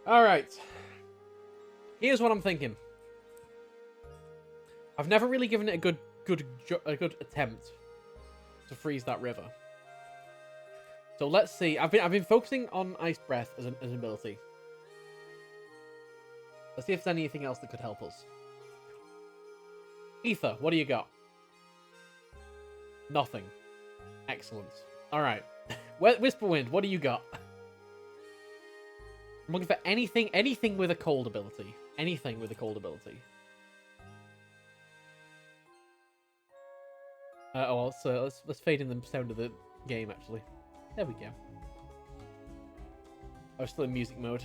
Alright. Here's what I'm thinking. I've never really given it a good attempt to freeze that river. So let's see. I've been focusing on Ice Breath as an ability. Let's see if there's anything else that could help us. Ether, what do you got? Nothing. Excellent. Alright. Whisperwind, what do you got? I'm looking for anything with a cold ability. Anything with a cold ability. So let's fade in the sound of the game, actually. There we go. I was still in music mode.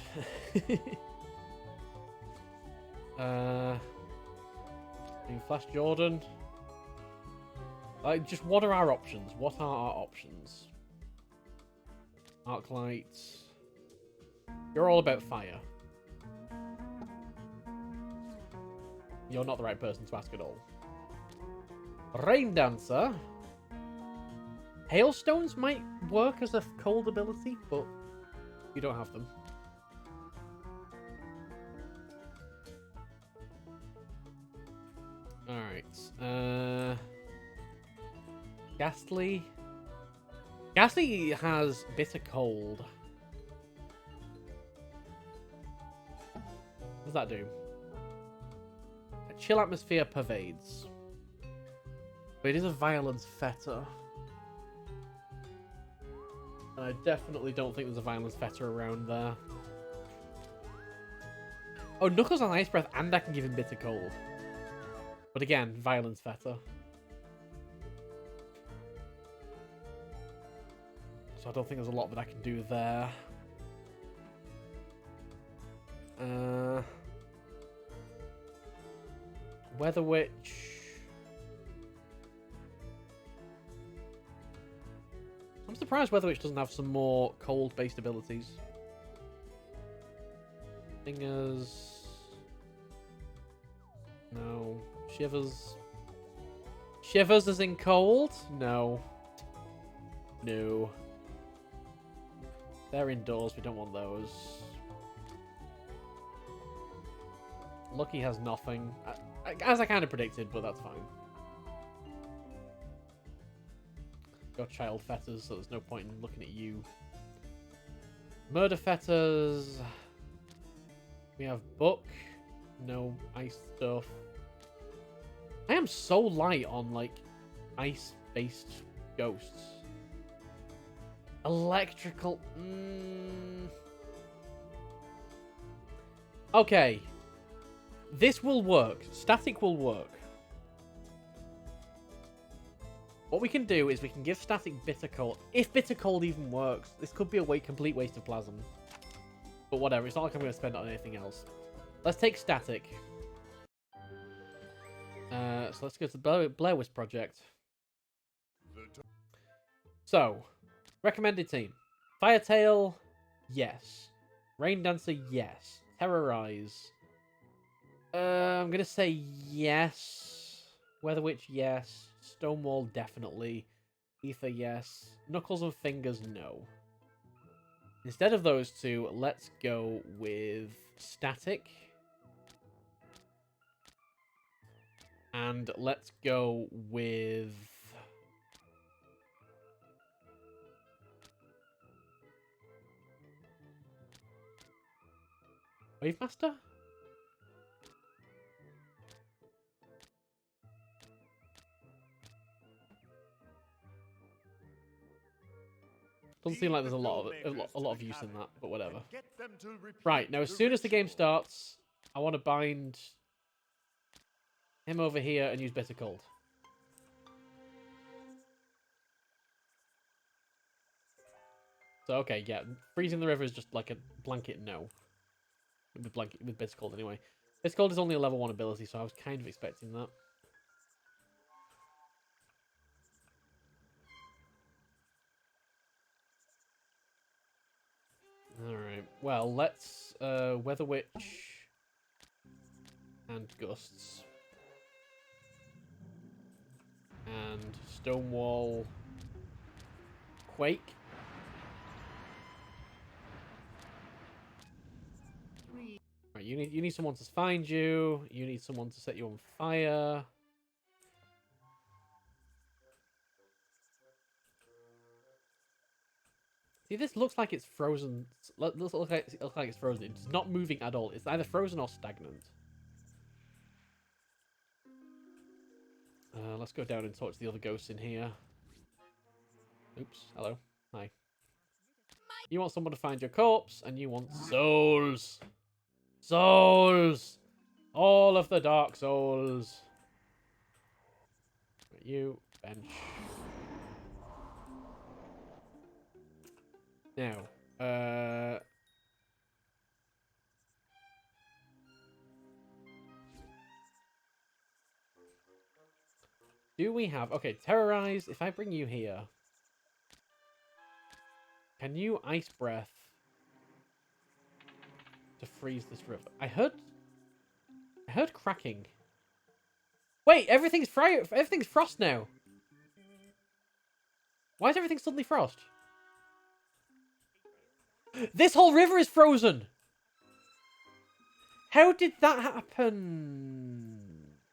Flash Jordan. Just what are our options? What are our options? Arclight. You're all about fire. You're not the right person to ask at all. Rain Dancer. Hailstones might work as a cold ability, but you don't have them. Alright. Ghastly. Ghastly has Bitter Cold. What does that do? A chill atmosphere pervades. But it is a violence fetter. And I definitely don't think there's a violence fetter around there. Oh, Knuckles on Ice Breath, and I can give him Bitter Cold. But again, violence fetter. So I don't think there's a lot that I can do there. Weather Witch. I'm surprised Weather Witch doesn't have some more cold-based abilities. Fingers. No. Shivers. Shivers as in cold? No. No. They're indoors, we don't want those. Lucky has nothing. As I kind of predicted, but that's fine. Got child fetters, so there's no point in looking at you. Murder fetters. We have book. No ice stuff. I am so light on, like, ice-based ghosts. Electrical. Okay. This will work. Static will work. What we can do is we can give Static Bitter Cold. If Bitter Cold even works, this could be a complete waste of Plasm. But whatever, it's not like I'm going to spend it on anything else. Let's take Static. So let's go to the Blair Witch Project. So, recommended team. Firetail, yes. Rain Dancer, yes. Terrorize. I'm going to say yes. Weather Witch, yes. Stonewall, definitely. Ether, yes. Knuckles and Fingers, no. Instead of those two, let's go with Static. And let's go with... Wave Master? Doesn't seem like there's a lot of use in that, but whatever. Right, now as soon as the game starts, I want to bind him over here and use Bitter Cold. So okay, yeah, freezing the river is just like a blanket no. With Bitter Cold anyway. Bitter Cold is only a level 1 ability, so I was kind of expecting that. Alright, well, let's Weather Witch and Gusts. And Stonewall Quake. you need someone to find you. You need someone to set you on fire. See, this looks like it's frozen. Looks like it's frozen. It's not moving at all. It's either frozen or stagnant. Let's go down and talk to the other ghosts in here. Oops. Hello. Hi. You want someone to find your corpse, and you want souls. Souls! All of the dark souls. You, bench. Now, do we have... Okay, terrorize. If I bring you here... Can you ice breath to freeze this river? I heard cracking. Wait, everything's frost now. Why is everything suddenly frost? This whole river is frozen. How did that happen?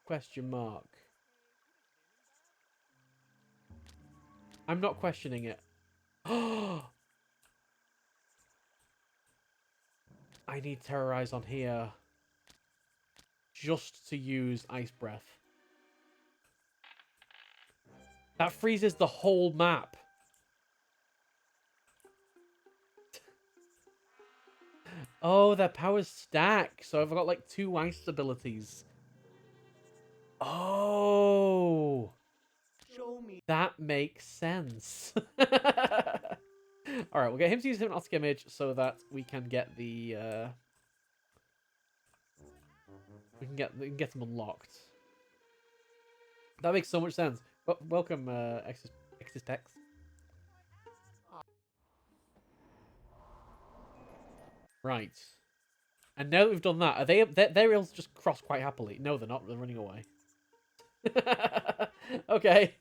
Question mark. I'm not questioning it. I need terrorize on here. Just to use ice breath. That freezes the whole map. Oh, their powers stack. So I've got like 2 ice abilities. Oh. Show me. That makes sense. Alright, we'll get him to use hypnotic image so that we can get the we can get them unlocked. That makes so much sense. Welcome, Exis. Right. And now that we've done that, are they're able to just cross quite happily? No, they're not. They're running away. Okay.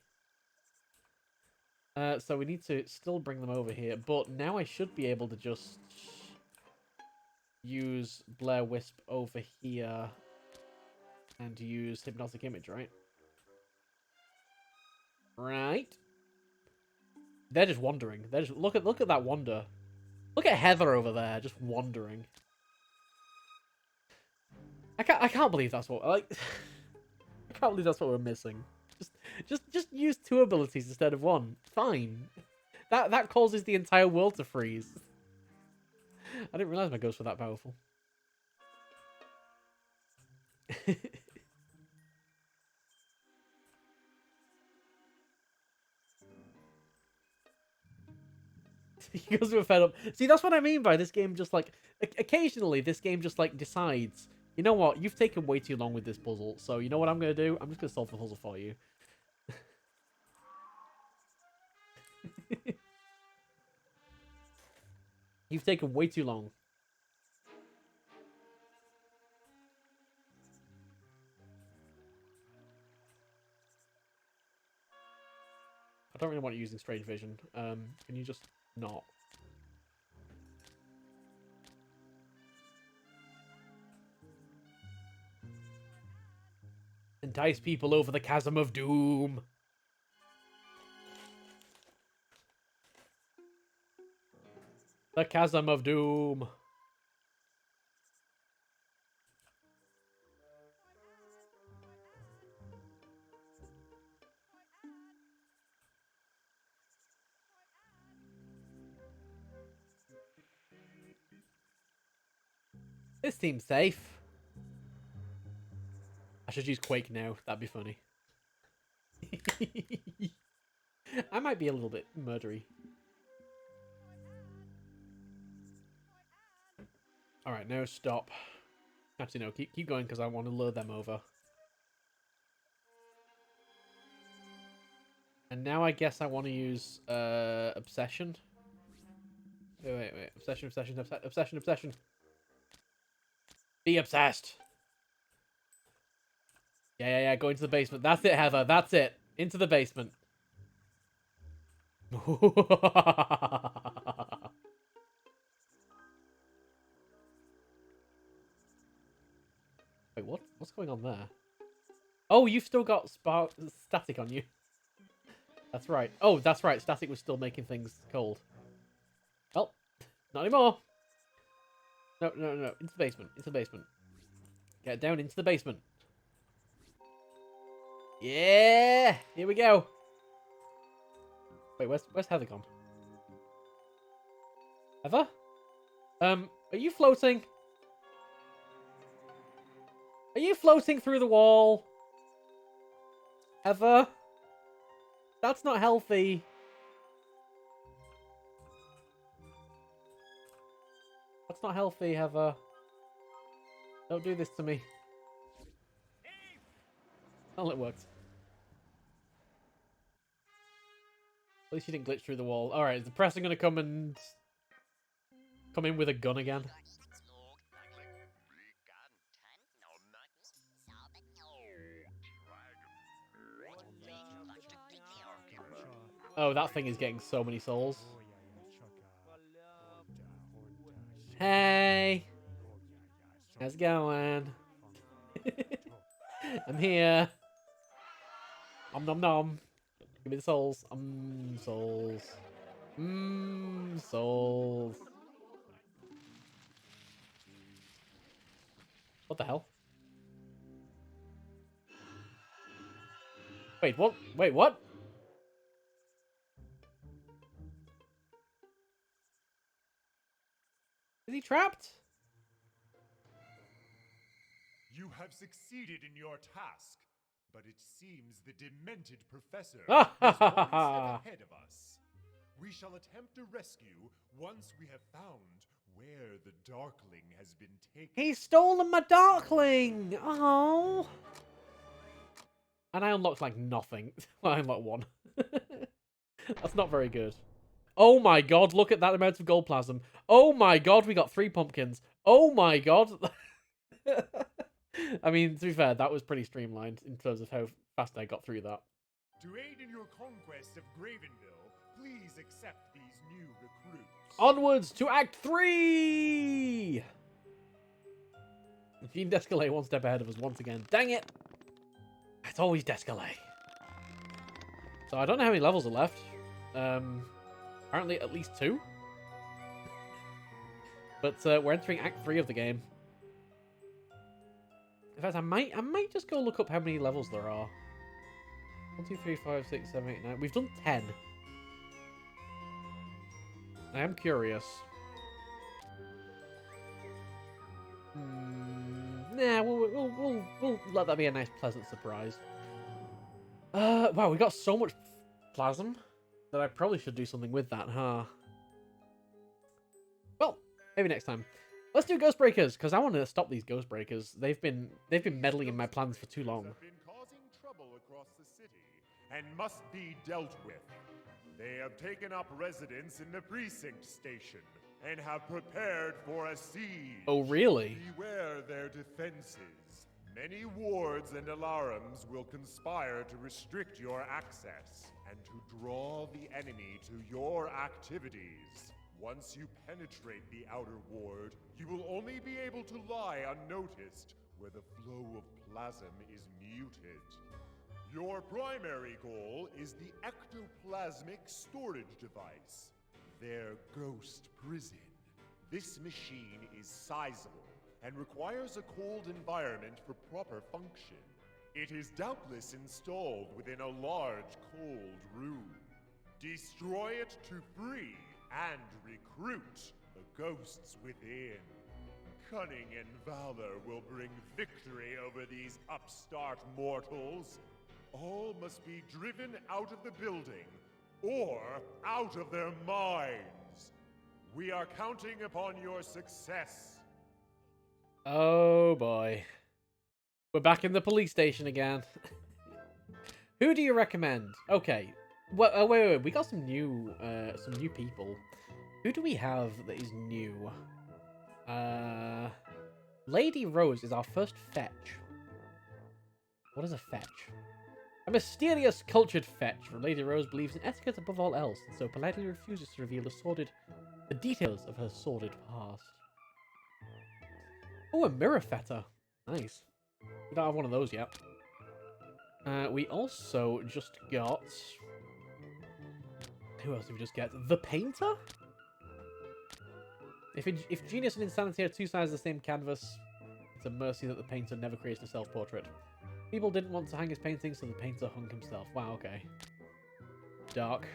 So we need to still bring them over here, but now I should be able to just use Blair Wisp over here and use hypnotic image, right? Right. They're just wandering. They're just look at that wander. Look at Heather over there, just wandering. I can't believe that's what like. I can't believe that's what we're missing. Just use 2 abilities instead of 1. Fine. That causes the entire world to freeze. I didn't realize my ghosts were that powerful. He goes to a fed up. See, that's what I mean by this game just like... Occasionally, this game just like decides, you know what, you've taken way too long with this puzzle, so you know what I'm going to do? I'm just going to solve the puzzle for you. You've taken way too long. I don't really want you using strange vision. Can you just not? Entice people over the chasm of doom. The chasm of doom. This seems safe. I should use Quake now. That'd be funny. I might be a little bit murdery. Alright, now stop. Actually, no, keep going because I want to lure them over. And now I guess I want to use Obsession. Wait. Obsession. Be obsessed. Yeah. Go into the basement. That's it, Heather. That's it. Into the basement. Wait, what's going on there? Oh, you've still got static on you. That's right. Oh, that's right. Static was still making things cold. Well, not anymore. No, no, no. Into the basement. Into the basement. Get down into the basement. Yeah! Here we go. Wait, where's Heather gone? Heather? Are you floating? Are you floating through the wall? Heather? That's not healthy. That's not healthy, Heather. Don't do this to me. Oh, it worked. At least you didn't glitch through the wall. Alright, is the presser gonna come in with a gun again? Oh, that thing is getting so many souls. Hey! How's it going? I'm here. Om nom nom. Give me the souls. Souls. Souls. What the hell? Wait, what? Wait, what? Is he trapped? You have succeeded in your task, but it seems the demented professor is one step ahead of us. We shall attempt to rescue once we have found where the Darkling has been taken. He's stolen my Darkling! Oh! And I unlocked like nothing. Well, I unlocked one. That's not very good. Oh my god, look at that amount of gold plasm. Oh my god, we got 3 pumpkins. Oh my god. I mean, to be fair, that was pretty streamlined in terms of how fast I got through that. To aid in your conquest of Gravenville, please accept these new recruits. Onwards to Act 3! Gene Descalay one step ahead of us once again. Dang it! It's always Descalay. So I don't know how many levels are left. Apparently at least 2. But we're entering Act 3 of the game. In fact, I might just go look up how many levels there are. 1, 2, 3, 5, 6, 7, 8, 9. We've done 10. I am curious. Nah, we'll let that be a nice, pleasant surprise. Wow, we got so much plasm that I probably should do something with that, huh? Well, maybe next time. Let's do Ghost Breakers, because I want to stop these Ghost Breakers. They've been meddling in my plans for too long. Have been causing trouble across the city and must be dealt with. They have taken up residence in the precinct station and have prepared for a siege. Oh, really? Beware their defenses. Many wards and alarms will conspire to restrict your access and to draw the enemy to your activities. Once you penetrate the outer ward, you will only be able to lie unnoticed where the flow of plasm is muted. Your primary goal is the ectoplasmic storage device, their ghost prison. This machine is sizable and requires a cold environment for proper function. It is doubtless installed within a large, cold room. Destroy it to free and recruit the ghosts within. Cunning and valor will bring victory over these upstart mortals. All must be driven out of the building, or out of their minds. We are counting upon your success. Oh boy. We're back in the police station again. Who do you recommend? Okay. Well, wait. We got some new people. Who do we have that is new? Lady Rose is our first fetch. What is a fetch? A mysterious, cultured fetch. Lady Rose believes in etiquette above all else, and so politely refuses to reveal the details of her sordid past. Oh, a mirror fetter. Nice. We don't have one of those yet. We also just got... Who else did we just get? The Painter? If genius and insanity are two sides of the same canvas, it's a mercy that the painter never creates a self-portrait. People didn't want to hang his painting, so the painter hung himself. Wow, okay. Dark.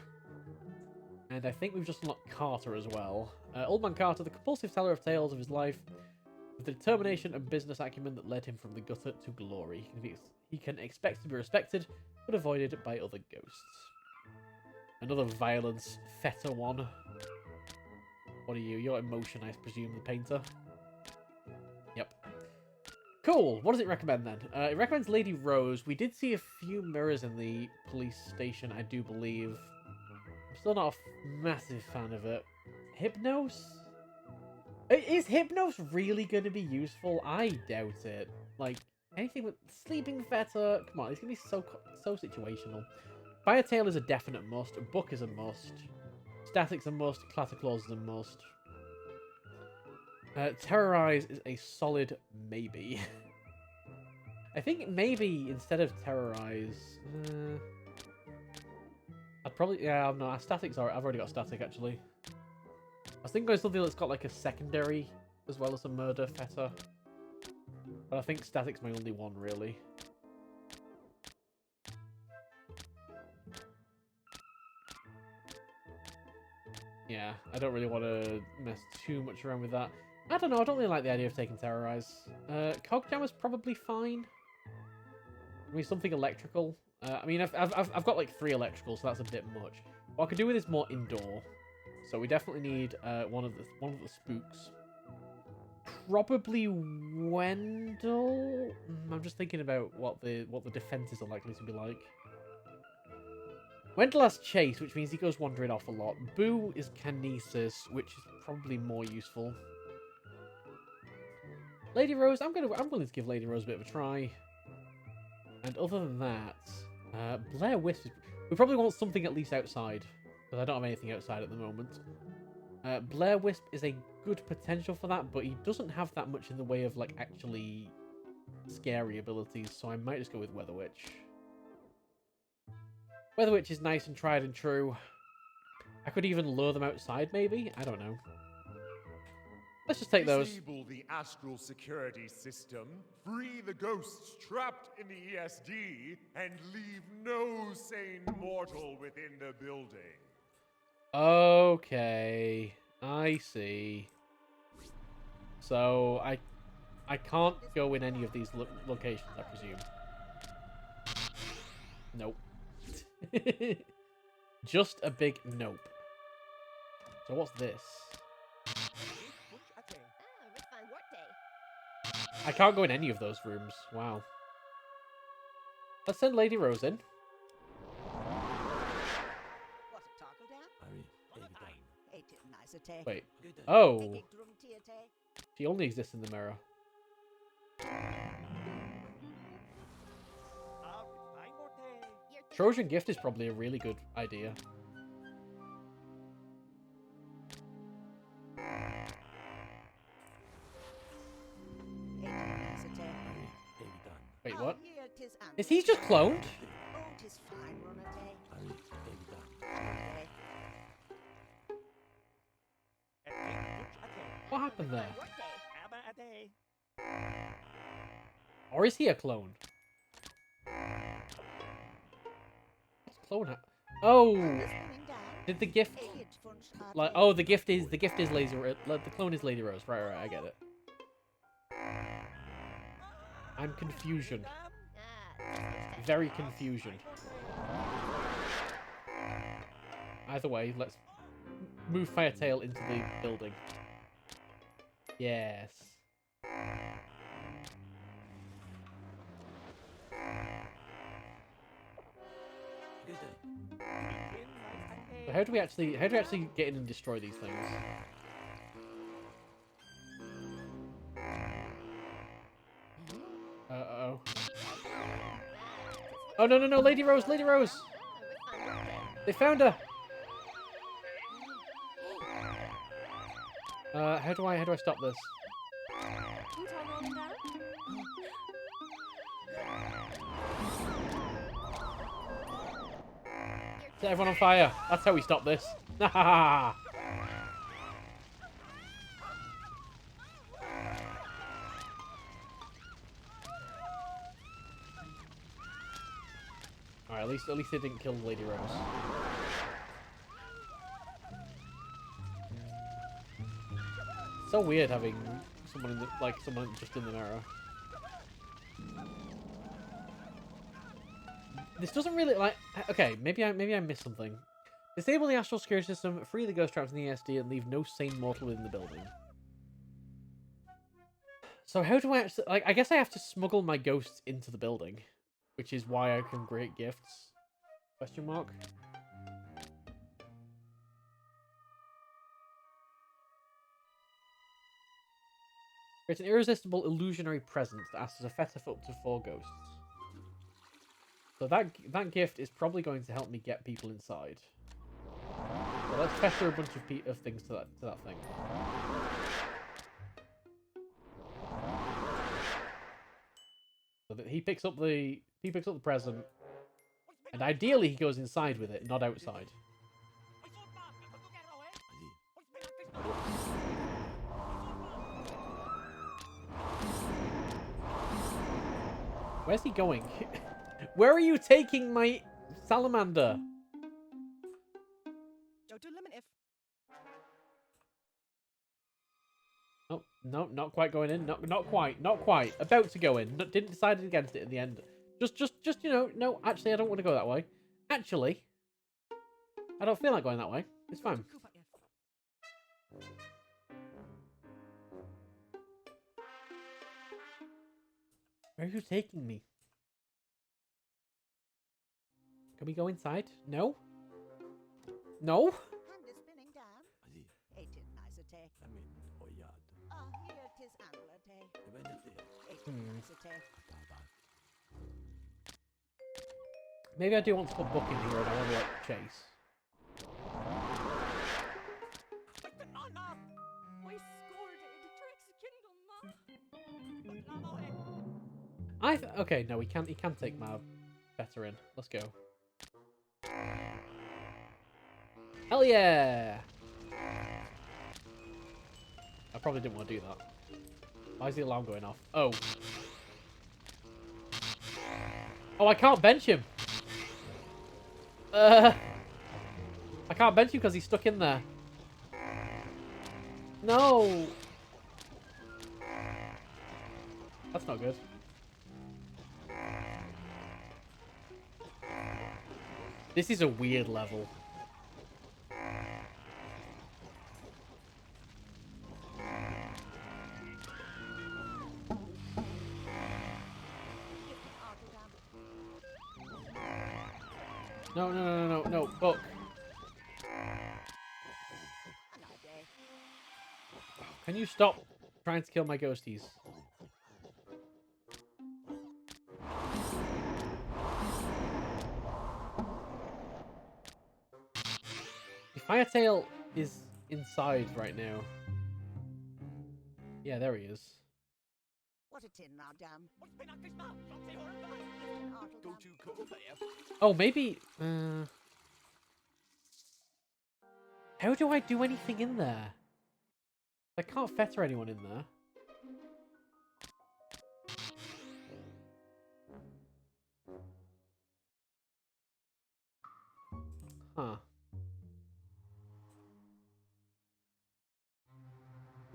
And I think we've just unlocked Carter as well. Old Man Carter, the compulsive teller of tales of his life, with the determination and business acumen that led him from the gutter to glory. He can expect to be respected, but avoided by other ghosts. Another violence feta one. What are you? Your emotion, I presume, the painter? Yep. Cool. What does it recommend then? It recommends Lady Rose. We did see a few mirrors in the police station, I do believe. I'm still not a massive fan of it. Hypnos? Is Hypnos really going to be useful? I doubt it. Like, anything with Sleeping Feta, come on, it's going to be so situational. Fire Tail is a definite must. Book is a must. Static's a must. Clatter Claws is a must. Terrorize is a solid maybe. I think maybe instead of Terrorize... I'd probably... Yeah, no, Static's alright. I've already got Static, actually. I was thinking of something that's got, like, a secondary as well as a murder feta. But I think Static's my only one, really. Yeah, I don't really want to mess too much around with that. I don't know, I don't really like the idea of taking Terrorize. Cogjammer's probably fine. I mean, something electrical. I mean, I've got like 3 electrical, so that's a bit much. What I could do with is more indoor. So we definitely need one of the spooks. Probably Wendell. I'm just thinking about what the defenses are likely to be like. Wendell has Chase, which means he goes wandering off a lot. Boo is Kinesis, which is probably more useful. Lady Rose, I'm willing to give Lady Rose a bit of a try. And other than that, Blair Wisp. We probably want something at least outside, because I don't have anything outside at the moment. Blair Wisp is a good potential for that, but he doesn't have that much in the way of like actually scary abilities, so I might just go with Weather Witch. Weather Witch is nice and tried and true. I could even lure them outside, maybe? I don't know. Let's just take those. Disable the astral security system, free the ghosts trapped in the ESD, and leave no sane mortal within the building. Okay. I see. So, I can't go in any of these locations, I presume. Nope. Just a big nope. So what's this? I can't go in any of those rooms. Wow. Let's send Lady Rose in. Wait. Oh. She only exists in the mirror. Trojan Gift is probably a really good idea. Wait, what? Is he just cloned? What happened there? Or is he a clone? What's clone? Oh, did the gift like? Oh, the gift is Lazy. The clone is Lady Rose. Right, I get it. I'm confusion. Very confusion. Either way, let's move Firetail into the building. Yes. So how do we actually get in and destroy these things? Uh-oh. Oh, no, Lady Rose! They found her! How do I stop this? Set everyone on fire. That's how we stop this. Alright, at least they didn't kill Lady Rose. So weird having someone in the, like someone just in the mirror. This doesn't really like. Okay, maybe I missed something. Disable the astral security system, free the ghost traps in the ESD, and leave no sane mortal within the building. So how do I actually, like? I guess I have to smuggle my ghosts into the building, which is why I can create gifts. Question mark. Create an irresistible illusionary presence that asks as a fetter for up to 4 ghosts. So that gift is probably going to help me get people inside. So let's fetter a bunch of things to that thing. So that he picks up the present, and ideally he goes inside with it, not outside. Where's he going? Where are you taking my salamander? Oh, no, not quite going in. Not quite. About to go in. Didn't decide against it in the end. Just, you know, no, actually, I don't want to go that way. Actually, I don't feel like going that way. It's fine. Where are you taking me? Can we go inside? No? No? Maybe I do want to put Book in here and I want to like chase. Okay, no, he can take my better in. Let's go. Hell yeah! I probably didn't want to do that. Why is the alarm going off? Oh. Oh, I can't bench him. I can't bench him because he's stuck in there. No. That's not good. This is a weird level. No, Book. Can you stop trying to kill my ghosties? Firetail is inside right now. Yeah, there he is. Oh, maybe... How do I do anything in there? I can't fetter anyone in there. Huh.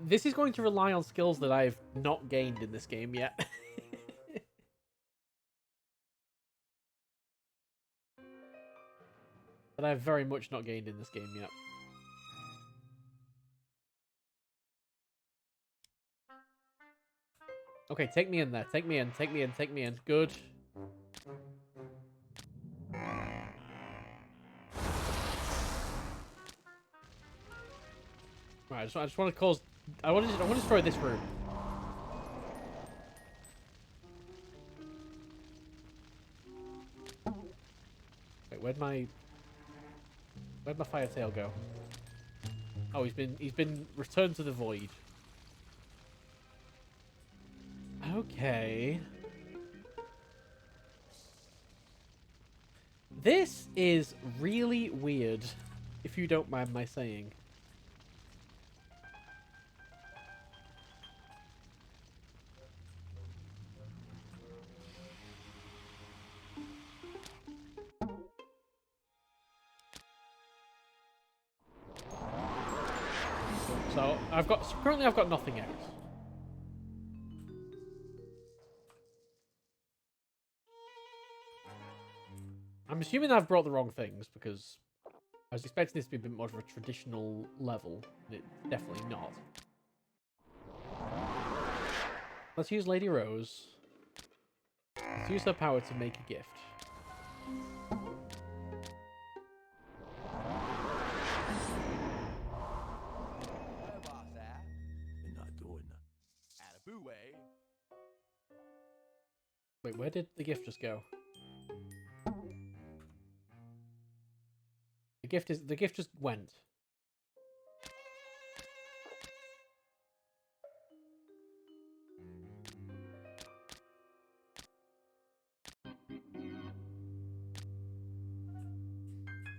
This is going to rely on skills that I've not gained in this game yet. That I've very much not gained in this game yet. Okay, take me in there. Take me in. Good. Right, I just want to cause... I want to destroy this room. Wait, where'd my Firetail go? Oh, he's been returned to the void. Okay. This is really weird, if you don't mind my saying. So currently I've got nothing else. I'm assuming I've brought the wrong things because I was expecting this to be a bit more of a traditional level, and it's definitely not. Let's use Lady Rose. Let's use her power to make a gift. Wait, where did the gift just go? The gift just went.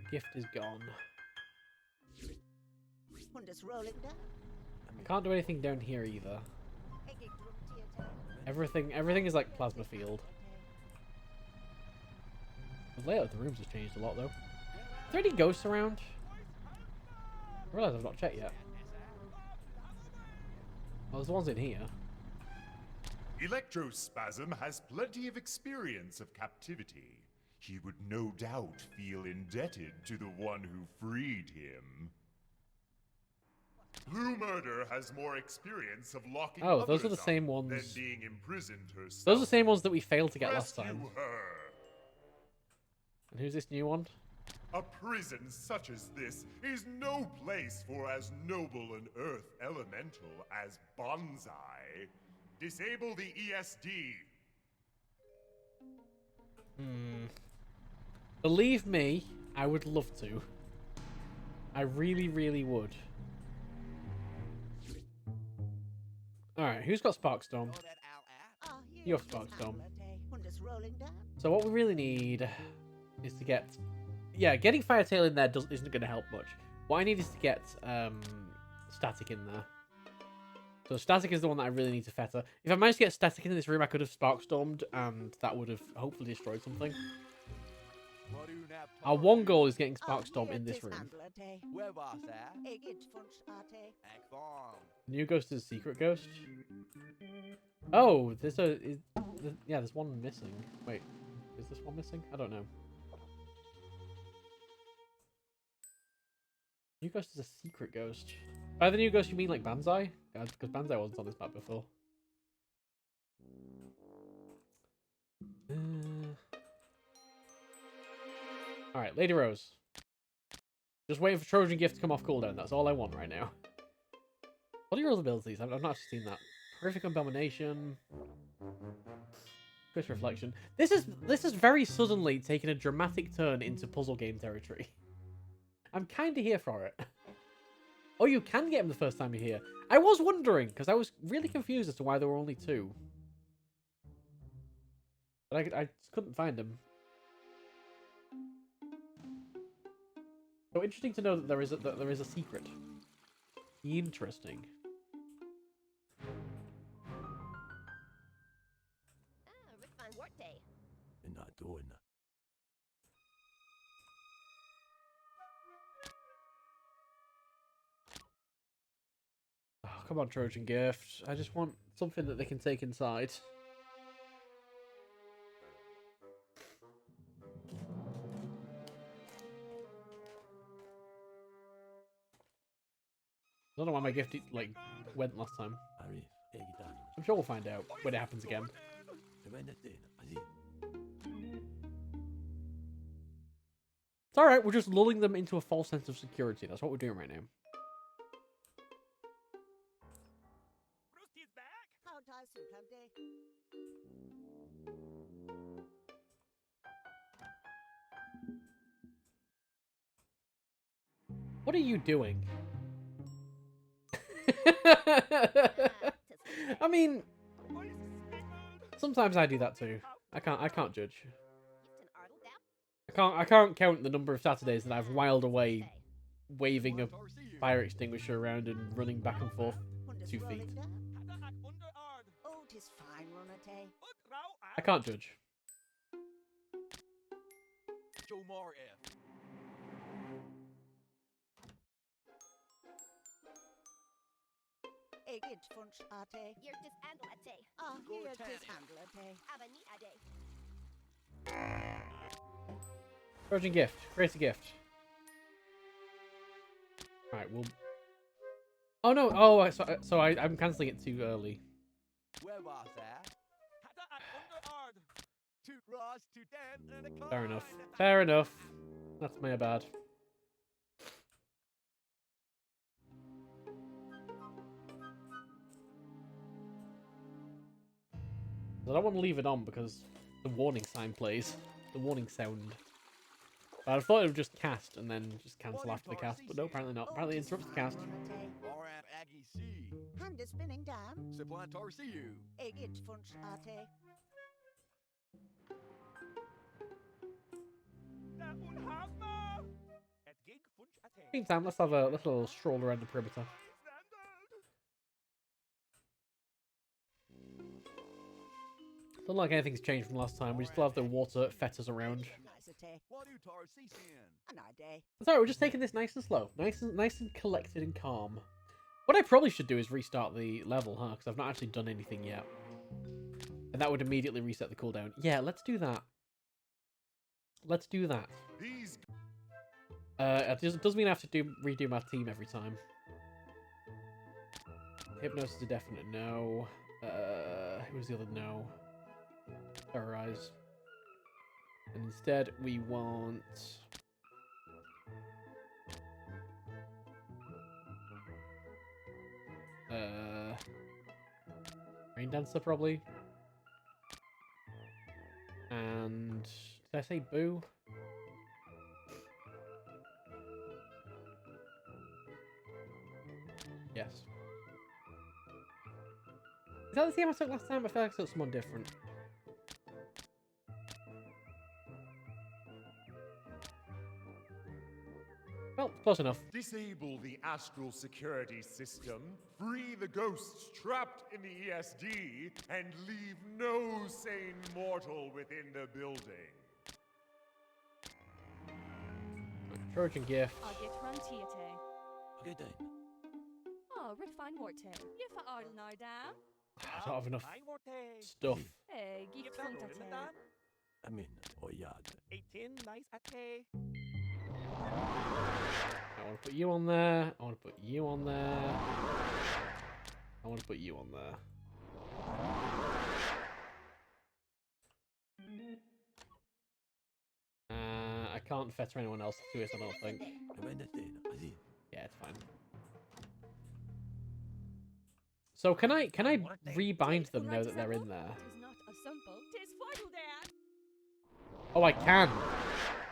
The gift is gone. I can't do anything down here either. Everything is like plasma field. The layout of the rooms has changed a lot though. Are there any ghosts around? I realise I've not checked yet. Well, there's ones in here. Electrospasm has plenty of experience of captivity. He would no doubt feel indebted to the one who freed him. Blue Murder has more experience of locking Oh, those are others the same up than ones. being imprisoned herself. Those are the same ones that we failed to get last Rescue time. her. And who's this new one? A prison such as this is no place for as noble an earth elemental as Bonsai. Disable the ESD. Believe me, I would love to. I really, really would. Alright, who's got Sparkstorm? You have Sparkstorm. So what we really need is to get... Yeah, getting Firetail in there isn't going to help much. What I need is to get Static in there. So Static is the one that I really need to fetter. If I managed to get Static in this room, I could have Sparkstormed, and that would have hopefully destroyed something. Our one goal is getting Sparkstorm in this room. New ghost is a secret ghost? Oh, there's there's one missing. Wait, is this one missing? I don't know. New ghost is a secret ghost. By the new ghost, you mean like Banzai? Because Banzai wasn't on this map before. Alright, Lady Rose. Just waiting for Trojan Gift to come off cooldown. That's all I want right now. What are your other abilities? I've not actually seen that. Horrific Abomination. Quick Reflection. This is very suddenly taken a dramatic turn into puzzle game territory. I'm kind of here for it. Oh, you can get him the first time you're here. I was wondering, because I was really confused as to why there were only two. But I just couldn't find him. So interesting to know that there is a secret. Interesting. Oh, come on, Trojan Gift. I just want something that they can take inside. I don't know why my gift went last time. I'm sure we'll find out when it happens again. It's alright, we're just lulling them into a false sense of security. That's what we're doing right now. What are you doing? I mean, sometimes I do that too. I can't judge. I can't count the number of Saturdays that I've whiled away waving a fire extinguisher around and running back and forth 2 feet. I can't judge. Trojan gift. Create a gift. Alright, we'll... Oh no! Oh, I'm cancelling it too early. Fair enough. Fair enough. That's my bad. I don't want to leave it on because the warning sign plays. The warning sound. But I thought it would just cast and then just cancel after the cast, but no, apparently not. Apparently it interrupts the cast. Meantime, let's have a little stroll around the perimeter. Doesn't like anything's changed from last time. We still have the water fetters around. Sorry, we're just taking this nice and slow. Nice and collected and calm. What I probably should do is restart the level, huh? Because I've not actually done anything yet. And that would immediately reset the cooldown. Yeah, let's do that. Let's do that. It does mean I have to redo my team every time. Hypnosis is a definite no. Who was the other no? Terrorize. And instead we want... Rain Dancer, probably. And... Did I say Boo? Yes. Is that the team I took last time? I feel like I took someone different. Well, close enough. Disable the astral security system, free the ghosts trapped in the ESD, and leave no sane mortal within the building. Trojan gift. Oh, refine morte. Yifa Ardenardam. I don't have enough stuff. Geek Fontate. Amin oyad. 18 nice ate. I want to put you on there. I want to put you on there. I want to put you on there. I can't fetter anyone else to it, I don't think. Yeah, it's fine. So can I rebind them now that they're in there? Oh, I can.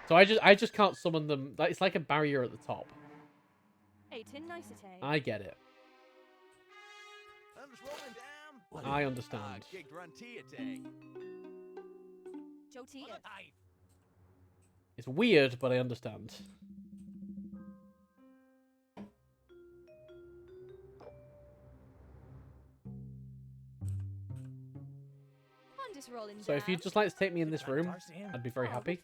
So I just can't summon them. It's like a barrier at the top. I get it. I understand. It's weird, but I understand. So if you'd just like to take me in this room, I'd be very happy.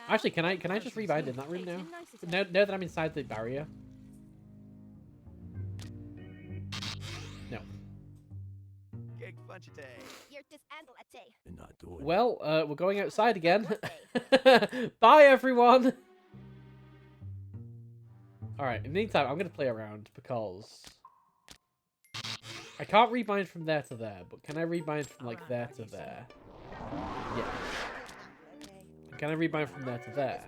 Actually, can I just rebind in that room now? Now that I'm inside the barrier. No. Well, we're going outside again. Bye, everyone. All right. In the meantime, I'm gonna play around because I can't rebind from there to there, but can I rebind from like there to there? Yeah. Can I rebind from there to there?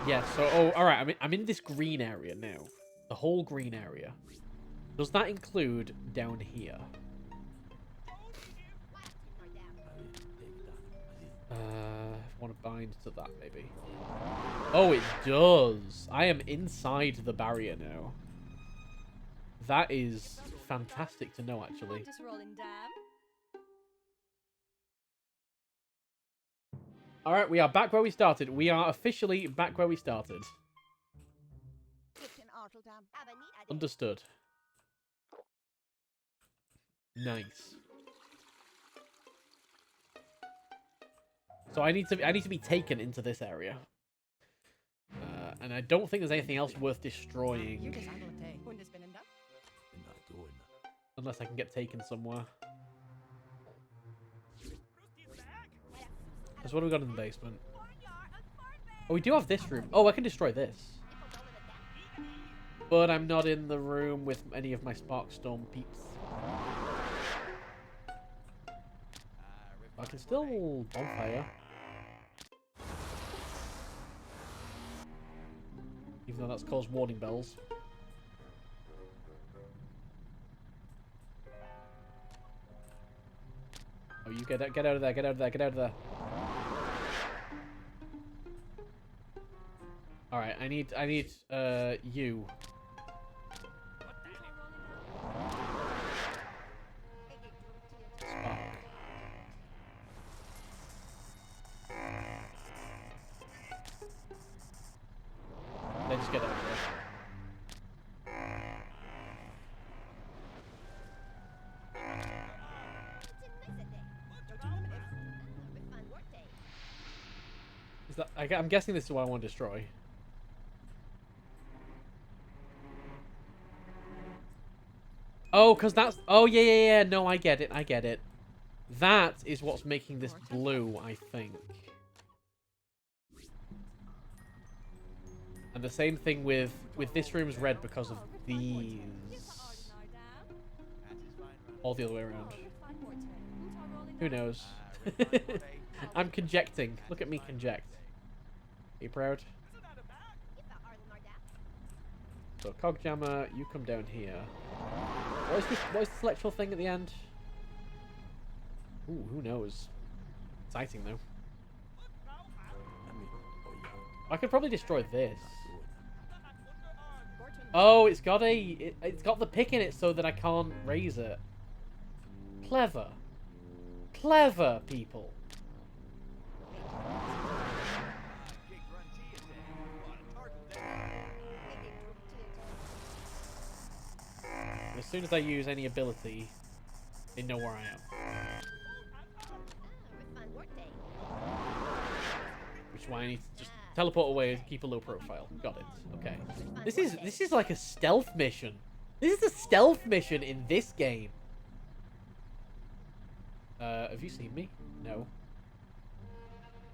Yeah. So, all right. I'm in this green area now. The whole green area. Does that include down here? I want to bind to that, maybe. Oh, it does. I am inside the barrier now. That is fantastic to know, actually. Alright, we are back where we started. We are officially back where we started. Understood. Nice. So I need to be taken into this area. And I don't think there's anything else worth destroying. Unless I can get taken somewhere. So what have we got in the basement? Oh, we do have this room. Oh, I can destroy this. But I'm not in the room with any of my Sparkstorm peeps. I can still bonfire. Even though that's caused warning bells. Oh, you get out of there, get out of there, get out of there. Alright, I need, you. Spark. Then just get out of there. Is that, I'm guessing this is what I want to destroy. Oh, because that's... Oh, yeah. No, I get it. I get it. That is what's making this blue, I think. And the same thing with this room's red because of these. All the other way around. Who knows? I'm conjecting. Look at me conject. Are you proud? So, Cogjammer, you come down here. What is this electrical thing at the end? Ooh, who knows? Exciting, though. I could probably destroy this. Oh, it's got it's got the pick in it so that I can't raise it. Clever. Clever, people. As soon as I use any ability, they know where I am. Which is why I need to just teleport away and keep a low profile. Got it. Okay. This is like a stealth mission. This is a stealth mission in this game. Have you seen me? No.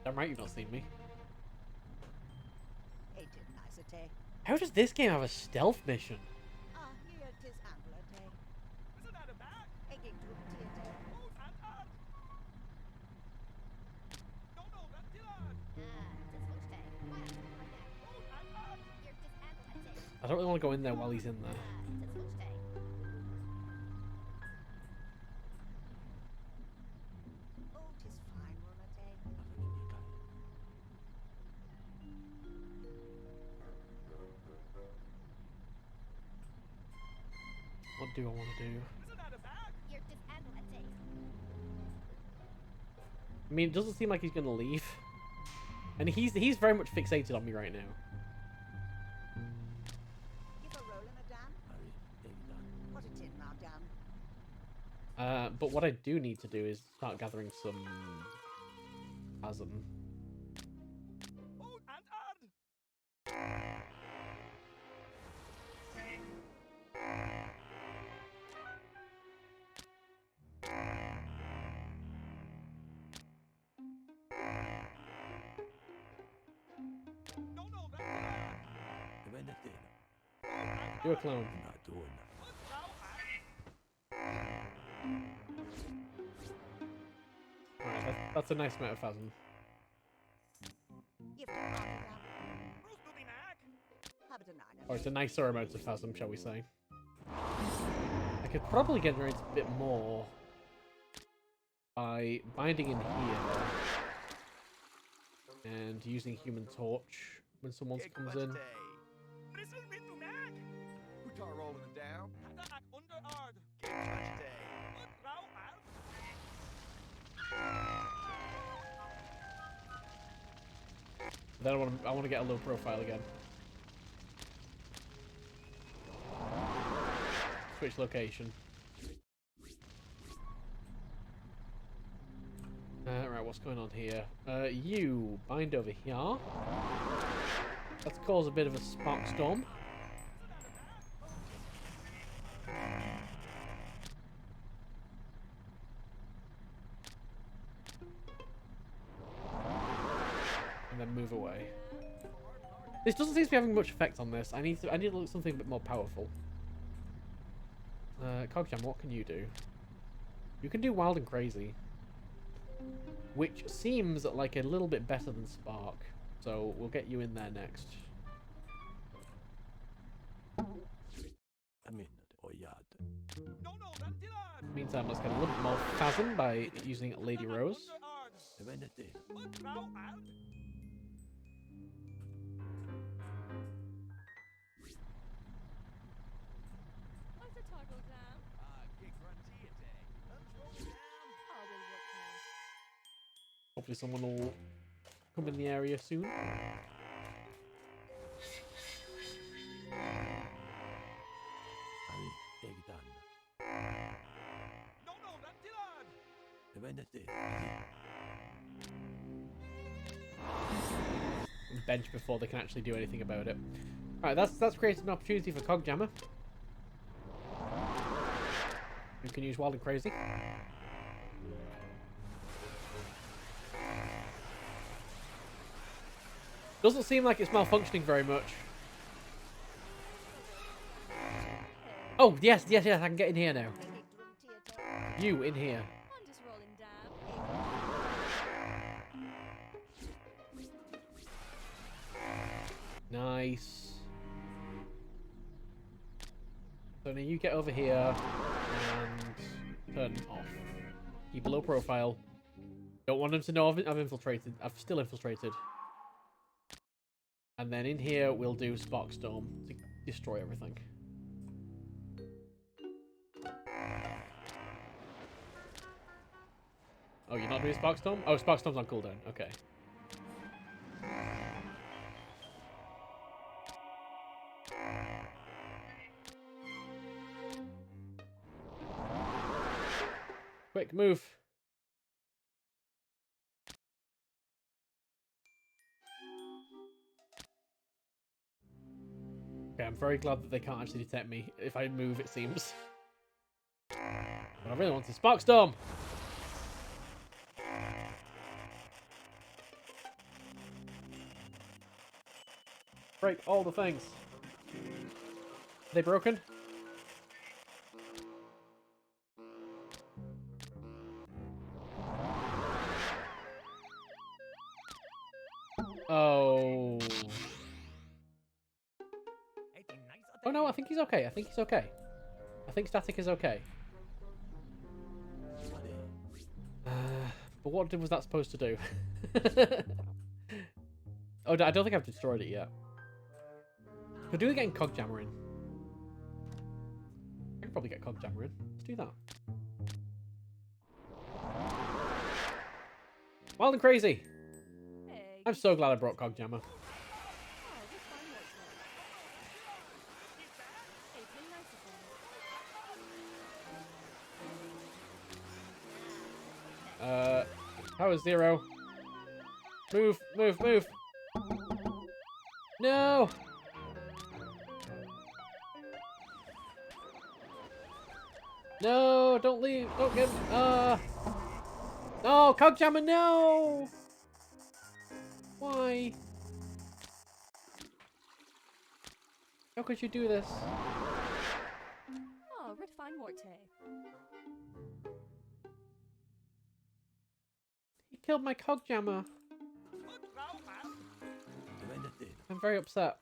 Damn right you've not seen me. How does this game have a stealth mission? I don't really want to go in there while he's in there. What do I want to do? I mean, it doesn't seem like he's going to leave. And he's very much fixated on me right now. But what I do need to do is start gathering some phasm. Do a clone. Alright, that's a nice amount of phasm. Or it's a nicer amount of phasm, shall we say. I could probably generate a bit more by binding in here and using Human Torch when someone comes in. Then I want to get a low profile again. Switch location. Right, what's going on here? You bind over here. Let's cause a bit of a spark storm. And then move away. This doesn't seem to be having much effect on this. I need to look something a bit more powerful. Cogjam, what can you do? You can do Wild and Crazy, which seems like a little bit better than Spark. So we'll get you in there next. Amin oyad. Meantime, let's get a little bit more Phasm by using Lady Rose. Evenete. What's a toggle down? Oh, we'll work now. Hopefully someone will come in the area soon. Amin egdan. Evenete. Bench before they can actually do anything about it. Alright, that's created an opportunity for Cogjammer. You can use Wild and Crazy. Doesn't seem like it's malfunctioning very much. Oh, yes, I can get in here now. You, in here. I'm just rolling down. Nice. So now you get over here and turn off. Keep a low profile. Don't want them to know I've infiltrated. I've still infiltrated. And then in here we'll do Sparkstorm to destroy everything. Oh, you're not doing Sparkstorm? Oh, Sparkstorm's on cooldown. Okay. Quick, move. Okay, I'm very glad that they can't actually detect me if I move, it seems. But I really want to Sparkstorm! Break all the things. Are they broken? Oh. Oh no, I think he's okay. I think he's okay. I think Static is okay. But what was that supposed to do? Oh, I don't think I've destroyed it yet. Could do getting Cogjammer in. I can probably get Cogjammer in. Let's do that. Wild and Crazy! Hey, I'm so glad I brought Cogjammer. oh, we'll find what's there. Hey, play nice again. Power 0. Move, move, move! No! No, don't leave. Don't get... No, Cogjammer, no! Why? How could you do this? Oh, refine morte. He killed my Cogjammer. Evenete. I'm very upset.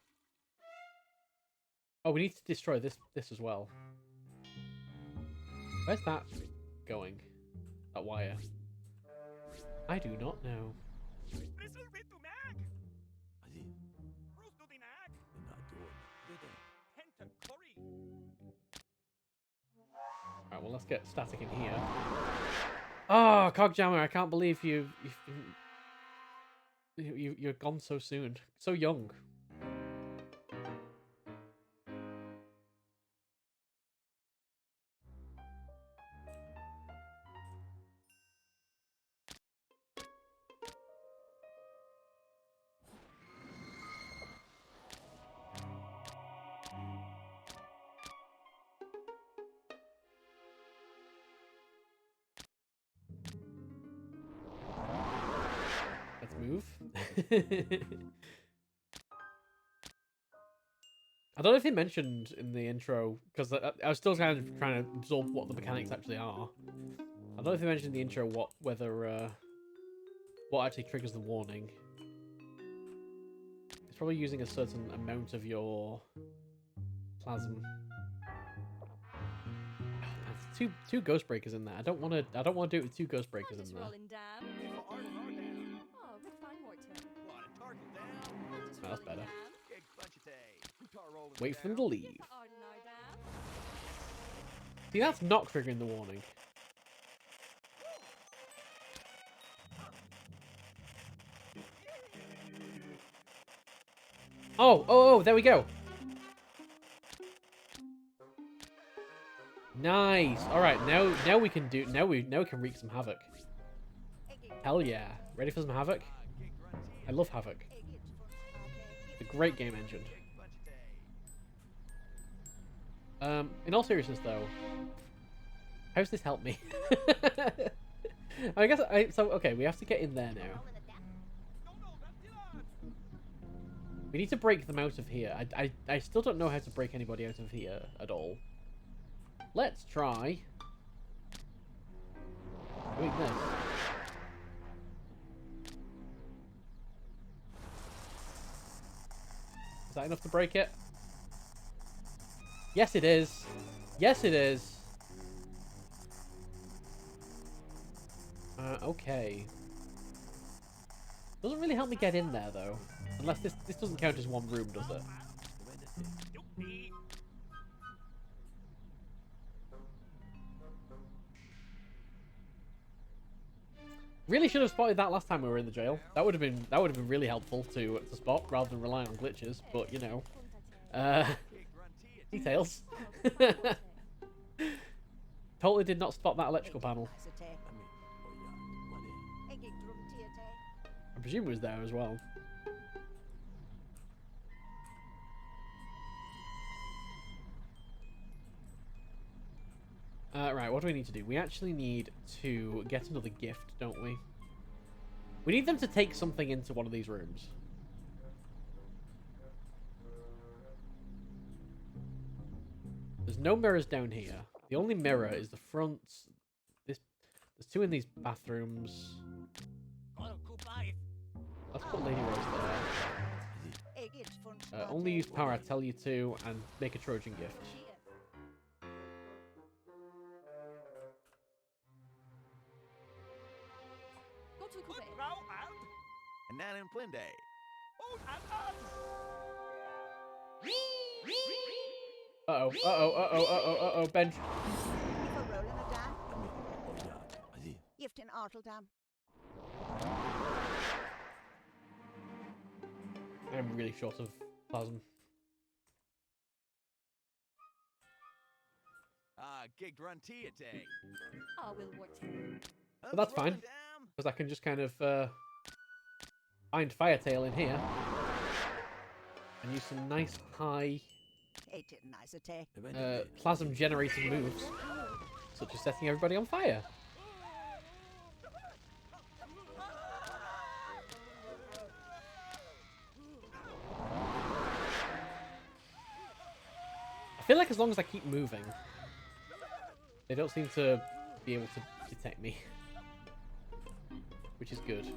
Oh, we need to destroy this as well. Where's that going? That wire? I do not know. Asi. Natuon. Alright, well, let's get Static in here. Oh, Cogjammer, I can't believe you... You're gone so soon. So young. Let's move. I don't know if they mentioned in the intro, because I was still kind of trying to absorb what the mechanics actually are. I don't know if they mentioned in the intro what actually triggers the warning. It's probably using a certain amount of your plasm. There's two ghost breakers in there. I don't want to do it with two ghost breakers in there. Rolling down. Oh, refine water. Oh, that's better. Big bunch of day. Wait for them to leave. Ordinary down. See, that's not triggering the warning. Oh, there we go. Nice. All right, now we can wreak some havoc. Hell yeah. Ready for some havoc? I love havoc. It's a great game engine. In all seriousness though, how's this help me? I guess okay, we have to get in there now. We need to break them out of here. I still don't know how to break anybody out of here at all. Let's try doing this. Is that enough to break it? Yes, it is. Yes, it is. Okay. Doesn't really help me get in there, though. Unless this doesn't count as one room, does it? Really should have spotted that last time we were in the jail. That would have been really helpful to spot rather than relying on glitches. But you know, details. Totally did not spot that electrical panel. I presume it was there as well. Right, what do we need to do? We actually need to get another gift, don't we? We need them to take something into one of these rooms. There's no mirrors down here. The only mirror is the front. There's two in these bathrooms. Let's put Lady Rose there. Only use power I tell you to, and make a Trojan gift. Go to Coupe. And now in Plinde. Uh-oh, bench. I'm really short of plasm. Gigged run tea a day. Oh, will water. But that's fine, because I can just kind of find Firetail in here and use some nice high plasm generating moves, such as setting everybody on fire. I feel like as long as I keep moving, they don't seem to be able to detect me, which is good.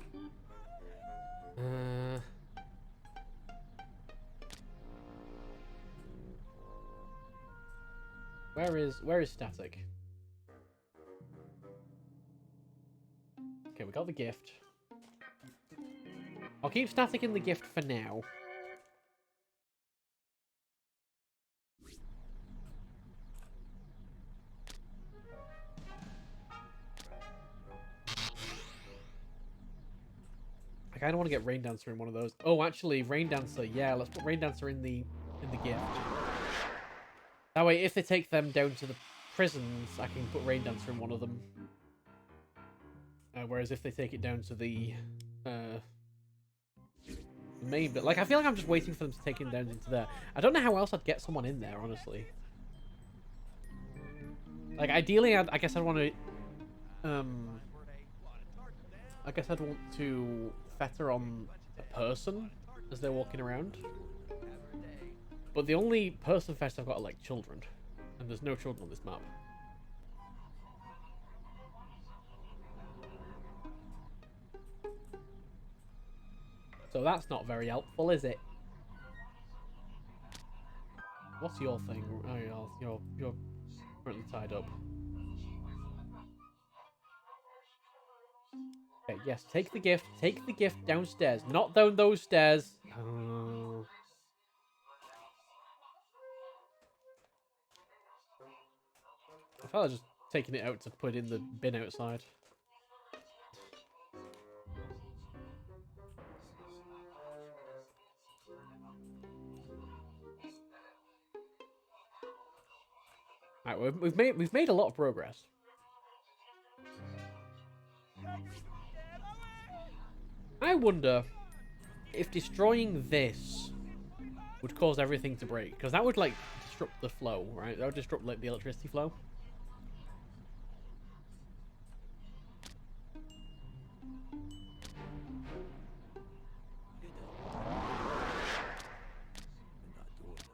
Where is Static? Okay, we got the gift. I'll keep Static in the gift for now. I kind of want to get Rain Dancer in one of those. Oh, actually, Rain Dancer. Yeah, let's put Rain Dancer in the gift. That way, if they take them down to the prisons, I can put Rain Dancer in one of them. Whereas if they take it down to the main bit, like I feel like I'm just waiting for them to take him down into there. I don't know how else I'd get someone in there, honestly. Like ideally, I guess I'd want to. I guess I'd want to fetter on a person as they're walking around. But the only person fetters I've got are like children, and there's no children on this map. So that's not very helpful, is it? What's your thing? Oh, you're currently tied up. Okay, yes, take the gift. Take the gift downstairs. Not down those stairs. Oh. I felt like just taking it out to put in the bin outside. Alright, we've made a lot of progress. I wonder if destroying this would cause everything to break, because that would like disrupt the flow, right? That would disrupt like the electricity flow.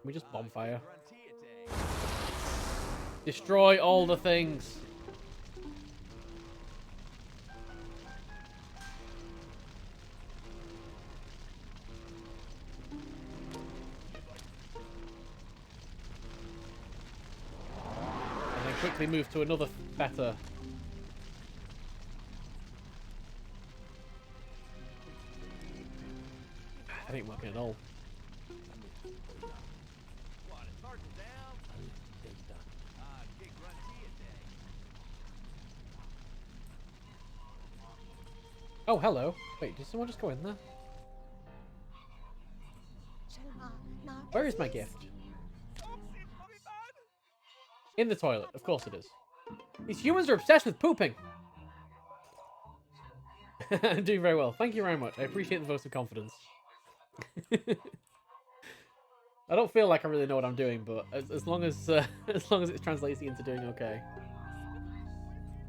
Can we just bonfire? Destroy all the things. And then quickly move to another better. That ain't working at all. Oh, hello. Wait, did someone just go in there? Where is my gift? In the toilet. Of course it is. These humans are obsessed with pooping. I'm doing very well. Thank you very much. I appreciate the vote of confidence. I don't feel like I really know what I'm doing, but as long as as long as it's translating into doing okay,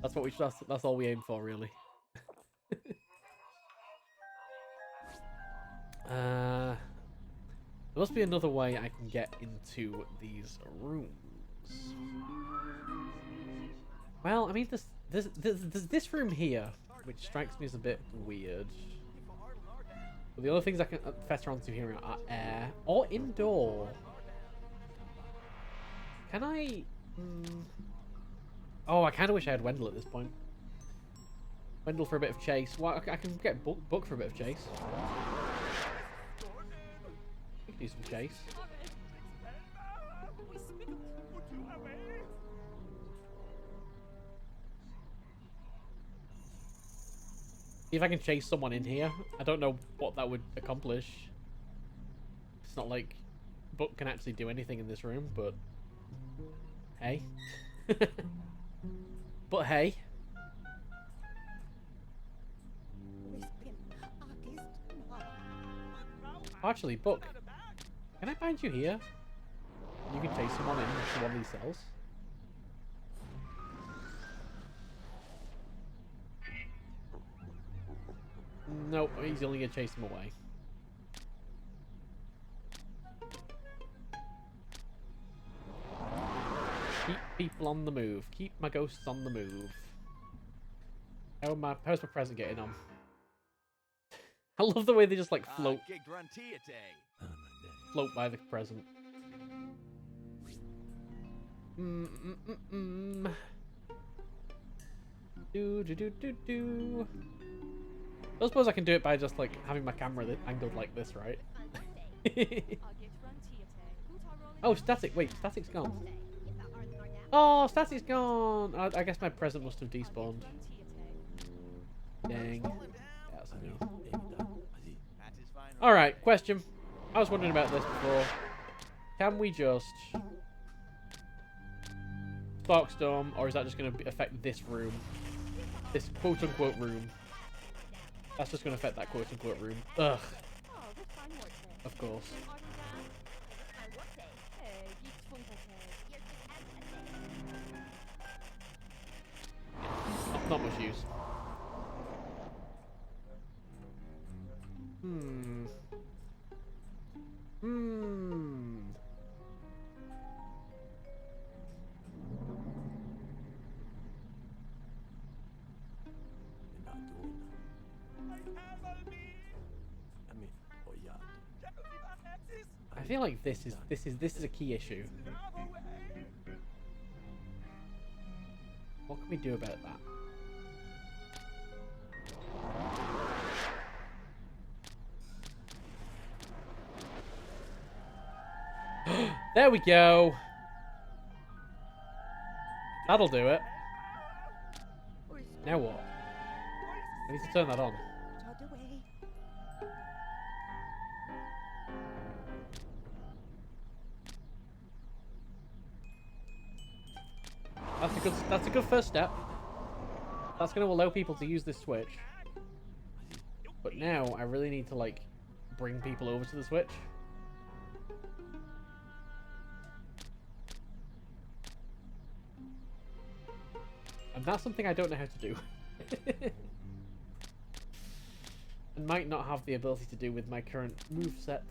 that's what that's all we aim for, really. There must be another way I can get into these rooms. Well, I mean, there's this room here, which strikes me as a bit weird. But the other things I can fetter onto here are air or indoor. Can I? Oh, I kind of wish I had Wendell at this point. Wendell for a bit of chase. Well, I can get Book for a bit of chase. We can do some chase. See if I can chase someone in here. I don't know what that would accomplish. It's not like Book can actually do anything in this room, but hey. But hey. Actually, Book, can I find you here? You can chase someone into one of these cells. Nope, he's only gonna chase him away. Keep people on the move. Keep my ghosts on the move. How's my present getting on? I love the way they just like float by the present. I suppose I can do it by just like having my camera angled like this, right? Oh, static. Wait, static's gone. Oh, static's gone. I guess my present must have despawned. Dang. Yeah, that's a no. Alright, question. I was wondering about this before. Can we just Sparkstorm, or is that just going to affect this room? This quote-unquote room. That's just going to affect that quote-unquote room. Ugh. Of course. Not much use. Hmm. I feel like this is a key issue. What can we do about that? There we go. That'll do it. Now what? I need to turn that on. That's a good first step. That's going to allow people to use this switch. But now I really need to like bring people over to the switch. And that's something I don't know how to do. And might not have the ability to do with my current moveset.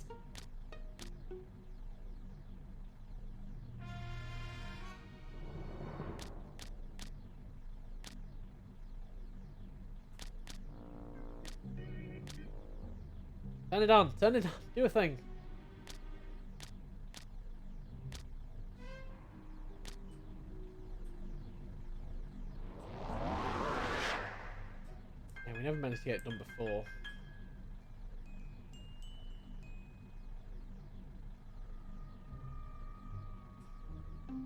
Turn it on, turn it on, do a thing. Yeah, we never managed to get it done before.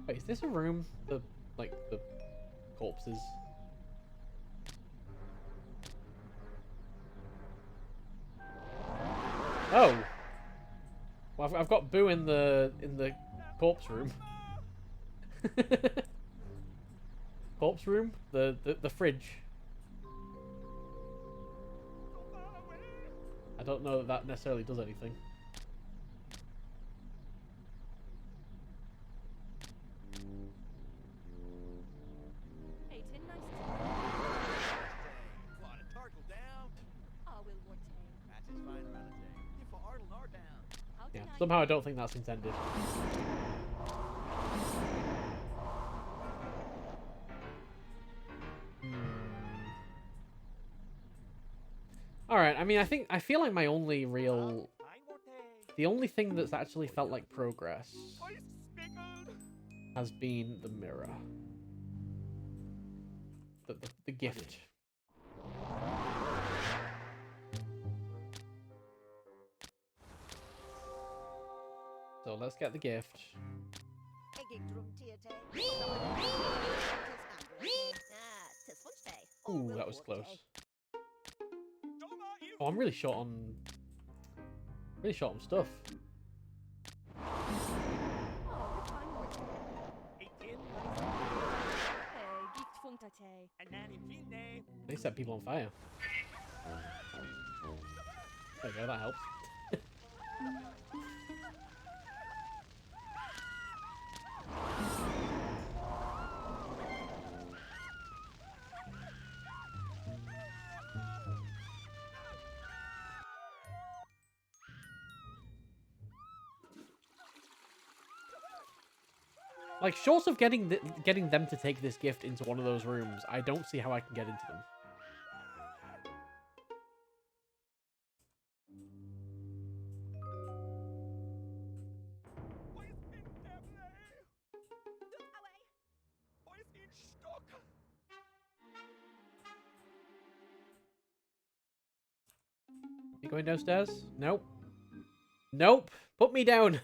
Wait, is this a room? The corpses? Oh, well, I've got Boo in the corpse room. Corpse room, the fridge. I don't know that necessarily does anything. Yeah, somehow I don't think that's intended. Alright, I mean, I feel like my only real... The only thing that's actually felt like progress has been the mirror. The gift. So let's get the gift. Ooh, that was close. Oh, I'm really short on stuff. They set people on fire. There you go, that helps. Like, short of getting them to take this gift into one of those rooms, I don't see how I can get into them. You going downstairs? Nope. Nope. Put me down.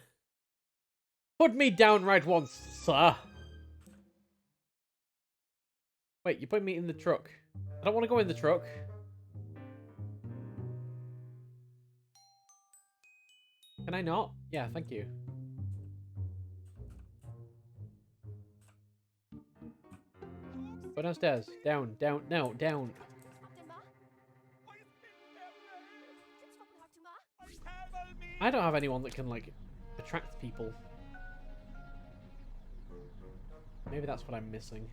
Put me down right once, sir. Wait, you put me in the truck. I don't want to go in the truck. Can I not? Yeah, thank you. Go downstairs. Down, down, no, down. I don't have anyone that can, like, attract people. Maybe that's what I'm missing.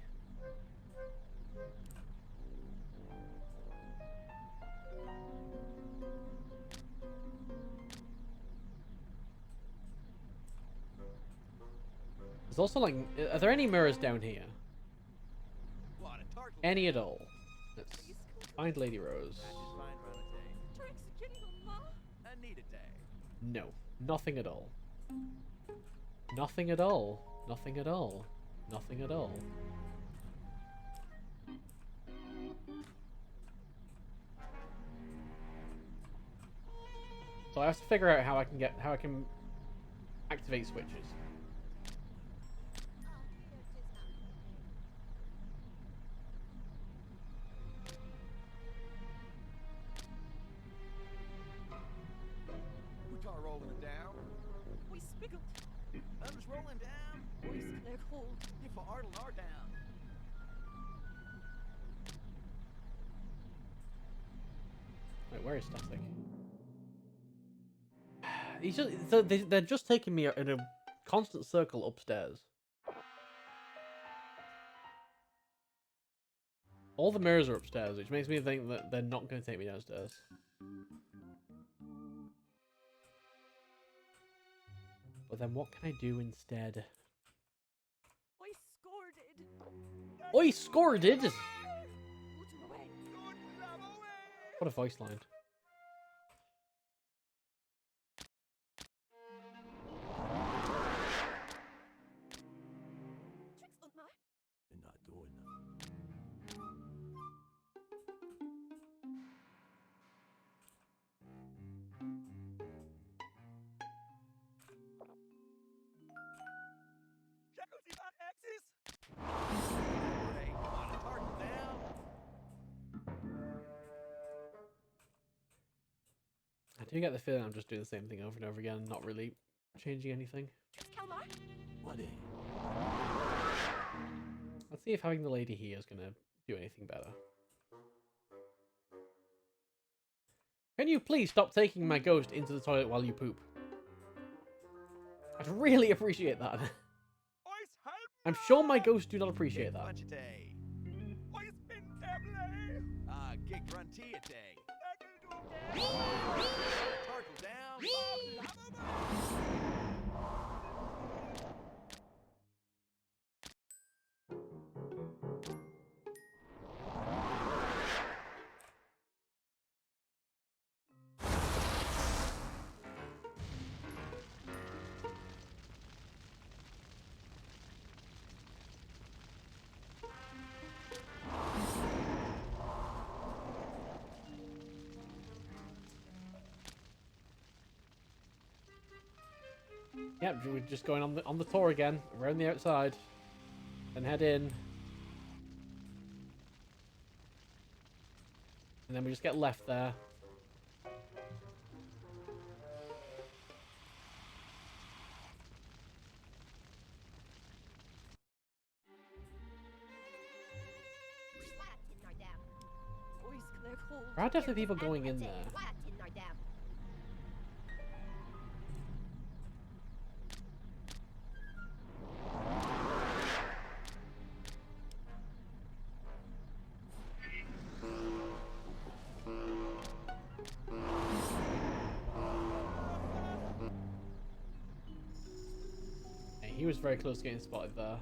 There's also, like, are there any mirrors down here? What a target. Any at all? Let's find Lady Rose. Just fine run a day. Anita day. No, nothing at all. Nothing at all. Nothing at all. Nothing at all. So I have to figure out how I can activate switches. Guitar rolling it down. I'm just rolling down. You for Ardle are down. Wait, where is Static? He's just, they're just taking me in a constant circle upstairs. All the mirrors are upstairs, which makes me think that they're not going to take me downstairs. But then what can I do instead? Oi, scored it! What a voice line. They're not doing Check out the axis. Great. On a target down. I do get the feeling I'm just doing the same thing over and over again, not really changing anything. what they? Let's see if having the lady here is going to do anything better. Can you please stop taking my ghost into the toilet while you poop? I'd really appreciate that. I'm sure my ghosts do not appreciate that. Bunch of day. Gig grunty a day. Tartle down. Yep, we're just going on the tour again, around the outside, and head in, and then we just get left there. There are definitely people going in there. Hey, he was very close to getting spotted there.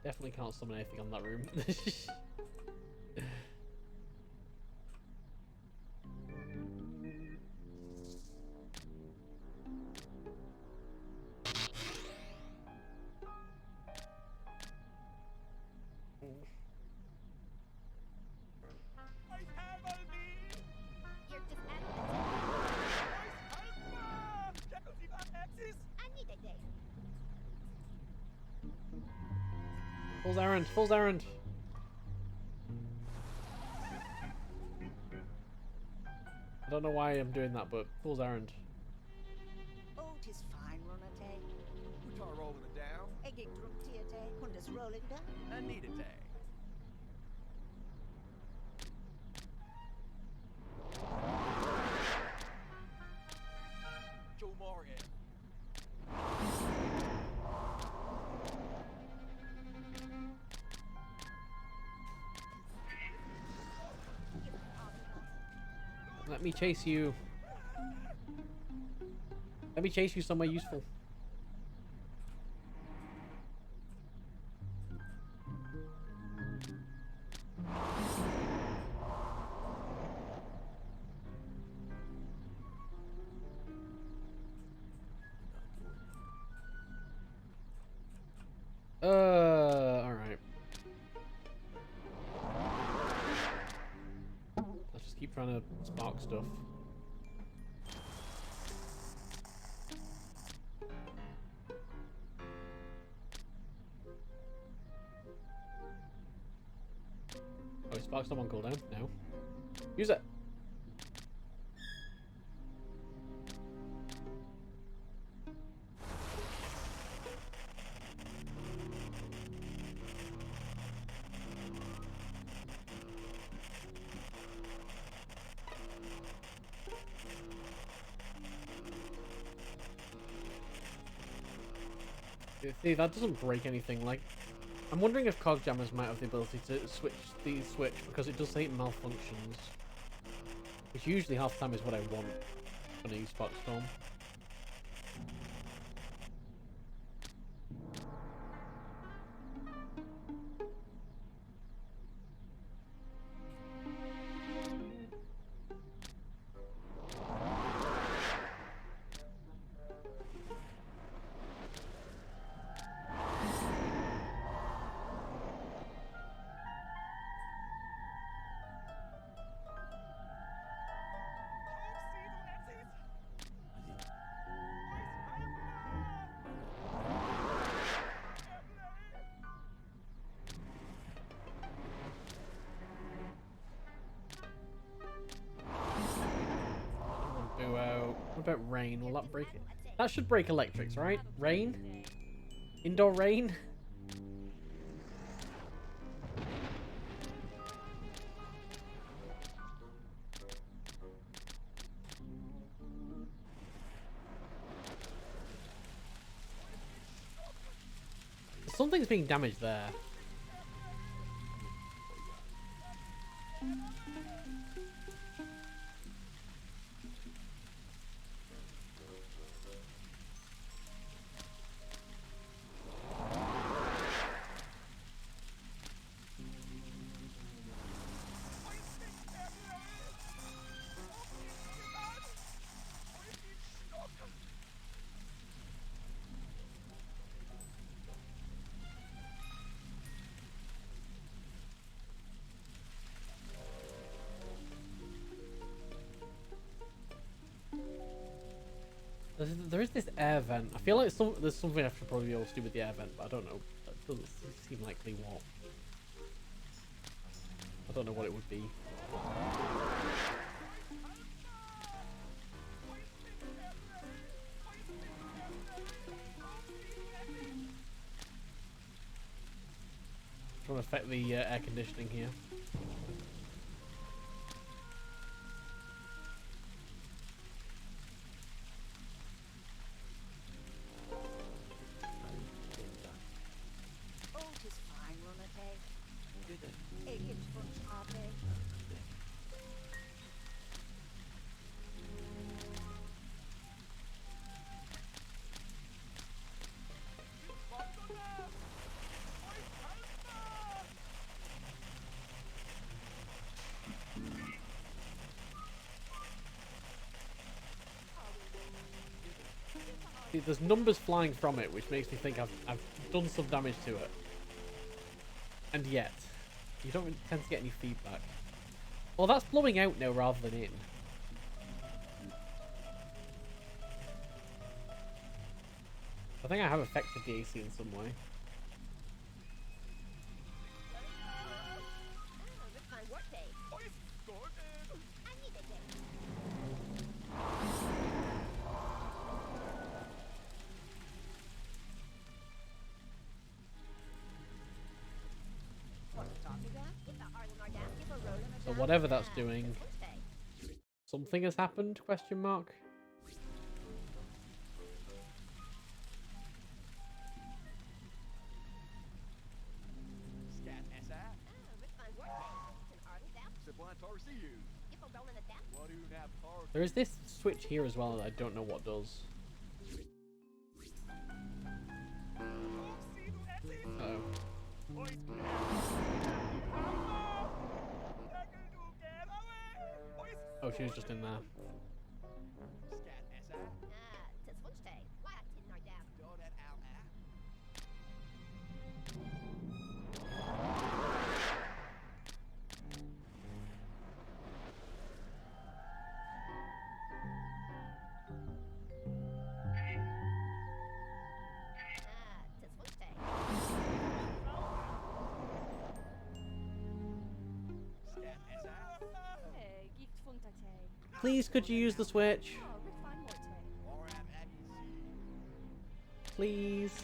Definitely can't summon anything on that room. Fool's errand, fool's errand. I don't know why I'm doing that, but fool's errand. Oh, 'tis fine, Runate. We tar rolling it down. Egg drunk tiate, hundas rolling down. Anita Day. Joe Morgan. Let me chase you. Let me chase you somewhere useful. Alright. Let's just keep trying to spark stuff. Oh, he sparks them on cooldown? No. Use it! See, that doesn't break anything. Like, I'm wondering if cog jammers might have the ability to switch because it does say it malfunctions, which usually half the time is what I want when I use Spark Storm. What about rain? Will that break it? That should break electrics, right? Rain? Indoor rain? Something's being damaged there. There is this air vent. I feel like there's something I should probably be able to do with the air vent, but I don't know. That doesn't seem likely what. I don't know what it would be. Trying to affect the air conditioning here. Oh, 'tis fine, Runate. Egg drunk tiate. See, there's numbers flying from it, which makes me think I've done some damage to it. And yet, you don't really tend to get any feedback. Well, that's blowing out now rather than in. I think I have affected the AC in some way. Good fine work day. I need a day. whatever that's doing. Something has happened? Question mark. Scat SI. Sublime Tarsi you. What do you have tar? There is this switch here as well that I don't know what does. Uh-oh. Oh, she was just in there. Scat SI. Do that out. Scat SI. Please, could you use the switch? Alright, Aggie. Please. Is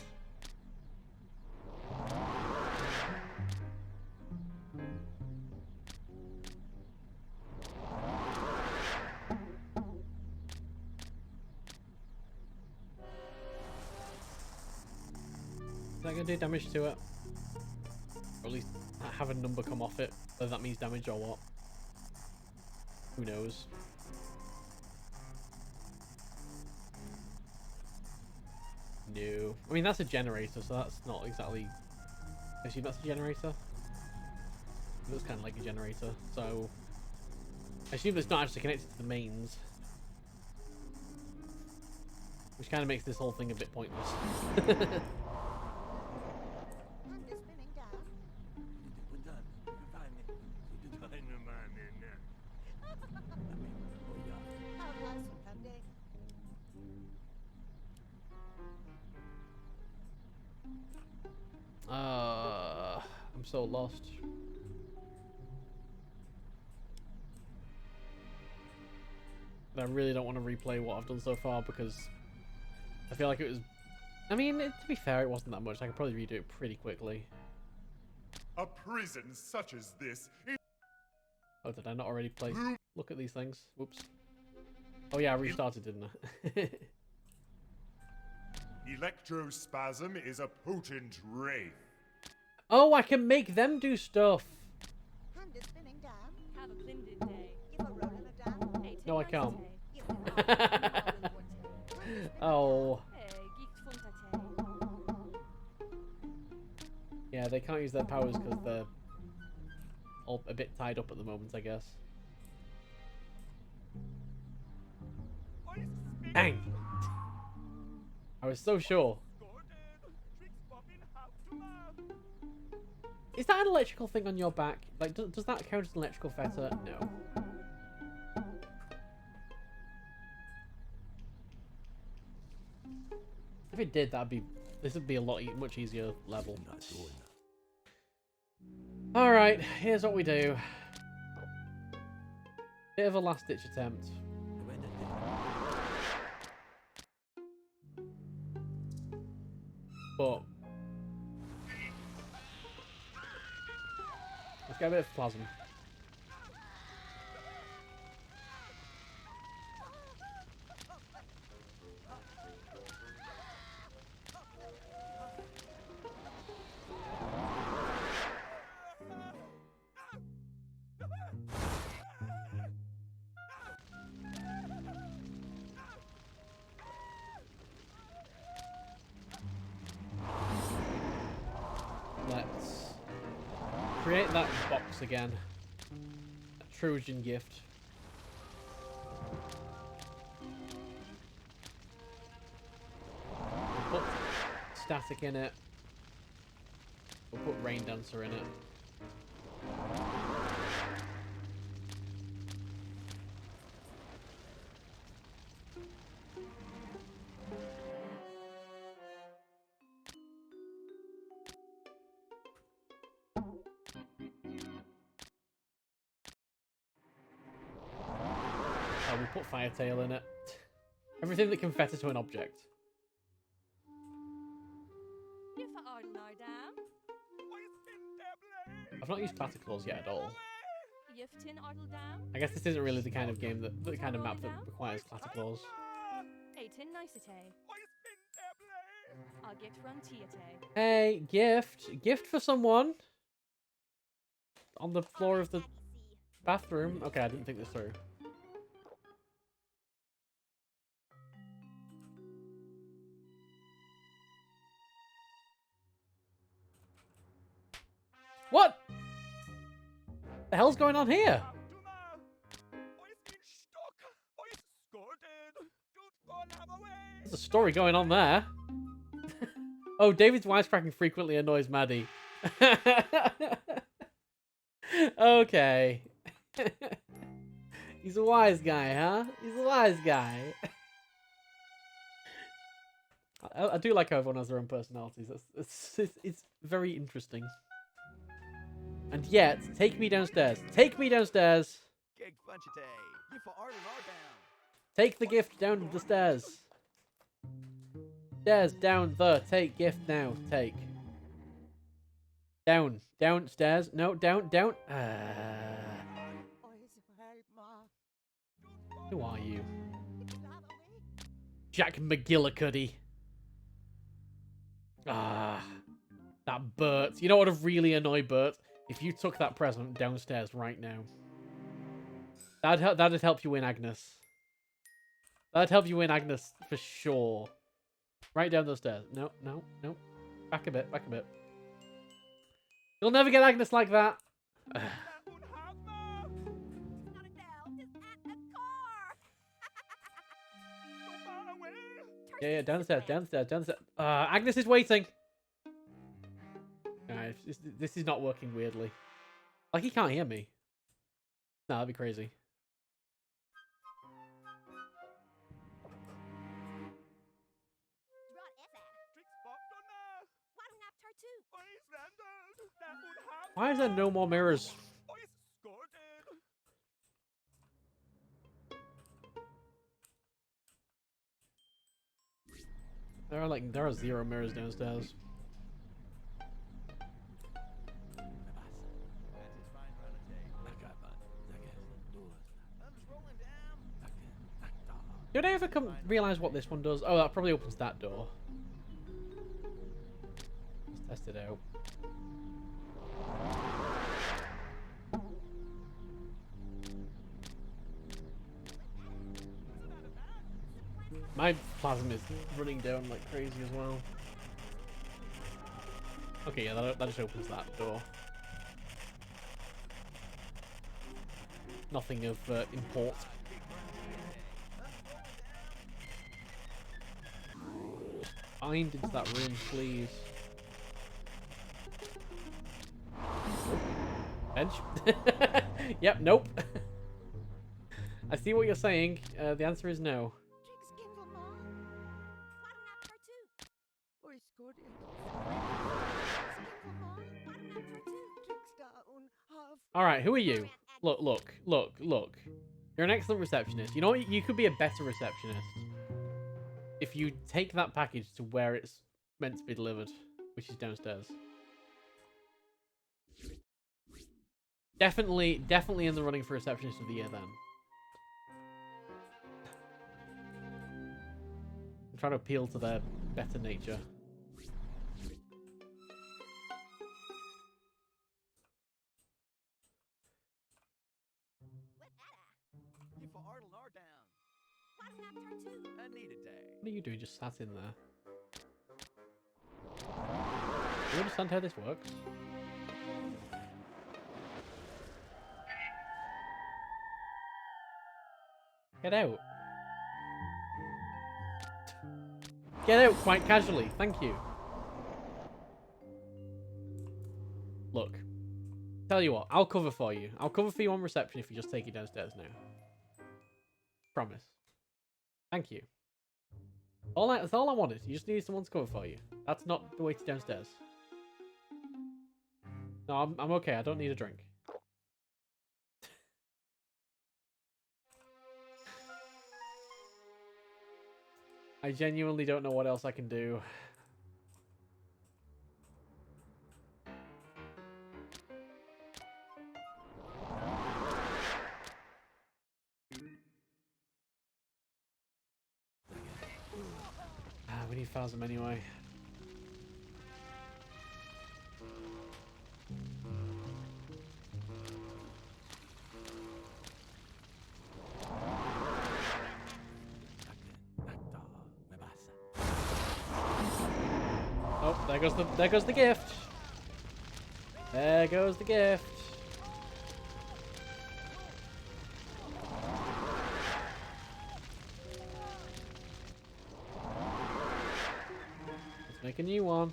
that gonna do damage to it? Or at least have a number come off it, whether that means damage or what. Who knows? No. I mean, that's a generator, so that's not exactly... I assume that's a generator? It looks kind of like a generator, so... I assume it's not actually connected to the mains. Which kind of makes this whole thing a bit pointless. I'm so lost. And I really don't want to replay what I've done so far because I feel like it was... I mean, to be fair, it wasn't that much. I could probably redo it pretty quickly. A prison such as this is Oh, did I not already play? Look at these things. Whoops. Oh yeah, I restarted, didn't I? Electrospasm is a potent wraith. Oh, I can make them do stuff. No, I can't. Oh. Yeah, they can't use their powers because they're all a bit tied up at the moment, I guess. Dang! I was so sure. Is that an electrical thing on your back? Like, does that count as an electrical fetter? No. If it did, this would be a much easier level. Alright, here's what we do. Bit of a last-ditch attempt. But let's get a bit of plasma. Let's create that box again. A Trojan gift. We'll put static in it. We'll put Rain Dancer in it. We'll put Firetail in it. Everything that can fetter to an object. I've not used Bataclaws yet at all. Yiftin Ardle down. I guess this isn't really the kind of game that the kind of map that requires classic laws. Eightin nicete. A gift run tiate. Hey, gift for someone on the floor of the bathroom. Okay, I didn't think this through. What the hell's going on here? There's a story going on there. Oh, David's wisecracking frequently annoys Maddie. Okay. He's a wise guy, huh? He's a wise guy. I do like how everyone has their own personalities. It's very interesting. And yet, take me downstairs. Take me downstairs. Gig Funchite. You for Ardle down. Take the gift down the stairs. Stairs down the. Take gift now. Take. Down. Downstairs. No, down. Who are you? Jack McGillicuddy. That Bert. You know what would have really annoyed Bert? If you took that present downstairs right now. That'd help you win Agnes. That'd help you win Agnes for sure. Right down those stairs. No. Back a bit. You'll never get Agnes like that. Yeah, downstairs. Agnes is waiting. Alright, this is not working weirdly. Like, he can't hear me. No, that'd be crazy. Why is there no more mirrors? There are 0 mirrors downstairs. Did I ever realize what this one does? Oh, that probably opens that door. Let's test it out. My plasma is running down like crazy as well. Okay, yeah, that just opens that door. Nothing of import. Find into that room, please. Bench? Yep, nope. I see what you're saying. The answer is no. Alright, who are you? Look. You're an excellent receptionist. You know what? You could be a better receptionist if you take that package to where it's meant to be delivered, which is downstairs. Definitely in the running for receptionist of the year then. I'm trying to appeal to their better nature. What are you doing? Just sat in there. Do you understand how this works? Get out. Get out quite casually. Thank you. Look. Tell you what, I'll cover for you. I'll cover for you on reception if you just take it downstairs now. Promise. Thank you. That's all I wanted. You just needed someone to cover for you. That's not the way to downstairs. No, I'm okay. I don't need a drink. I genuinely don't know what else I can do. multi-phasm anyway. Oh, there goes the gift. There goes the gift. Let's make a new one.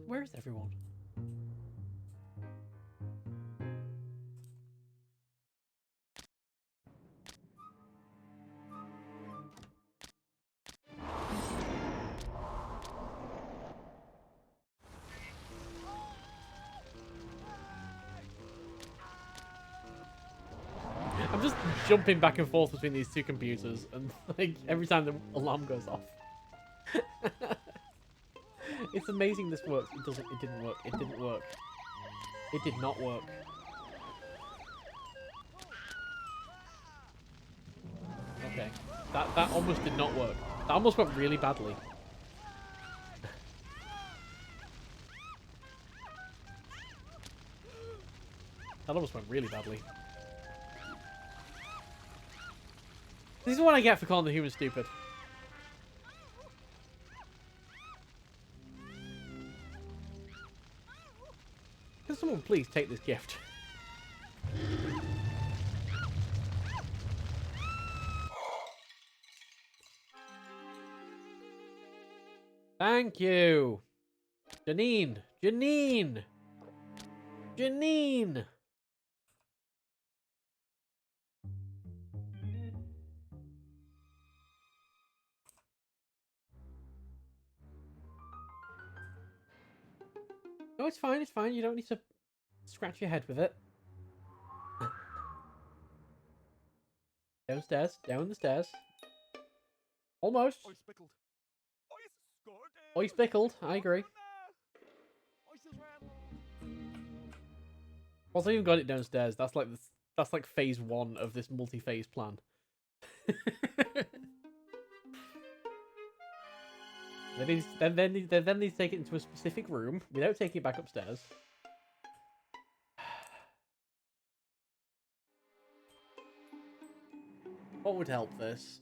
Where is everyone? I'm just jumping back and forth between these two computers, and like every time the alarm goes off. It's amazing this works. It doesn't. It didn't work. It didn't work. It did not work. Okay, that almost did not work. That almost went really badly. That almost went really badly. This is what I get for calling the human stupid. Can someone please take this gift? Thank you. Janine. Janine. Janine. No, it's fine. It's fine. You don't need to scratch your head with it. Downstairs. Down the stairs. Almost. Ice pickled. Ice scored. Ice pickled. I agree. Ice is red. Once I even got it downstairs, that's like phase 1 of this multi-phase plan. Then they need to take it into a specific room without taking it back upstairs. What would help this?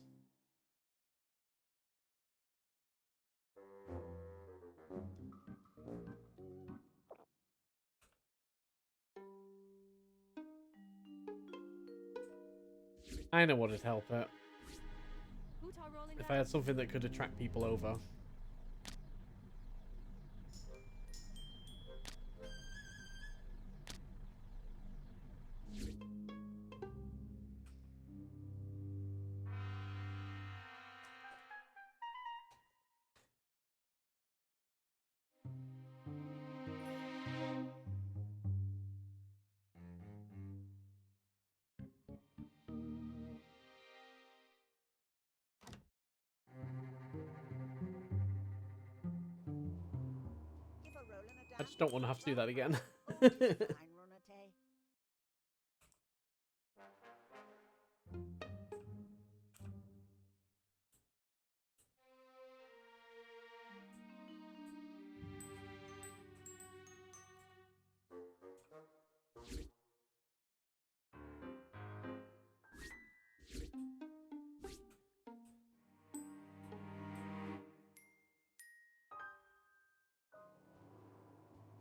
I know what would help it. If I had something that could attract people over. I just don't want to have to do that again.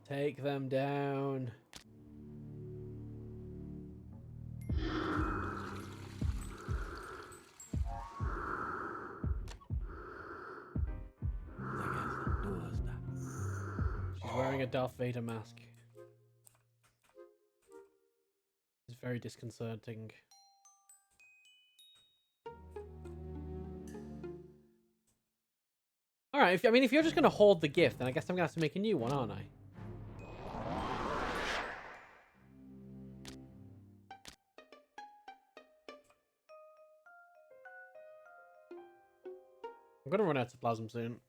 Take them down. She's wearing a Darth Vader mask. It's very disconcerting. Alright, if you're just going to hoard the gift, then I guess I'm going to have to make a new one, aren't I? I'm gonna run out of plasm soon.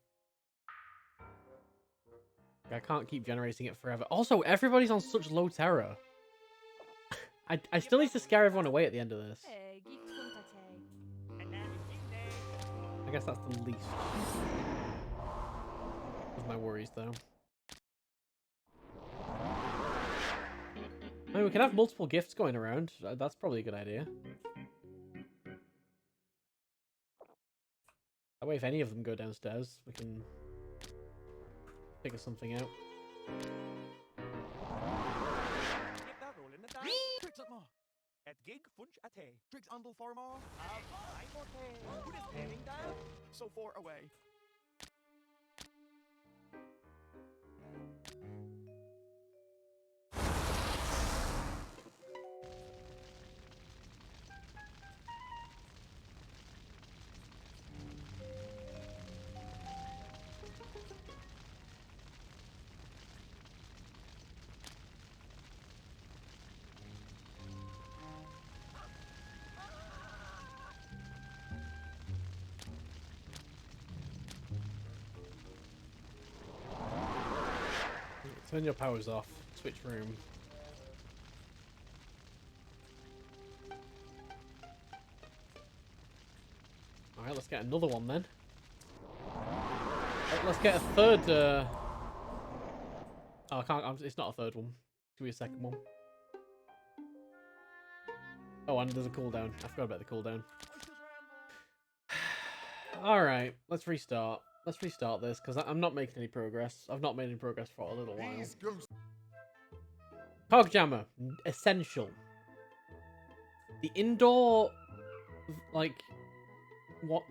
I can't keep generating it forever. Also, everybody's on such low terror. I still need to scare everyone away at the end of this. I guess that's the least of my worries, though. I mean, we can have multiple gifts going around. That's probably a good idea. That way, if any of them go downstairs, we can figure something out. Keep that rolling the dice. Tricks up more. At gig funch at hay. Tricks handle for more. I more hay. Who is standing down? So far away. Turn your powers off. Switch room. Alright, let's get another one then. Let's get a third. Oh, I can't. It's not a third one. Give me a second one. Oh, and there's a cooldown. I forgot about the cooldown. Alright, let's restart. Let's restart this, because I'm not making any progress. I've not made any progress for a little while. These ghosts Cog jammer. Essential. The indoor, like,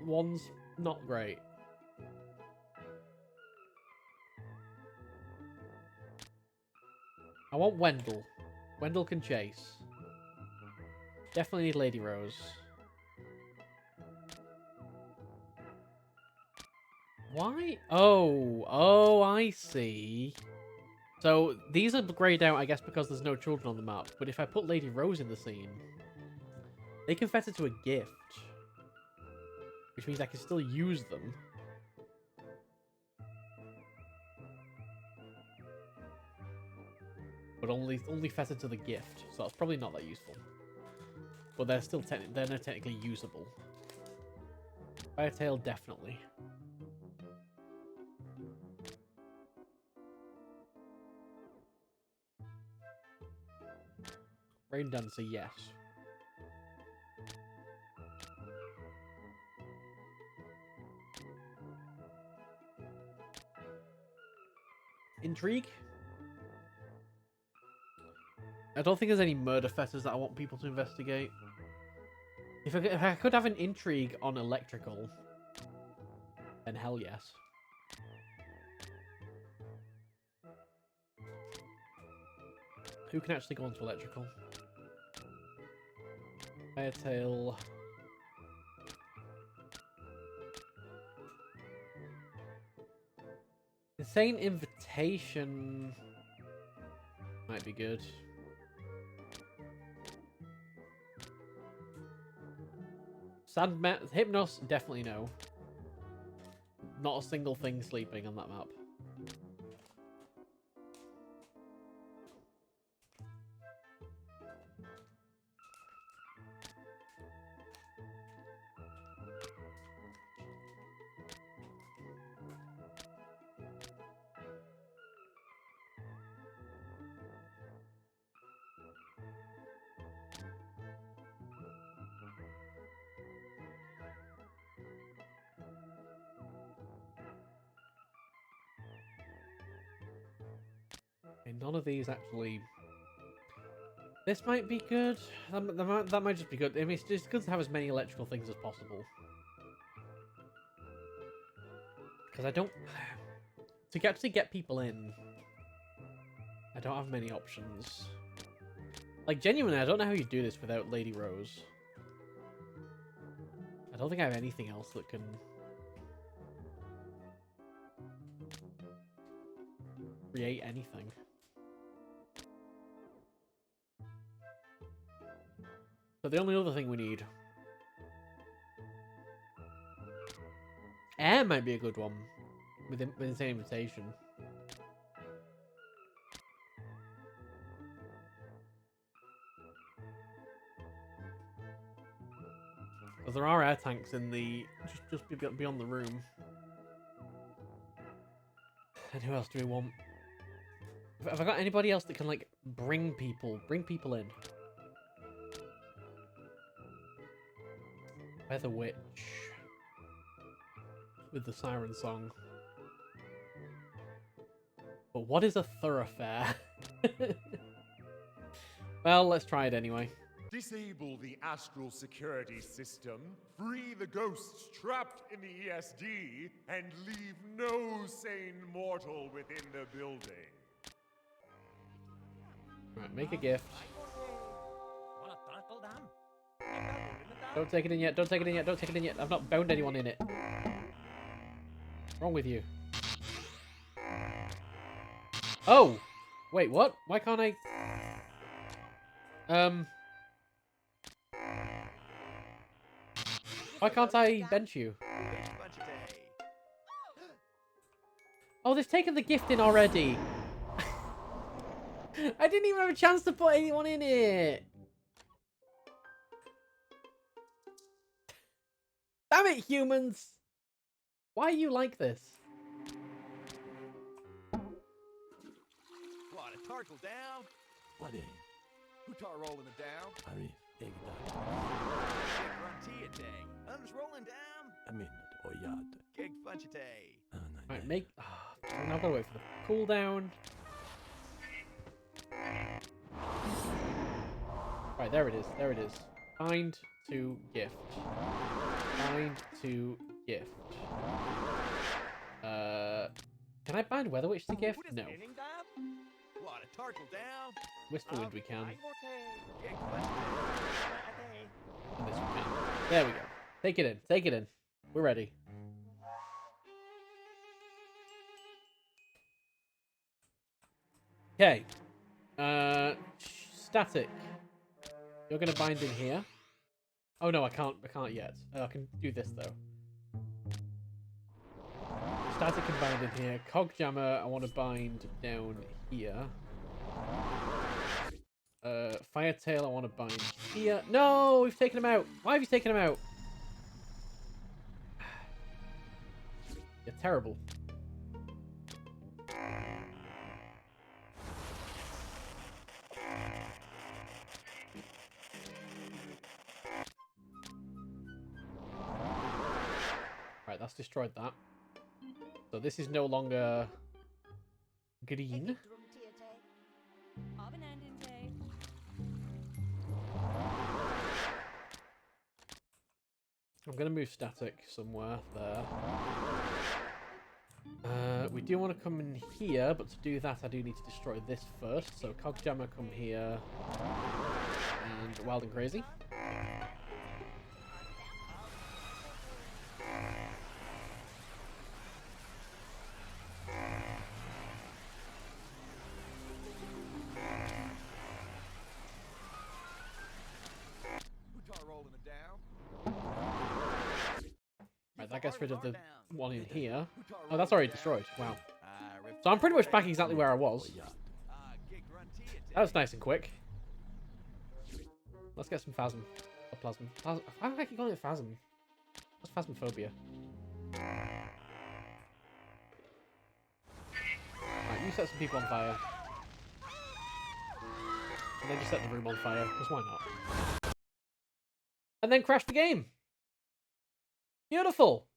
one's not great. I want Wendell. Wendell can chase. Definitely need Lady Rose. Why? Oh, I see. So these are grayed out, I guess, because there's no children on the map. But if I put Lady Rose in the scene, they can fetter to a gift, which means I can still use them. But only fetter to the gift, so that's probably not that useful. But they're still they're not technically usable. Firetail, definitely. Rain Dancer, yes. Intrigue? I don't think there's any murder fetters that I want people to investigate. If I could have an intrigue on electrical, then hell yes. Who can actually go into electrical? Firetail. Insane Invitation might be good. Hypnos, definitely no. Not a single thing sleeping on that map. Okay, none of these actually. This might be good. That might just be good. I mean, it's just good to have as many electrical things as possible. Because I don't... To actually get people in, I don't have many options. Like, genuinely, I don't know how you do this without Lady Rose. I don't think I have anything else that can... create anything. So the only other thing we need... Air might be a good one with Insane Invitation. Because there are air tanks in the just beyond the room. And who else do we want? Have I got anybody else that can like bring people in? Weather Witch with the siren song. But what is a thoroughfare? Well, let's try it anyway. Disable the astral security system, free the ghosts trapped in the ESD, and leave no sane mortal within the building. Right, make a gift. Wanna tackle them? Get that roll in the dam. Don't take it in yet, don't take it in yet, don't take it in yet. I've not bound anyone in it. What's wrong with you? Oh! Wait, what? Why can't I... Why can't I bench you? Big bunch of day. Oh, they've taken the gift in already. I didn't even have a chance to put anyone in it. Damn it, humans! Why are you like this? What, a turtle down? What a Who tar rolling it down? Arif, take that. Big grunty a day. I'm just rolling down. I mean, oyat. Gig bunch of day. Right, make... Oh, now I've got to wait for the cooldown. Right, there it is. There it is. Bind to gift. Bind to gift. Can I bind Weather Witch to gift? Who does No. spinning dab? What, a turtle down? Whisperwind we can. Gig bunch of day. And this we can. There we go. Take it in. Take it in. We're ready. Okay. Static. You're gonna bind in here. Oh no, I can't. I can't yet. I can do this though. Static can bind in here. Cogjammer, I want to bind down here. Firetail, I want to bind here. No, we've taken him out. Why have you taken him out? You're terrible. Right, that's destroyed that. So this is no longer green. Of an ending day. I'm going to move static somewhere there. We do want to come in here, but to do that I do need to destroy this first. So Cogjammer come here. And Wild and Crazy. Who tar rolling it down? Right, that gets rid of the one in here. Who tar Oh, that's already destroyed. Wow. Rip So I'm pretty much back exactly where I was. Oyat. gig grunty a day. That was nice and quick. Let's get some Phasm. Or Plasm. Why do I keep calling it Phasm? What's Phasmophobia? Right, you set some people on fire. And then just set the room on fire, because why not? And then crash the game! Beautiful!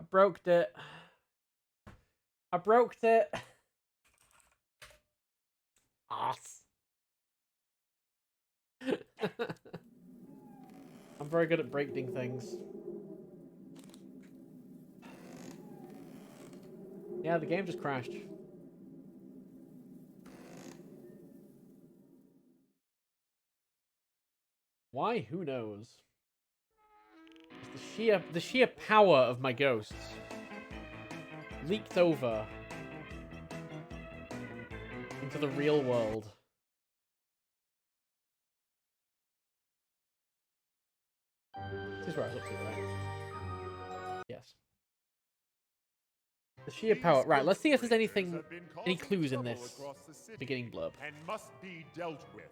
I broke it. I broke it. Ass. I'm very good at breaking things. Yeah, the game just crashed. Why? Who knows? It's the sheer power of my ghosts leaked over into to the real world. This is where I was up to, right? Yes. The sheer power. Right, let's see if there's anything, any clues in this beginning blurb. And must be dealt with.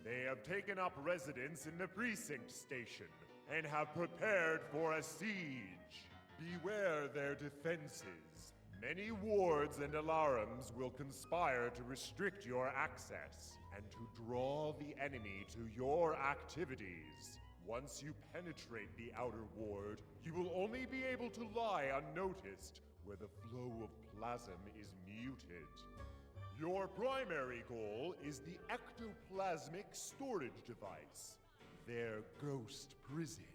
They have taken up residence in the precinct station and have prepared for a siege. Beware their defenses. Many wards and alarms will conspire to restrict your access and to draw the enemy to your activities. Once you penetrate the outer ward, you will only be able to lie unnoticed where the flow of plasm is muted. Your primary goal is the ectoplasmic storage device, their ghost prison.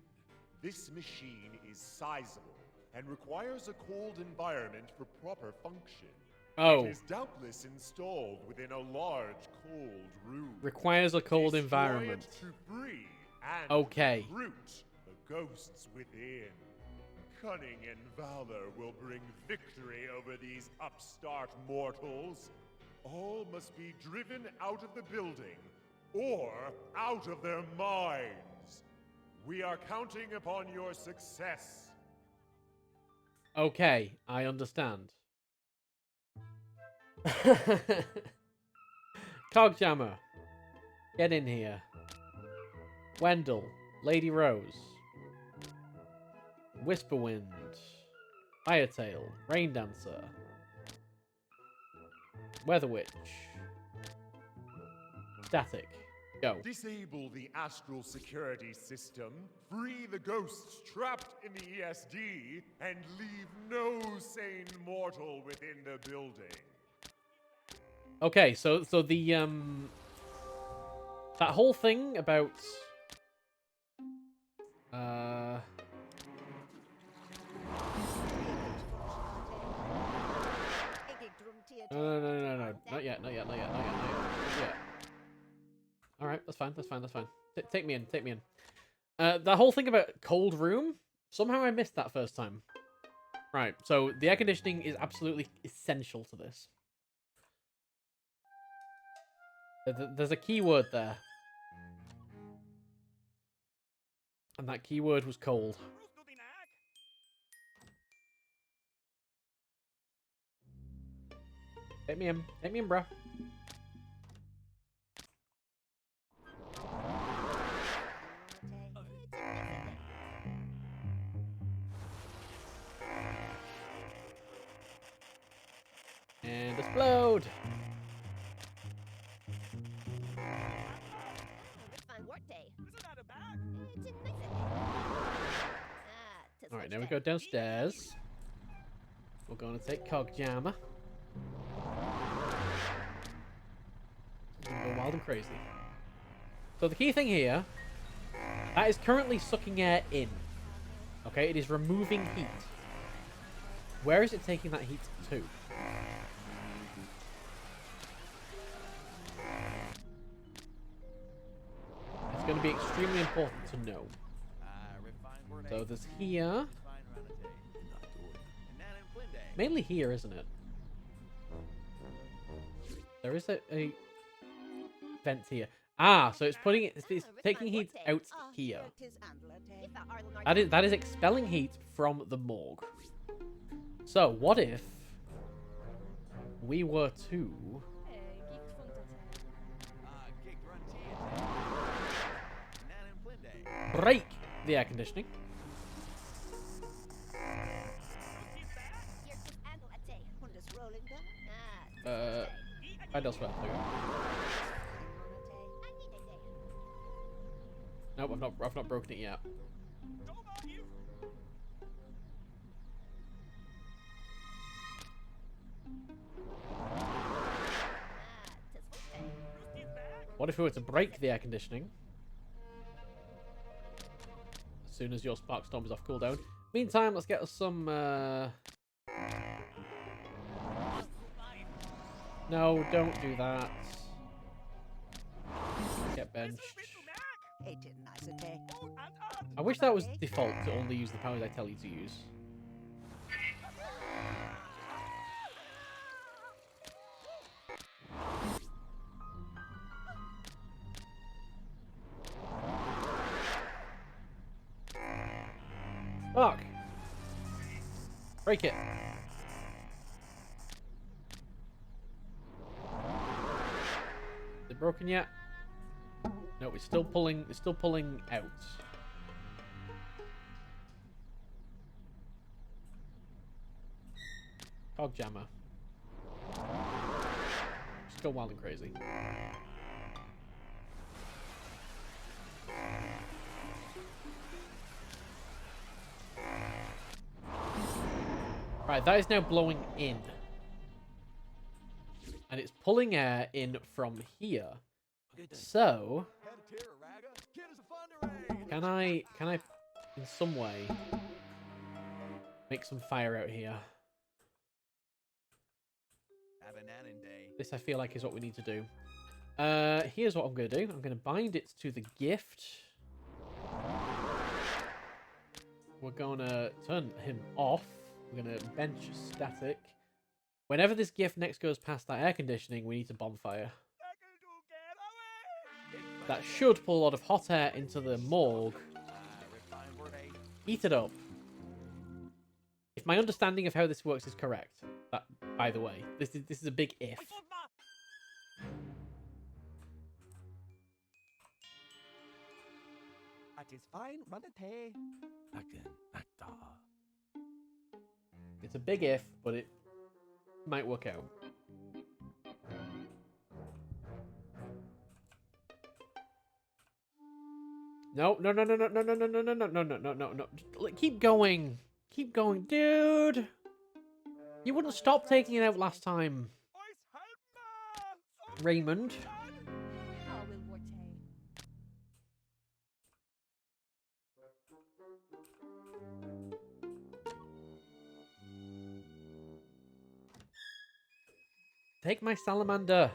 This machine is sizable and requires a cold environment for proper function. Oh. It is doubtless installed within a large cold room. Requires a cold Destroy environment. it to free and Okay. recruit the ghosts within. Cunning and valor will bring victory over these upstart mortals. All must be driven out of the building or out of their minds. We are counting upon your success. Okay, I understand. Cogjammer, get in here. Wendell, Lady Rose, Whisperwind, Firetail, Rain Dancer, Weatherwitch, Static, go. Disable the astral security system, free the ghosts trapped in the ESD, and leave no sane mortal within the building. Okay, so the that whole thing about no, not yet. All right, that's fine. Take me in. That whole thing about cold room, somehow I missed that first time. Right, so the air conditioning is absolutely essential to this. There's a keyword there. And that keyword was cold. Take me in, bruh. And explode! Alright, now we go downstairs. We're going to take Cogjammer. Go wild and crazy. So the key thing here, that is currently sucking air in. Okay, it is removing heat. Where is it taking that heat to? It's going to be extremely important to know. So there's here. Mainly here, isn't it? There is a vent here. Ah, so it's putting it. It's taking heat out here. That is expelling heat from the morgue. So what if we were to break the air conditioning? Find elsewhere. Nope, I've not broken it yet. What if we were to break the air conditioning? As soon as your spark storm is off cooldown. Meantime, let's get us some No, don't do that. Get benched. I wish that was default to only use the powers I tell you to use. Fuck. Break it. Is it broken yet? No, it's still pulling. It's still pulling out. Cog jammer. Just go wild and crazy. Right, that is now blowing in. And it's pulling air in from here. So, can I in some way make some fire out here? This I feel like is what we need to do. Here's what I'm going to do. I'm going to bind it to the gift. We're going to turn him off. We're going to bench static. Whenever this gift next goes past that air conditioning, we need to bonfire. That should pull a lot of hot air into the morgue. Heat it up. If my understanding of how this works is correct, that, by the way, this is a big if. It is fine, run a tay. It's a big if, but it might work out. No. Keep going. Keep going, dude. You wouldn't stop taking it out last time. Raymond. Oh, will Morte. Take my salamander.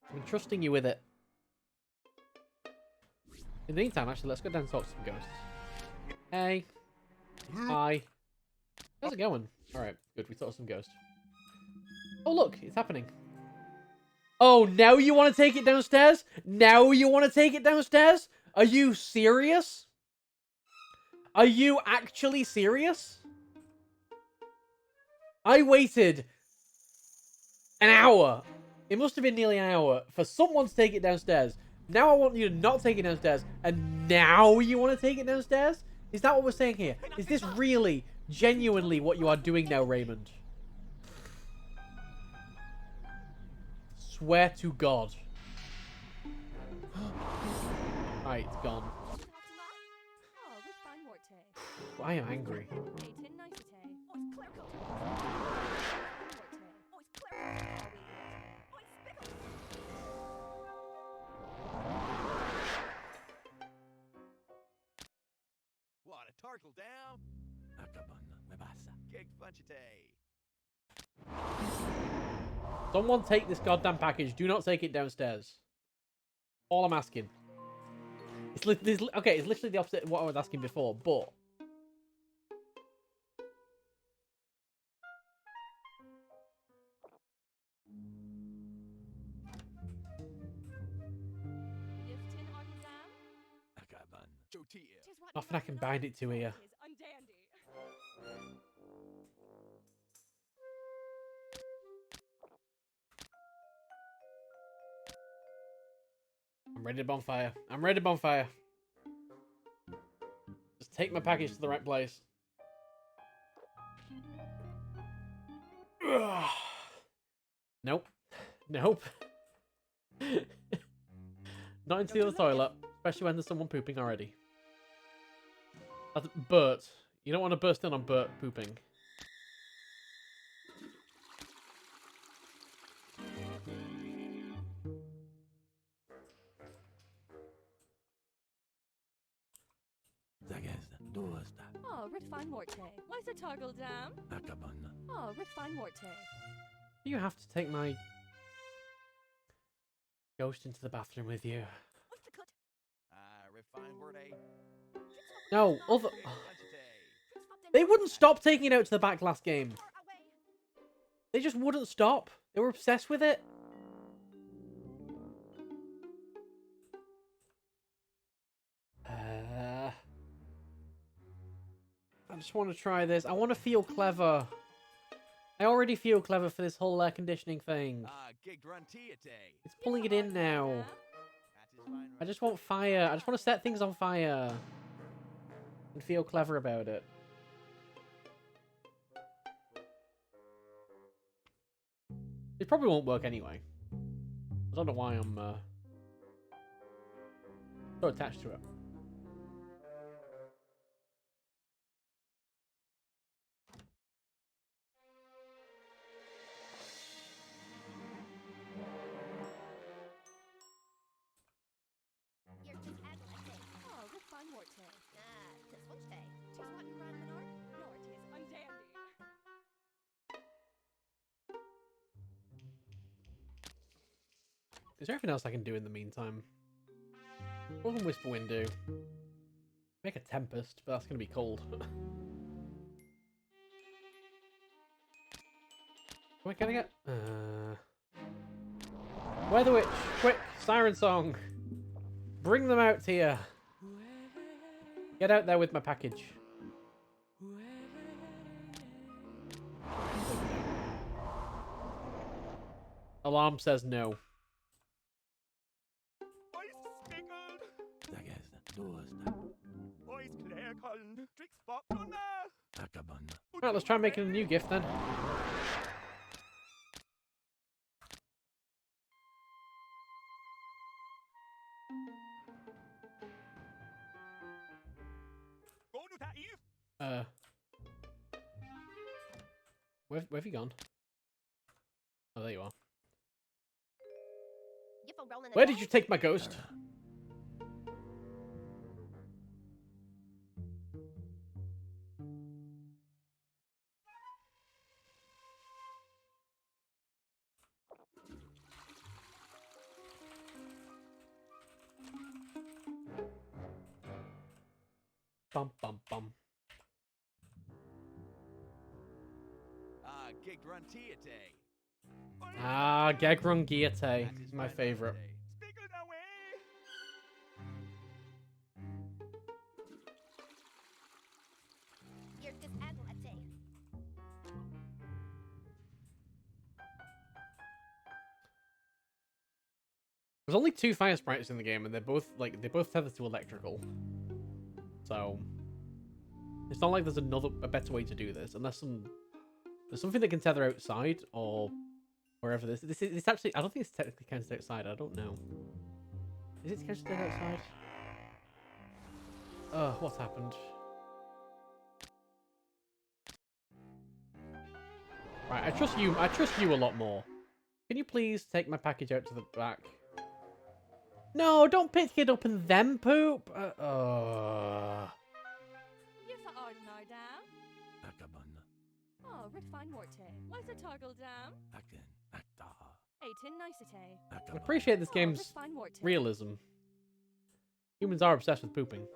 I've been trusting you with it. In the meantime, actually, let's go down and talk to some ghosts. Hey. Hi. How's it going? Alright, good. We talked to some ghosts. Oh, look. It's happening. Oh, now you want to take it downstairs? Now you want to take it downstairs? Are you serious? Are you actually serious? I waited an hour. It must have been nearly an hour for someone to take it downstairs. Now I want you to not take it downstairs, and now you want to take it downstairs? Is that what we're saying here? Is this really, genuinely what you are doing now, Raymond? Swear to God. Right, it's gone. Oh, with fine Morte. I am angry. 18 nicete. Oh, it's clear cut. Morte. Oh, it's clear cut. Oh, it's spickle. What, a tarkle down? Gig funchite. Someone take this goddamn package. Do not take it downstairs. All I'm asking. It's okay, it's literally the opposite of what I was asking before, but... Liftin on down. Tis what Nothing I can bind it to here. Tis undandy. I'm ready to bonfire. I'm ready to bonfire. Just take my package to the right place. Ugh. Nope. Nope. Not into the other toilet, especially when there's someone pooping already. Bert. You don't want to burst in on Bert pooping. Oh, with fine Morte. Why's the toggle down? Oh, with fine Morte. You have to take my ghost into the bathroom with you. What's the cut? Refine word A. No, other... Gig funchite. They wouldn't stop taking it out to the back last game. They just wouldn't stop. They were obsessed with it. just want to try this. I want to feel clever. I already feel clever for this whole air conditioning thing. Gig Gruntiate. It's pulling it in now. That is fine, I just want fire. I just want to set things on fire. And feel clever about it. It probably won't work anyway. I don't know why I'm so attached to it. You're just aggravating. Oh, good fun, Morte. This one's day. Tis what in Brand Menard? No, it is. I'm dandy. Is there anything else I can do in the meantime? What can Whisper Wind do? Make a Tempest, but that's going to be cold. Am I getting it? Weather Witch, quick, siren song. Bring them out here. Get out there with my package. Alarm says no. Ois spickled. Dagas, doors, Ois Claire Cullen. Tricks Bob Dunna. Akaban. Right, let's try making a new gift then. Go to that Eve. Where have you gone? Oh, there you are. You for rolling Where did you take my ghost? Bum bum bum. Gig Gruntiate. Ah, Gagrun Giate, my favorite. Spickled away. You're just aggravating. There's only 2 fire sprites in the game, and they're both tether to electrical. So it's not like there's a better way to do this, unless there's something that can tether outside or wherever this. This actually, I don't think it's technically counted outside. I don't know. Is it counted outside? What's happened? Right, I trust you. I trust you a lot more. Can you please take my package out to the back? No, don't pick it up and then poop. You for Ardenar Dam? Akaban. Oh, Rick Fine Morte. Why's a toggle dam? Akin. Akta. 18 nicete. I Akaban. appreciate this Oh, Rick game's Fine Morte. realism. Humans are obsessed with pooping.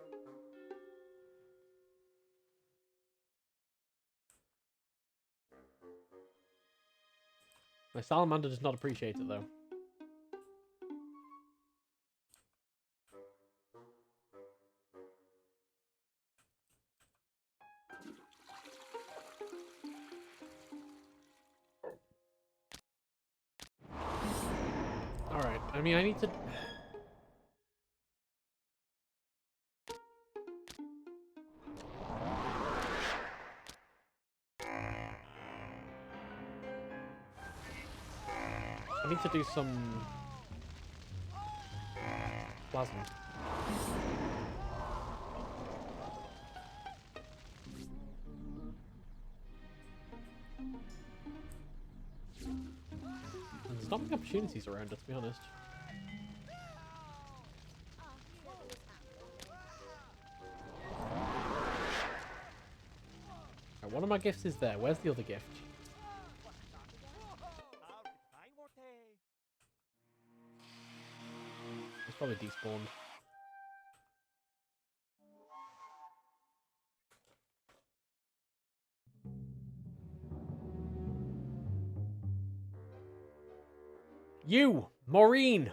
My salamander does not appreciate it, though. Alright, I mean, I need to... I need to do some... plasma. And there's not many opportunities around it, to be honest. Right, one of my gifts is there. Where's the other gift? Fine Morte. It's probably despawned. You, Maureen!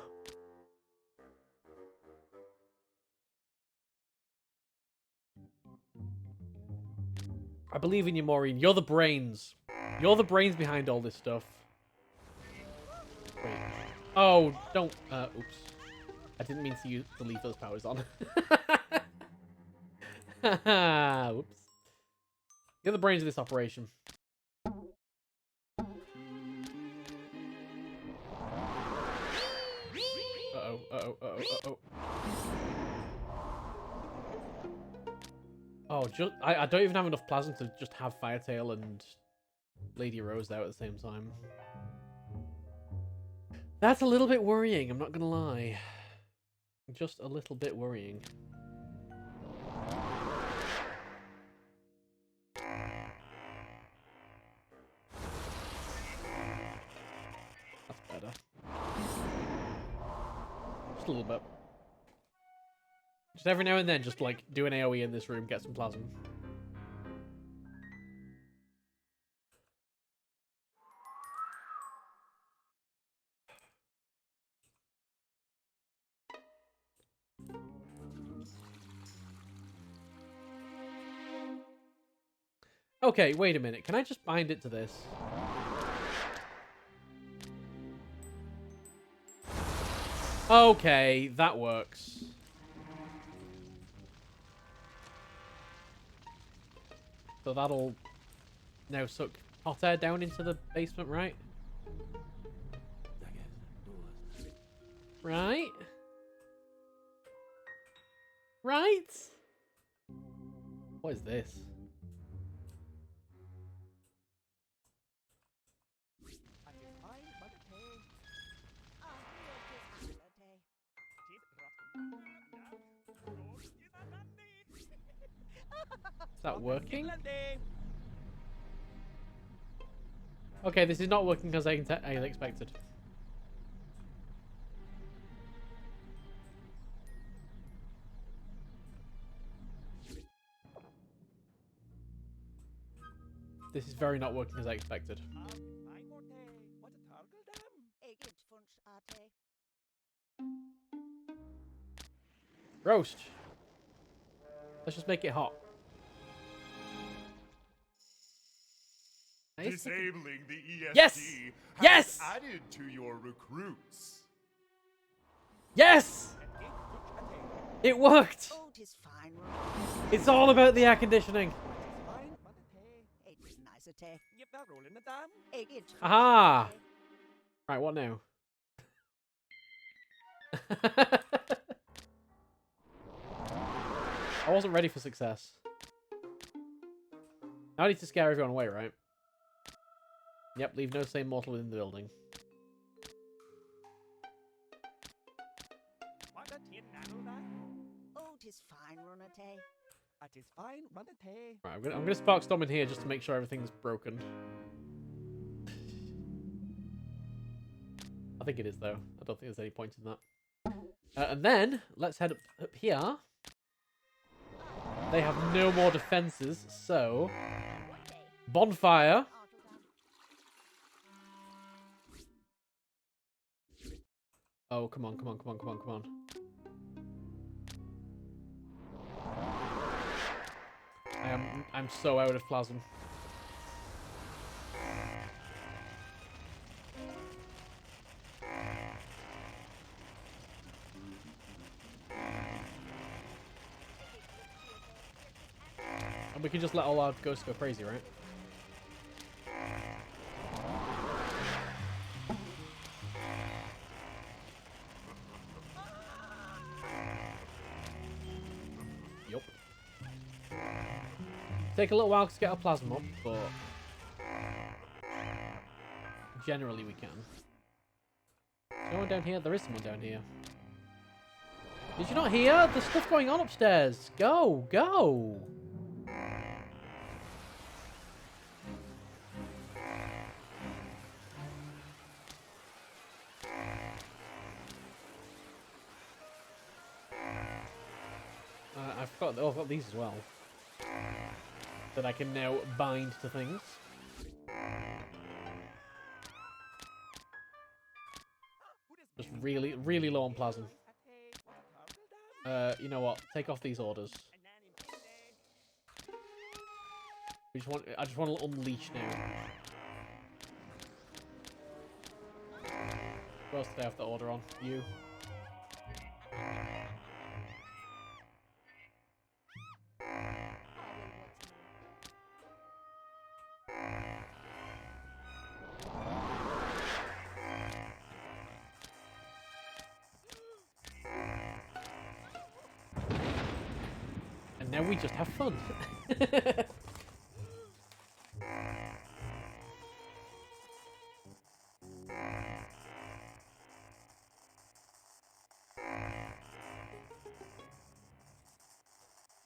I believe in you, Maureen. You're the brains. You're the brains behind all this stuff. Wait. Oh, don't. Oops. I didn't mean to leave those powers on. Whoops. You're the brains of this operation. Uh-oh, uh-oh, uh-oh, uh-oh. Oh, I don't even have enough plasma to just have Firetail and Lady Rose there at the same time. That's a little bit worrying, I'm not gonna lie. Just a little bit worrying. That's better. Just a little bit. Just every now and then, just like do an AoE in this room, get some plasma. Okay, wait a minute. Can I just bind it to this? Okay, that works. So that'll now suck hot air down into the basement, right? Right? Right? What is this? Is that working? Okay, this is not working as I expected. This is very not working as I expected. Roast. Let's just make it hot. Disabling the ESD Yes! has Yes! added to your recruits. Yes! It worked! Oh, 'tis fine. It's all about the air conditioning. It was nice a day. Give that roll in the dam. It's Aha! Right, what now? I wasn't ready for success. Now I need to scare everyone away, right? Yep, leave no sane mortal within the building. Oh, 'tis fine, Runate. It is fine, run a tay. Right, I'm gonna spark storm in here just to make sure everything's broken. I think it is though. I don't think there's any point in that. And then let's head up here. They have no more defenses, so bonfire. Oh, come on, come on, come on, come on, come on. I'm so out of plasma. And we can just let all our ghosts go crazy, right? Yup. Take a little while to get our plasma up, but generally we can. There's no one down here? There is someone down here. Did you not hear? There's stuff going on upstairs. Go, go! I've got these as well. That I can now bind to things. Just really, really low on plasma. You know what? Take off these orders. I just want to unleash now. Who else did I have to order on? You. And now we just have fun.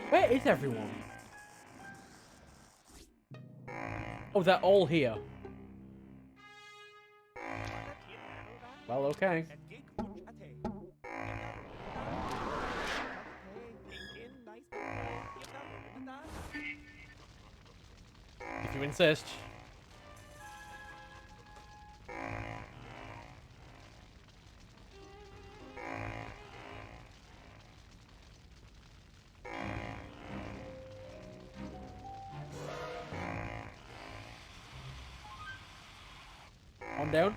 Where is everyone? Oh, they're all here. Well, okay. Et gig funch ate. If you insist. On down.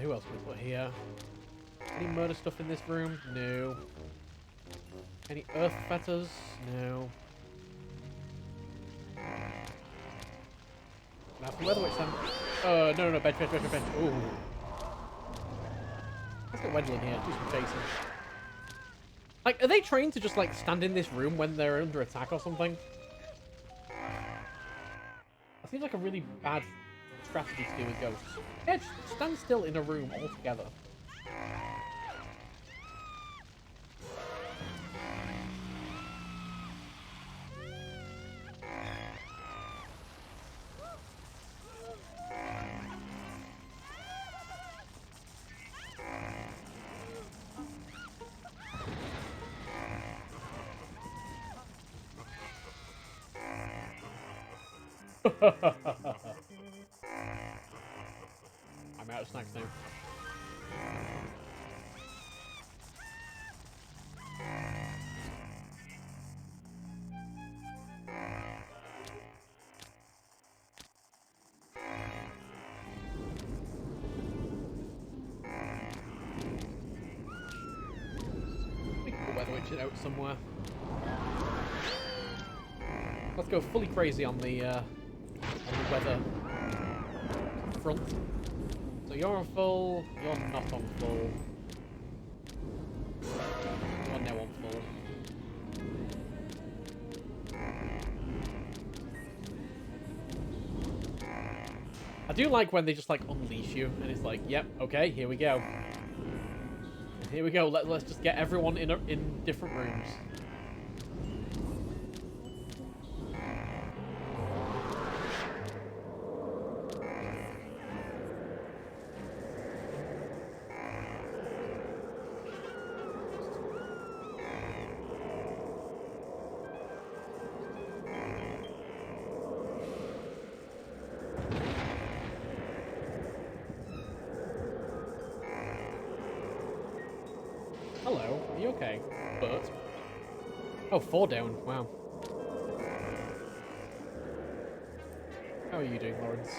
Who else can we put here? Any murder stuff in this room? No. Any earth fetters? No. Now from Weatherwitch then. No, bench. Ooh. Let's get Wendell in here, do some chasing. Like, are they trained to just, like, stand in this room when they're under attack or something? That seems like a really bad strategy to do with ghosts. Yeah, just stand still in a room altogether. I'm out of snacks now. We can put Weatherwitch out somewhere. Let's go fully crazy on the weather front. So you're on full, you're not on full. You're now on full. I do like when they just like unleash you and it's like, yep, okay, here we go. Here we go, let's just get everyone in different rooms. Hello, are you okay? But... Oh, 4 down, wow. How are you doing, Lawrence?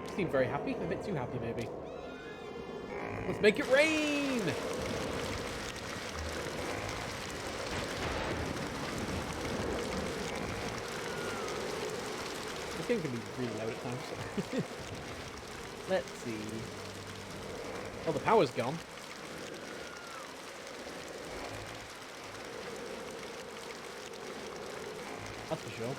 You seem very happy, a bit too happy maybe. Let's make it rain! This game can be really loud at times. Let's see. Oh, the power's gone. That's for sure.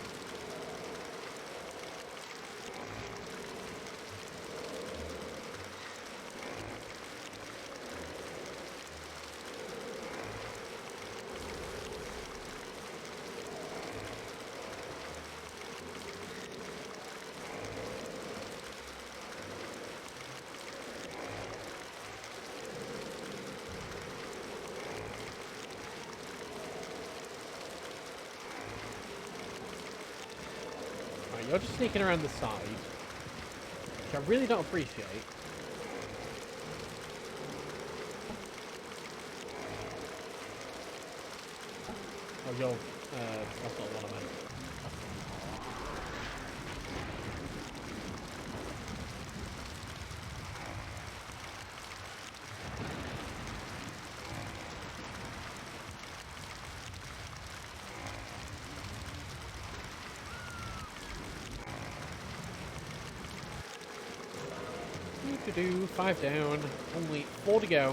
You're just sneaking around the side, which I really don't appreciate. Oh, you're... that's not what I meant. Do 5 down, only 4 to go.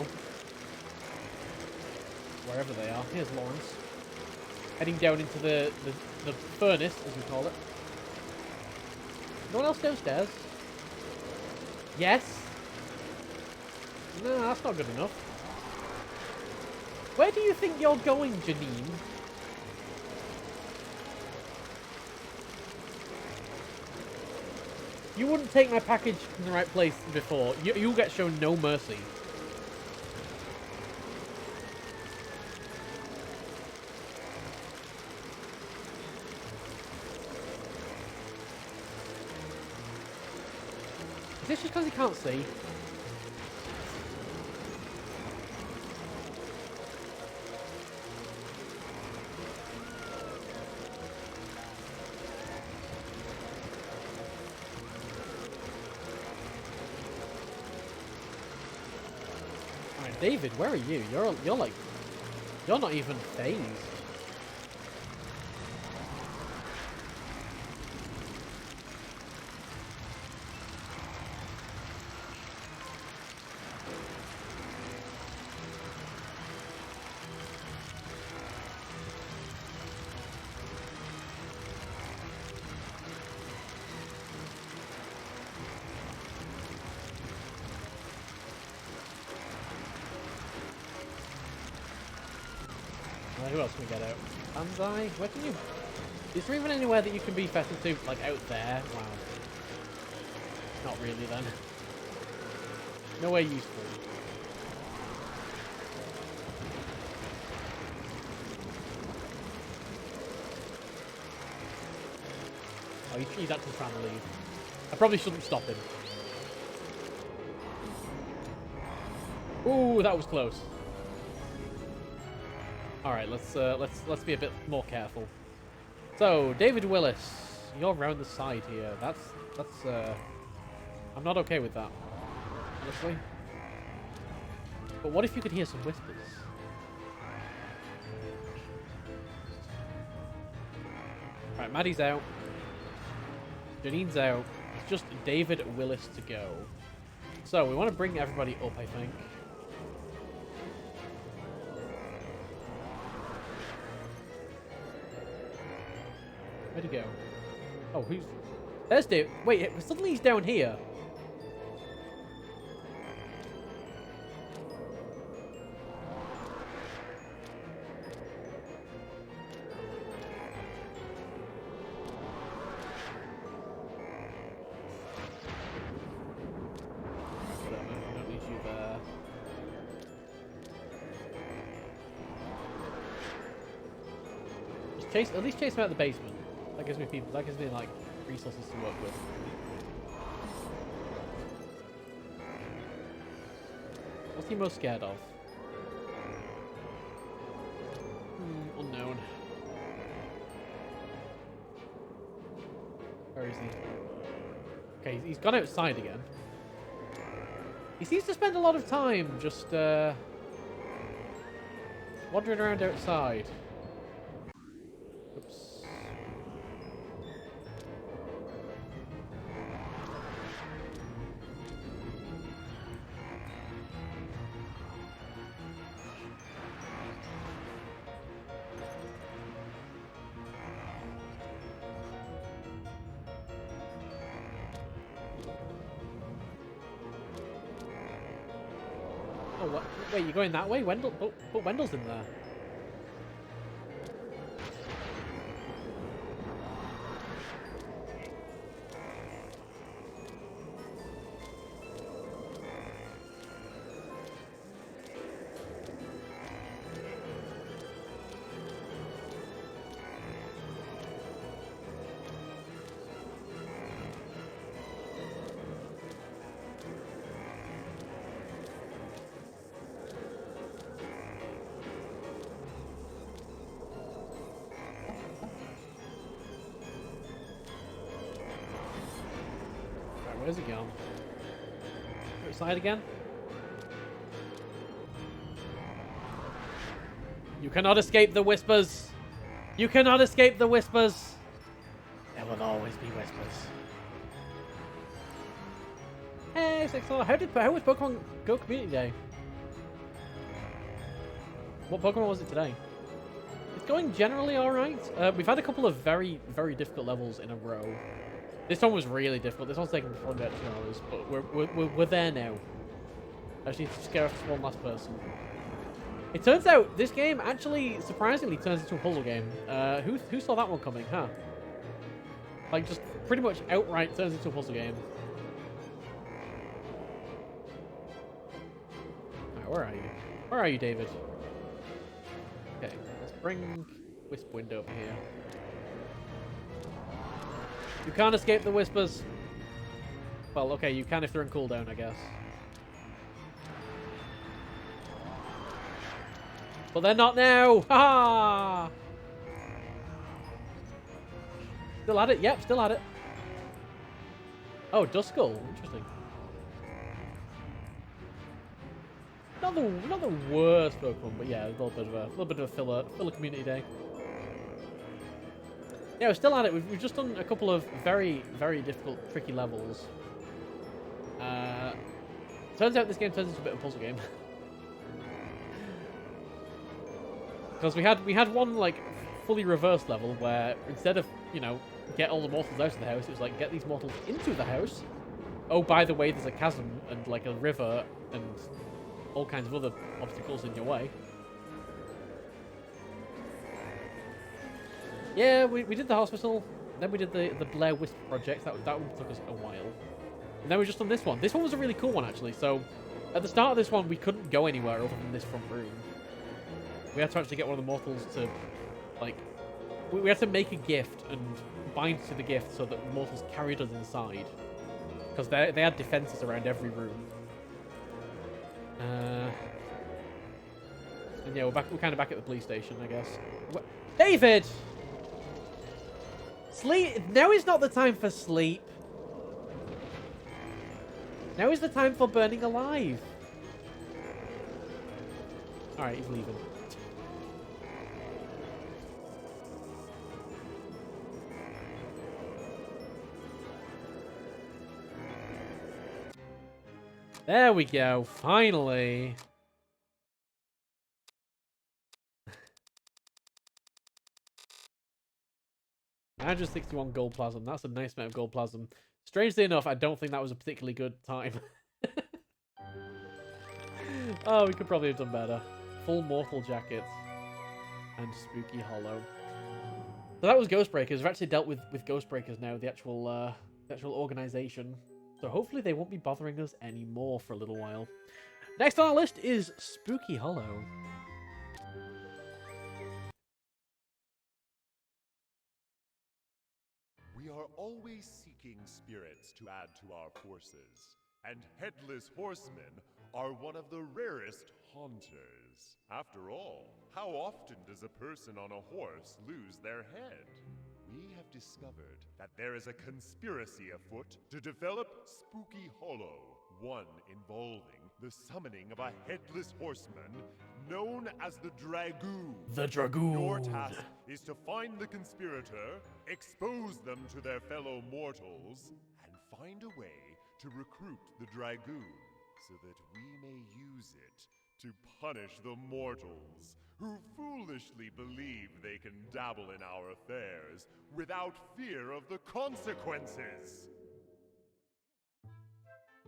Wherever they are. Here's Lawrence. Heading down into the furnace, as we call it. No one else downstairs? Yes? No, that's not good enough. Where do you think you're going, Janine? You wouldn't take my package in the right place before. You get shown no mercy. Is this just because he can't see? David, where are you? You're like, you're not even phased. Who else can we get out? Banzai? Where can you... Is there even anywhere that you can be fettered to? Like, out there? Wow. Not really, then. Nowhere useful. Oh, he's actually trying to leave. I probably shouldn't stop him. Ooh, that was close. All right, let's be a bit more careful. So, David Willis, you're round the side here. That's I'm not okay with that, honestly. But what if you could hear some whispers? All right, Maddie's out. Janine's out. It's just David Willis to go. So we want to bring everybody up, I think. Where'd he go? Oh, who's... There's Dave. Wait, suddenly he's down here. Whatever, I don't need you there. Just chase, at least chase him out of the basement. That gives me people. That gives me like resources to work with. What's he most scared of? Unknown. Where is he? Okay, he's gone outside again. He seems to spend a lot of time just wandering around outside. Oops. Oh, what? Wait, you're going that way? Wendell? But Wendell's in there. Where's he gone? Outside again? You cannot escape the whispers! You cannot escape the whispers! There will always be whispers. Hey, 6-4. How was Pokemon Go Community Day? What Pokemon was it today? It's going generally alright. We've had a couple of very, very difficult levels in a row. This one was really difficult. This one's taken probably about 2 hours, but we're there now. I just need to scare off one last person. It turns out this game actually surprisingly turns into a puzzle game. Who saw that one coming, huh? Like, just pretty much outright turns into a puzzle game. Alright, where are you? Where are you, David? Okay, let's bring Wisp-Wind over here. You can't escape the whispers. Well, okay, you can if they're in cooldown, I guess. But they're not now! Ha! Still at it? Yep, still at it. Oh, Duskull. Interesting. Not the worst Pokemon, but yeah, a little bit of a filler community day. Yeah, we're still at it. We've just done a couple of very, very difficult, tricky levels. Turns out this game turns into a bit of a puzzle game. Because we had one like fully reversed level where instead of, you know, get all the mortals out of the house, it was like get these mortals into the house. Oh, by the way, there's a chasm and like a river and all kinds of other obstacles in your way. Yeah, we did the hospital, then we did the Blair Wisp project. That one took us a while. And then we just done this one. This one was a really cool one, actually. So, at the start of this one, we couldn't go anywhere other than this front room. We had to actually get one of the mortals to, like... We had to make a gift and bind to the gift so that the mortals carried us inside. Because they had defenses around every room. And yeah, we're kind of back at the police station, I guess. David! Sleep! Now is not the time for sleep. Now is the time for burning alive. Alright, he's leaving. There we go, finally. 161 gold plasm. That's a nice amount of gold plasm. Strangely enough, I don't think that was a particularly good time. Oh, we could probably have done better. Full mortal jackets. And spooky hollow. So that was Ghostbreakers. We've actually dealt with Ghostbreakers now, the actual organization. So hopefully they won't be bothering us anymore for a little while. Next on our list is Spooky Hollow. We are always seeking spirits to add to our forces, and headless horsemen are one of the rarest haunters. After all, how often does a person on a horse lose their head? We have discovered that there is a conspiracy afoot to develop Spooky Hollow, one involving the summoning of a headless horseman known as the Dragoon. The Dragoon. Your task is to find the conspirator, expose them to their fellow mortals, and find a way to recruit the Dragoon so that we may use it to punish the mortals who foolishly believe they can dabble in our affairs without fear of the consequences.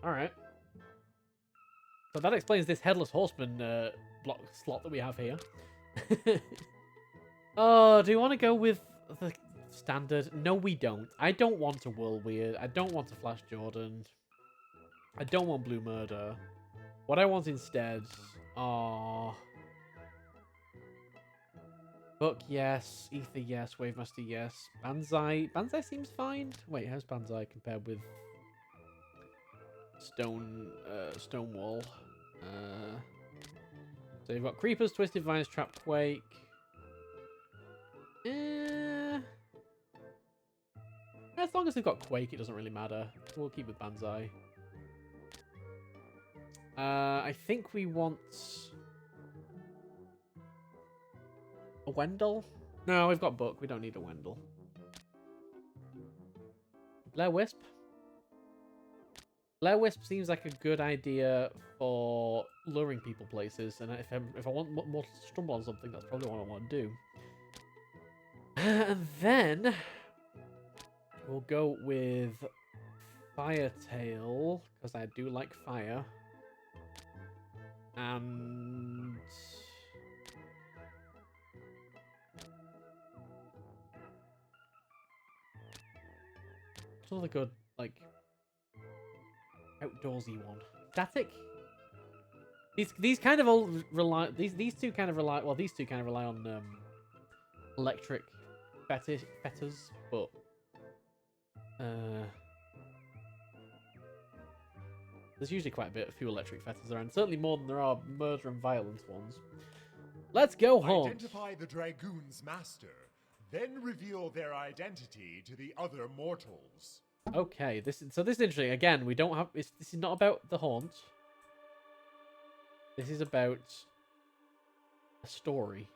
Alright. So that explains this Headless Horseman block slot that we have here. Oh, do you want to go with the standard? No, we don't. I don't want a Whirlweird. I don't want a Flash Jordan. I don't want Blue Murder. What I want instead... Aww. Book, yes. Ether, yes. Wavemaster, yes. Banzai. Banzai seems fine. Wait, how's Banzai compared with Stonewall? So you've got Creepers, Twisted Vines, Trap Quake. As long as they've got Quake, it doesn't really matter. We'll keep with Banzai. I think we want a Wendell. No, we've got Book. We don't need a Wendell. Blair Wisp. Blair Wisp seems like a good idea for luring people places, and if I want more to stumble on something, that's probably what I want to do. And then we'll go with Firetail, because I do like fire. And what's another good, like, outdoorsy one? Static? These kind of all rely, these two kind of rely, well, these two kind of rely on electric fetters, but there's usually quite a few electric fetters around. Certainly more than there are murder and violence ones. Let's go home. Identify the Dragoon's master, then reveal their identity to the other mortals. Okay, this is interesting. Again, we don't have. This is not about the haunt. This is about a story.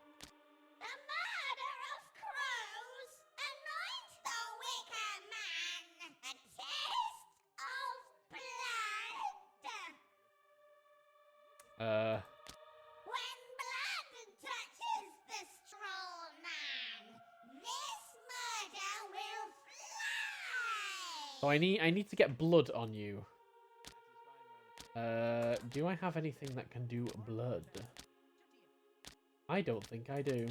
The murder of crows anoints the wicked man. A taste of blood. When blood touches the straw man, this murder will fly. So I need to get blood on you. Do I have anything that can do blood? I don't think I do.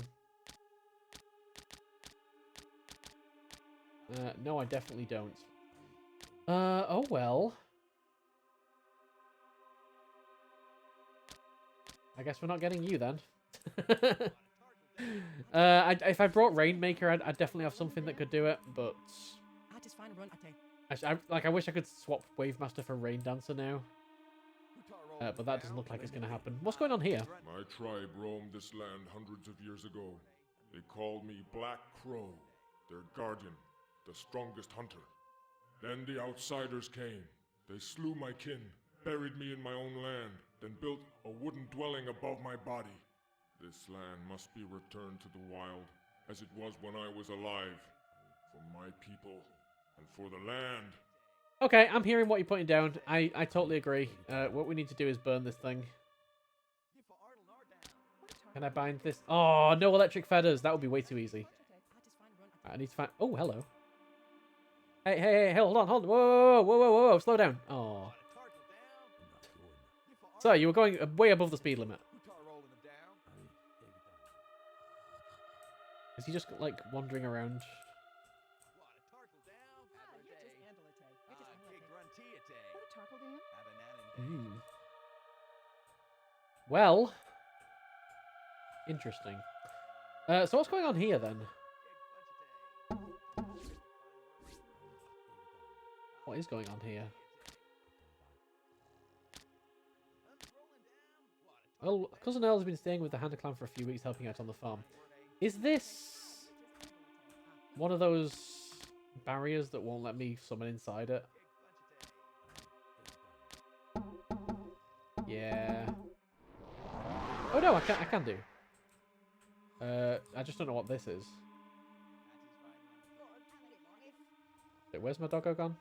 No, I definitely don't. Oh well. I guess we're not getting you then. If I brought Rainmaker, I'd definitely have something that could do it, but I wish I could swap Wavemaster for Rain Dancer now. But that doesn't look like it's going to happen. What's going on here? My tribe roamed this land hundreds of years ago. They called me Black Crow, their guardian, the strongest hunter. Then the outsiders came. They slew my kin, buried me in my own land, then built a wooden dwelling above my body. This land must be returned to the wild, as it was when I was alive, for my people and for the land. Okay, I'm hearing what you're putting down. I totally agree. What we need to do is burn this thing. Can I bind this? Oh, no electric feathers. That would be way too easy. I need to find... Oh, hello. Hey, hold on. Whoa, slow down. Oh. Sorry, you were going way above the speed limit. Is he just, like, wandering around? Well, interesting. So what's going on here then? What is going on here? Well, Cousin Earl has been staying with the Hand Clan for a few weeks, helping out on the farm. Is this one of those barriers that won't let me summon inside it? Yeah. Oh no, I can do. I just don't know what this is. Wait, where's my doggo gone?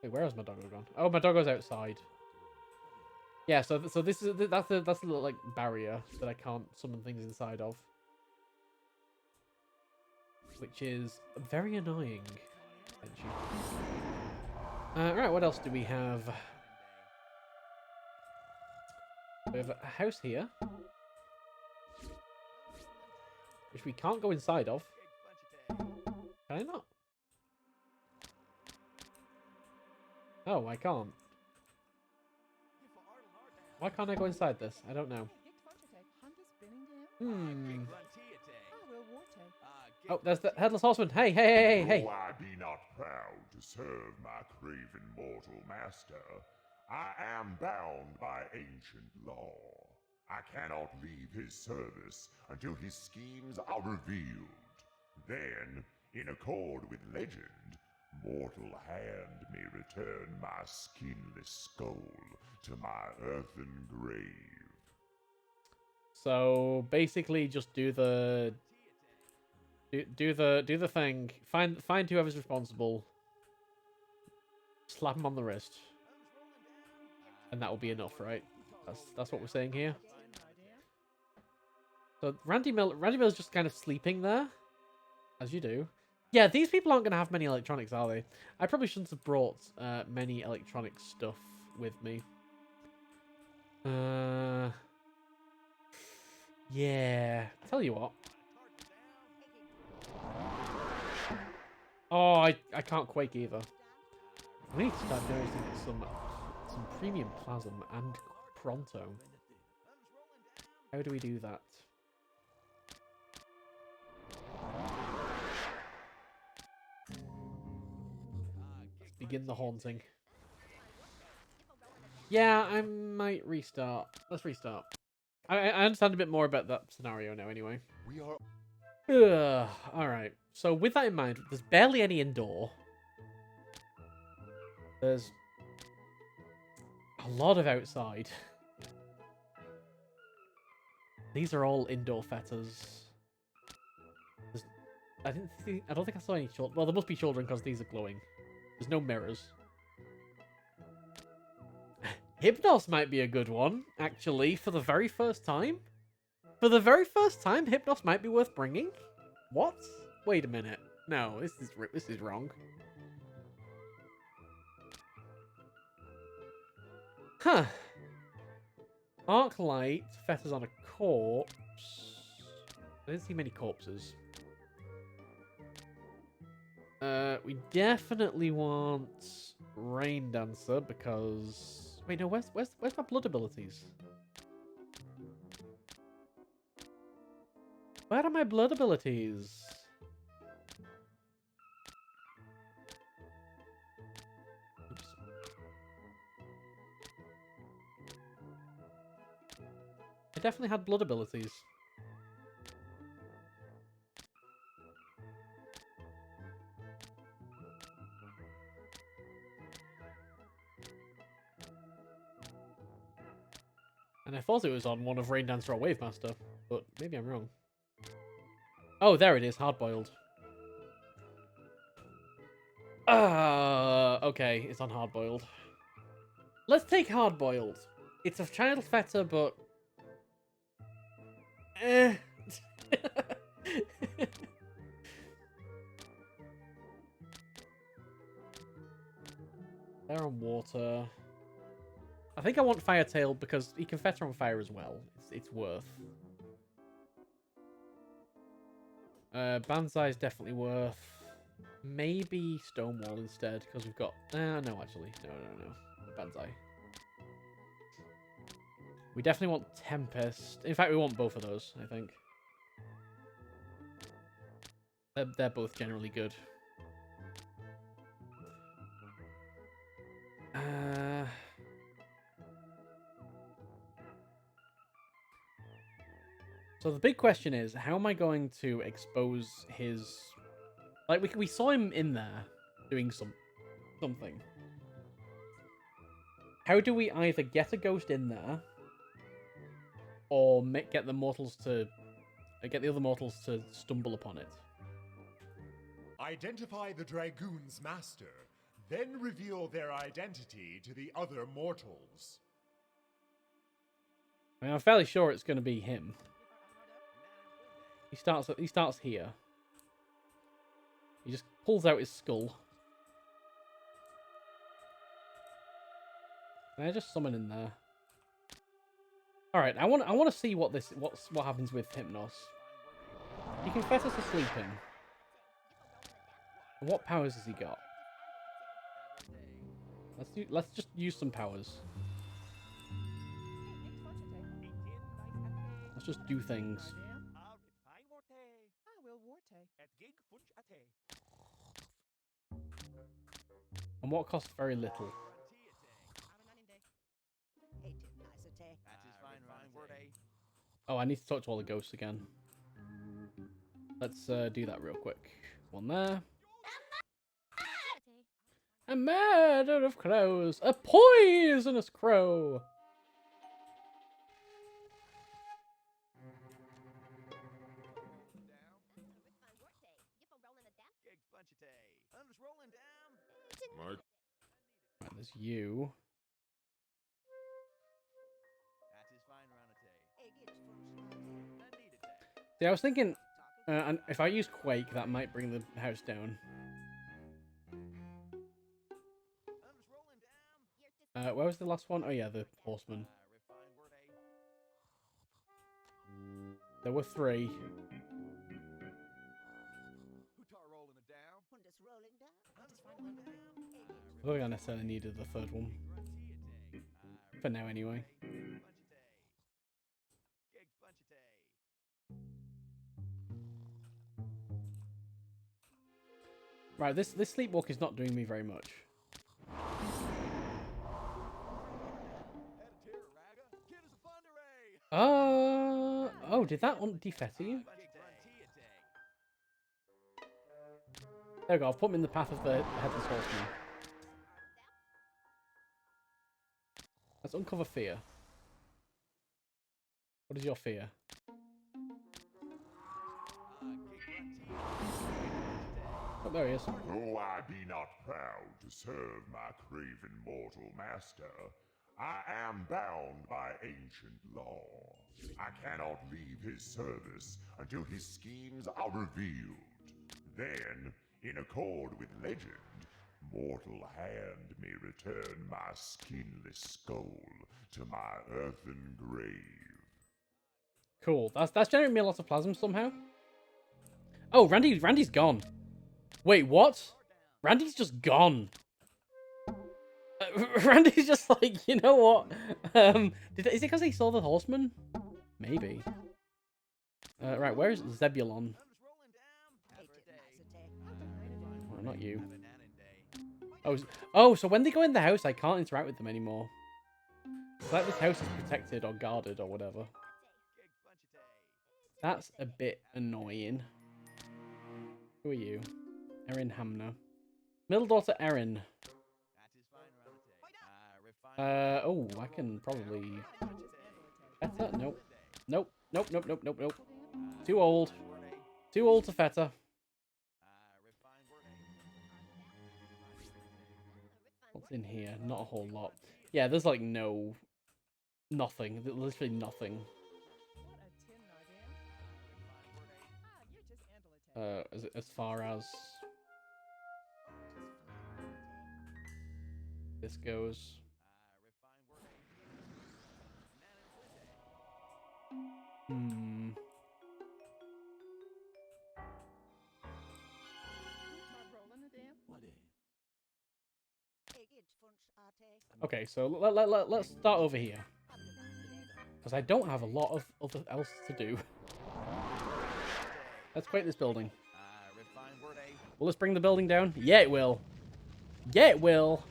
Wait, where is my doggo gone? Oh, my doggo's outside. Yeah, so this is that's a little like barrier that I can't summon things inside of, which is very annoying. Right, what else do we have? We have a house here, which we can't go inside of. Can I not? Oh, I can't. Why can't I go inside this? I don't know. Oh, there's the Headless Horseman. Hey. Though I be not proud to serve my craven mortal master, I am bound by ancient law. I cannot leave his service until his schemes are revealed. Then, in accord with legend, mortal hand may return my skinless skull to my earthen grave. So basically, just do the thing. Find whoever's responsible. Slap him on the wrist, and that will be enough, right? That's what we're saying here. So Randy Mill's just kind of sleeping there, as you do. Yeah, these people aren't going to have many electronics, are they? I probably shouldn't have brought many electronic stuff with me. Yeah. Tell you what. Oh, I can't Quake either. I need to start doing some premium plasm and pronto. How do we do that? Let's begin the haunting. Yeah, I might restart. Let's restart. I understand a bit more about that scenario now anyway. We are Alright, so with that in mind, there's barely any indoor. There's a lot of outside. These are all indoor fetters. I don't think I saw any children. Well, there must be children because these are glowing. There's no mirrors. Hypnos might be a good one, actually, for the very first time. For the very first time, Hypnos might be worth bringing. What? Wait a minute. No, this is wrong. Huh. Arclight, fetters on a corpse. I didn't see many corpses. We definitely want Rain Dancer because... Wait, no, where's my blood abilities? Where are my blood abilities? Oops. I definitely had blood abilities. And I thought it was on one of Rain Dancer or Wave Master, but maybe I'm wrong. Oh, there it is, hard-boiled. Okay, it's on hard-boiled. Let's take hard-boiled. It's a child fetter, but... They're on water. I think I want Firetail because he can fetter on fire as well. It's worth. Banzai is definitely worth. Maybe Stonewall instead because we've got... no, actually. No. Banzai. We definitely want Tempest. In fact, we want both of those, I think. They're both generally good. So the big question is, how am I going to expose his... Like, we saw him in there doing something. How do we either get a ghost in there, or get the mortals to... get the other mortals to stumble upon it? identify the Dragoon's master, then reveal their identity to the other mortals. I mean, I'm fairly sure it's going to be him. He starts here. He just pulls out his skull. Can I just summon in there? All right, I want to see what happens with Hypnos. He can fet us to sleeping. What powers has he got? Let's just use some powers. Let's just do things. And what costs very little. Oh, I need to talk to all the ghosts again. Let's do that real quick. One there. A murder of crows. A poisonous crow. My Right, there's you. See, I was thinking, and if I use Quake, that might bring the house down. Where was the last one? Oh yeah, the horseman. There were 3. I don't think I necessarily needed the 3rd one. For now, anyway. Right, this sleepwalk is not doing me very much. Oh, did that one defetter you? There we go, I've put him in the path of the headless horseman. Let's uncover fear. What is your fear? Oh, there he is. Though I be not proud to serve my craven mortal master, I am bound by ancient law. I cannot leave his service until his schemes are revealed. Then, in accord with legend, mortal hand may return my skinless skull to my earthen grave. Cool. That's generating me a lot of plasm somehow. Oh, Randy's gone. Wait, what? Randy's just gone. Randy's just like, you know what? Is it because he saw the horseman? Maybe. Right, where is Zebulon? Oh, not you. Oh, so when they go in the house, I can't interact with them anymore. It's like this house is protected or guarded or whatever. That's a bit annoying. Who are you? Erin Hamner. Middle daughter Erin. Oh, I can probably... Feta? Nope. Nope. Nope, nope, nope, nope, nope. Too old. Too old to Feta. What's in here? Not a whole lot. Yeah, there's like nothing. Literally nothing. As far as this goes. Okay, so let's start over here. Because I don't have a lot of other else to do. Let's create this building. Will this bring the building down? Yeah, it will. Yeah, it will.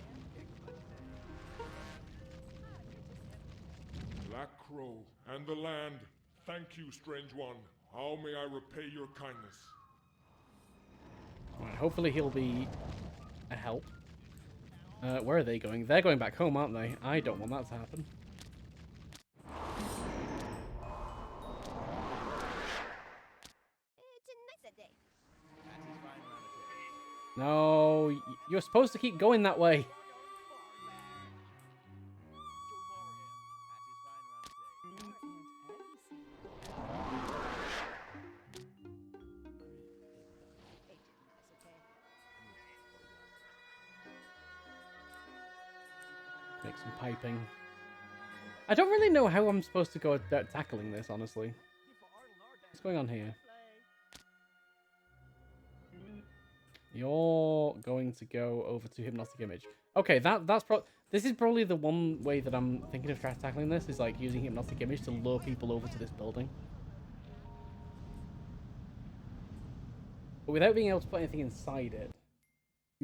Black Crow and the land, thank you, strange one. How may I repay your kindness? Alright, hopefully he'll be a help. Where are they going? They're going back home, aren't they? I don't want that to happen. No, you're supposed to keep going that way. Make some piping. I don't really know how I'm supposed to go about tackling this, honestly. What's going on here? You're going to go over to Hypnotic Image. Okay, this is probably the one way that I'm thinking of tackling this, is like using Hypnotic Image to lure people over to this building. But without being able to put anything inside it.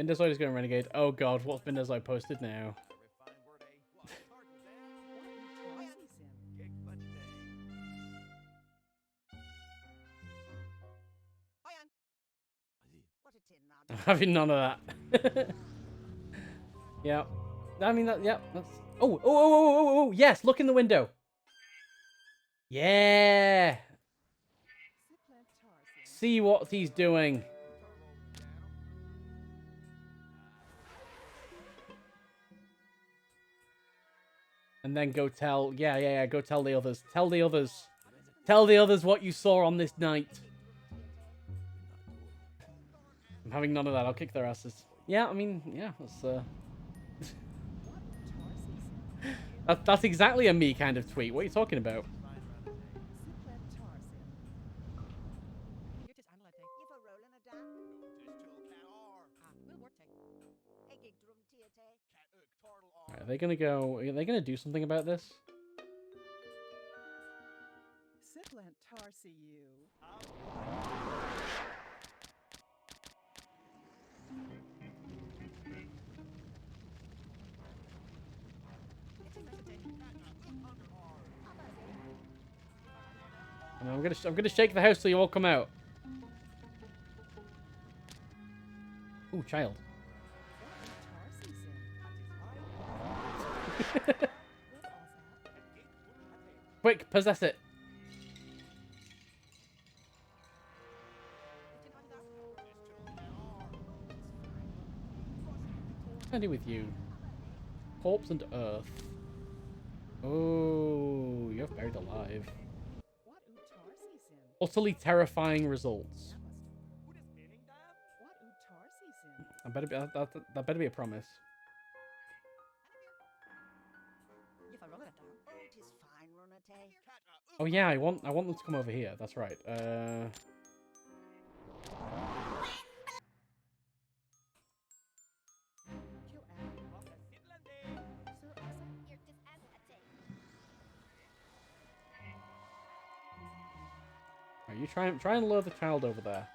Mindezoid is going Renegade. Oh god, what's Mindezoid posted now? I'm having none of that. Yeah. I mean, that, yeah, that's... Oh, yes, look in the window. Yeah. See what he's doing. And then go tell, yeah, go tell the others. Tell the others. Tell the others what you saw on this night. I'm having none of that. I'll kick their asses. Yeah, I mean, yeah, that's exactly a me kind of tweet. What are you talking about? Are they gonna go? Are they gonna do something about this? And I'm gonna shake the house so you all come out. Ooh, child. Quick, possess it. What can I do with you? Corpse and earth. Oh, you're buried alive. Utterly terrifying results. That better be a promise. Oh yeah, I want them to come over here. That's right. Right, you try and lure the child over there.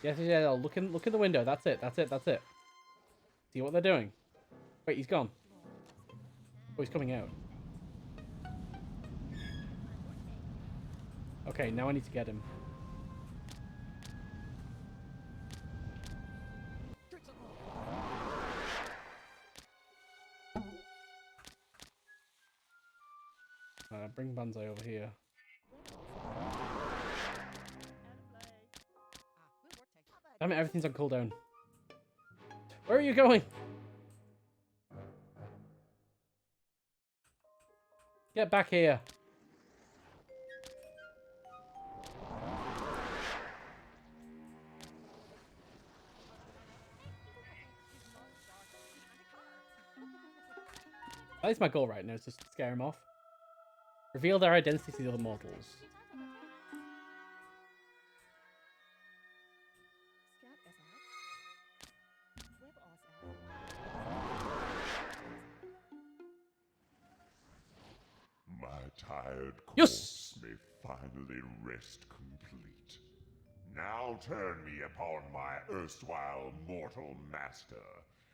Yes, yeah. Look in the window. That's it. See what they're doing. Wait, he's gone. Oh, he's coming out. Okay, now I need to get him. Bring Banzai over here. Damn it, everything's on cooldown. Where are you going? Get back here. That is my goal right now, is just to scare him off. Reveal their identity to the other mortals. My tired Yes! corpse may finally rest complete. Now turn me upon my erstwhile mortal master,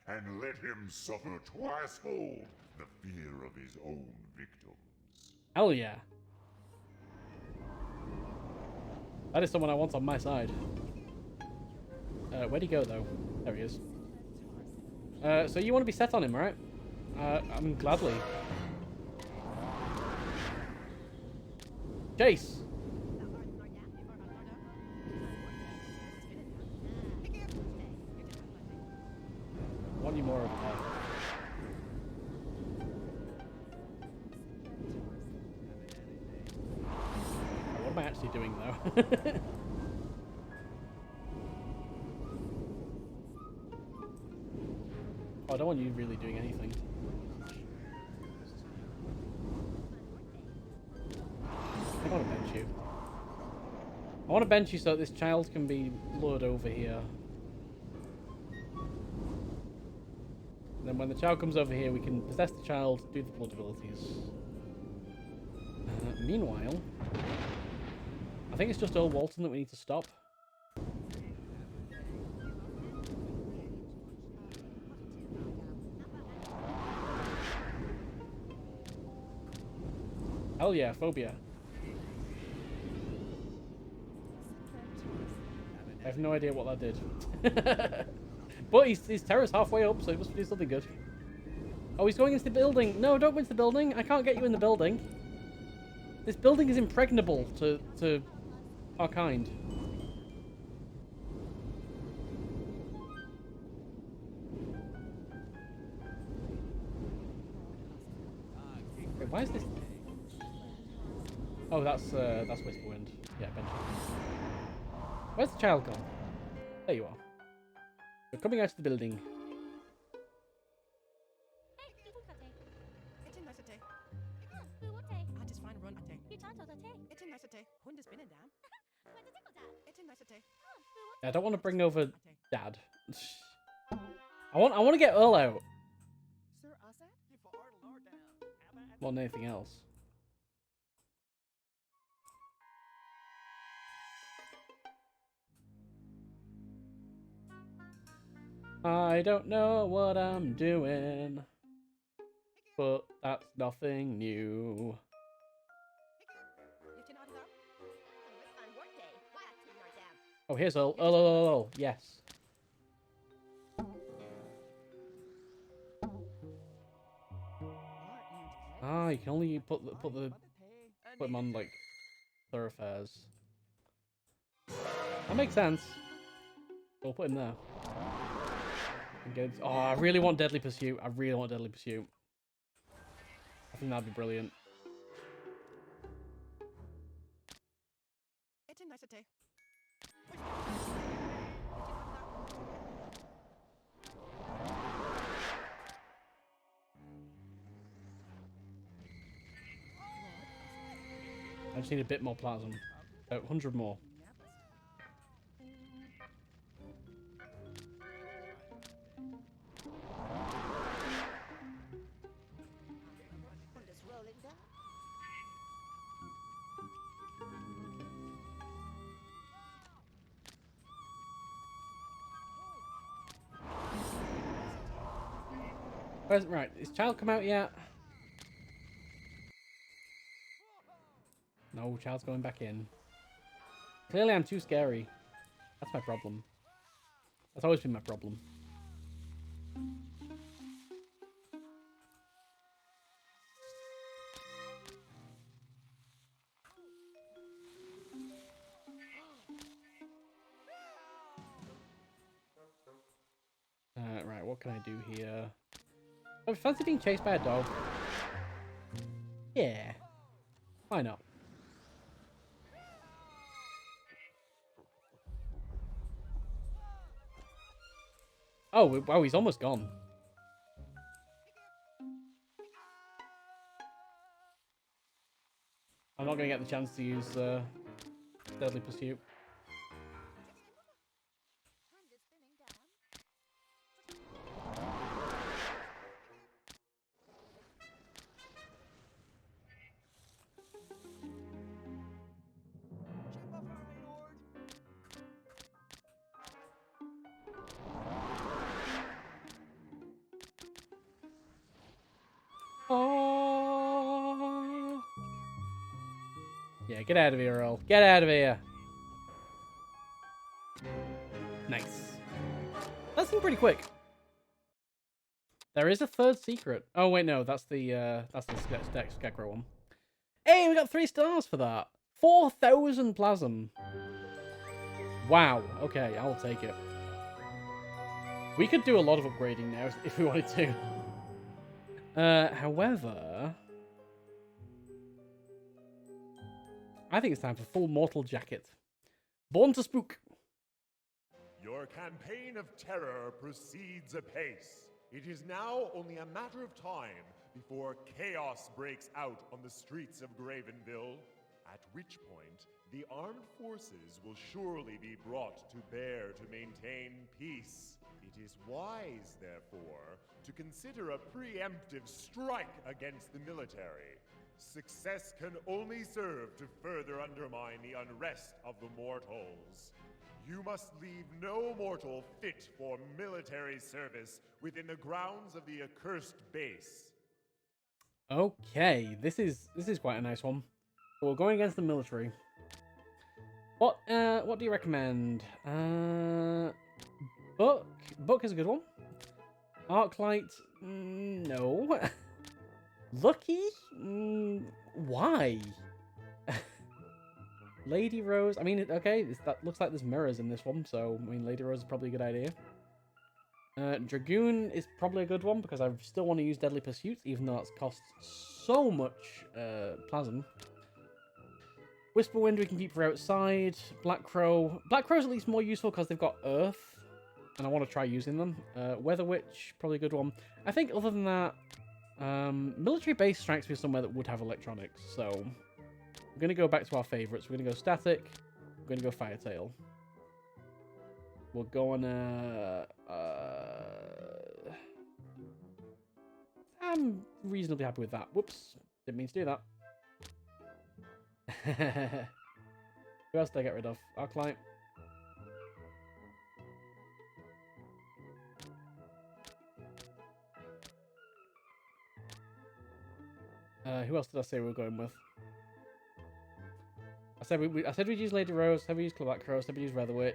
and let him suffer twicefold the fear of his own victims. Hell yeah. That is someone I want on my side. Where'd he go, though? There he is. So you want to be set on him, right? I'm gladly. Chase! Want you more of that. What am I actually doing, though? Oh, I don't want you really doing anything. I want to bench you. I want to bench you so that this child can be lured over here. And then when the child comes over here, we can possess the child, do the blood abilities. Meanwhile, I think it's just old Walton that we need to stop. Hell yeah, phobia. I have no idea what that did. But his terror's halfway up, so he must do something good. Oh, he's going into the building. No, don't go into the building. I can't get you in the building. This building is impregnable to our kind. Wait, why is this? Oh, that's Whisperwind. Yeah, Benjamin. Where's the child gone? There you are. You're coming out of the building. It's a nice day. I just find a run a day. It's a nice day. Hund is spinning down. It's a nice day. I don't want to bring over Dad. I want to get Earl out Sir Assad? more than anything else. I don't know what I'm doing, but that's nothing new. Oh, here's Earl. Earl. Yes. Ah, you can only put him on like thoroughfares. That makes sense. We'll put him there. Oh, I really want Deadly Pursuit. I really want Deadly Pursuit. I think that'd be brilliant. It's a nice day. I just need a bit more plasm. 100 more. Right, is child come out yet? No, child's going back in. Clearly I'm too scary. That's my problem. That's always been my problem. Right, what can I do here? I fancy being chased by a dog. Yeah. Why not? Oh, wow, he's almost gone. I'm not going to get the chance to use Deadly Pursuit. Oh. Yeah, get out of here, Earl. Get out of here. Nice. That seemed pretty quick. There is a third secret. Oh wait, no, that's the Scarecrow one. Hey, we got 3 stars for that. 4,000 plasm. Wow. Okay, I'll take it. We could do a lot of upgrading now if we wanted to. However, I think it's time for full mortal jacket. Born to spook. Your campaign of terror proceeds apace. It is now only a matter of time before chaos breaks out on the streets of Gravenville, at which point the armed forces will surely be brought to bear to maintain peace. It is wise, therefore, to consider a preemptive strike against the military. Success can only serve to further undermine the unrest of the mortals. You must leave no mortal fit for military service within the grounds of the accursed base. Okay, this is quite a nice one. We're going against the military. What do you recommend? Book. Book is a good one. Arclight. No. Lucky? Why? Lady Rose. I mean, okay, that looks like there's mirrors in this one, so I mean, Lady Rose is probably a good idea. Dragoon is probably a good one because I still want to use Deadly Pursuit, even though it's cost so much plasm. Whisperwind we can keep for outside. Black Crow. Black Crow's at least more useful because they've got Earth, and I want to try using them. Weather Witch, probably a good one. I think other than that, Military Base strikes me as somewhere that would have electronics, so we're going to go back to our favourites. We're going to go Static. We're going to go Firetail. We're going I'm reasonably happy with that. Whoops. Didn't mean to do that. Who else did I get rid of? Arclight. Who else did I say we were going with? I said we'd use Lady Rose, said we'd use Black Crow, said we'd use Weather Witch,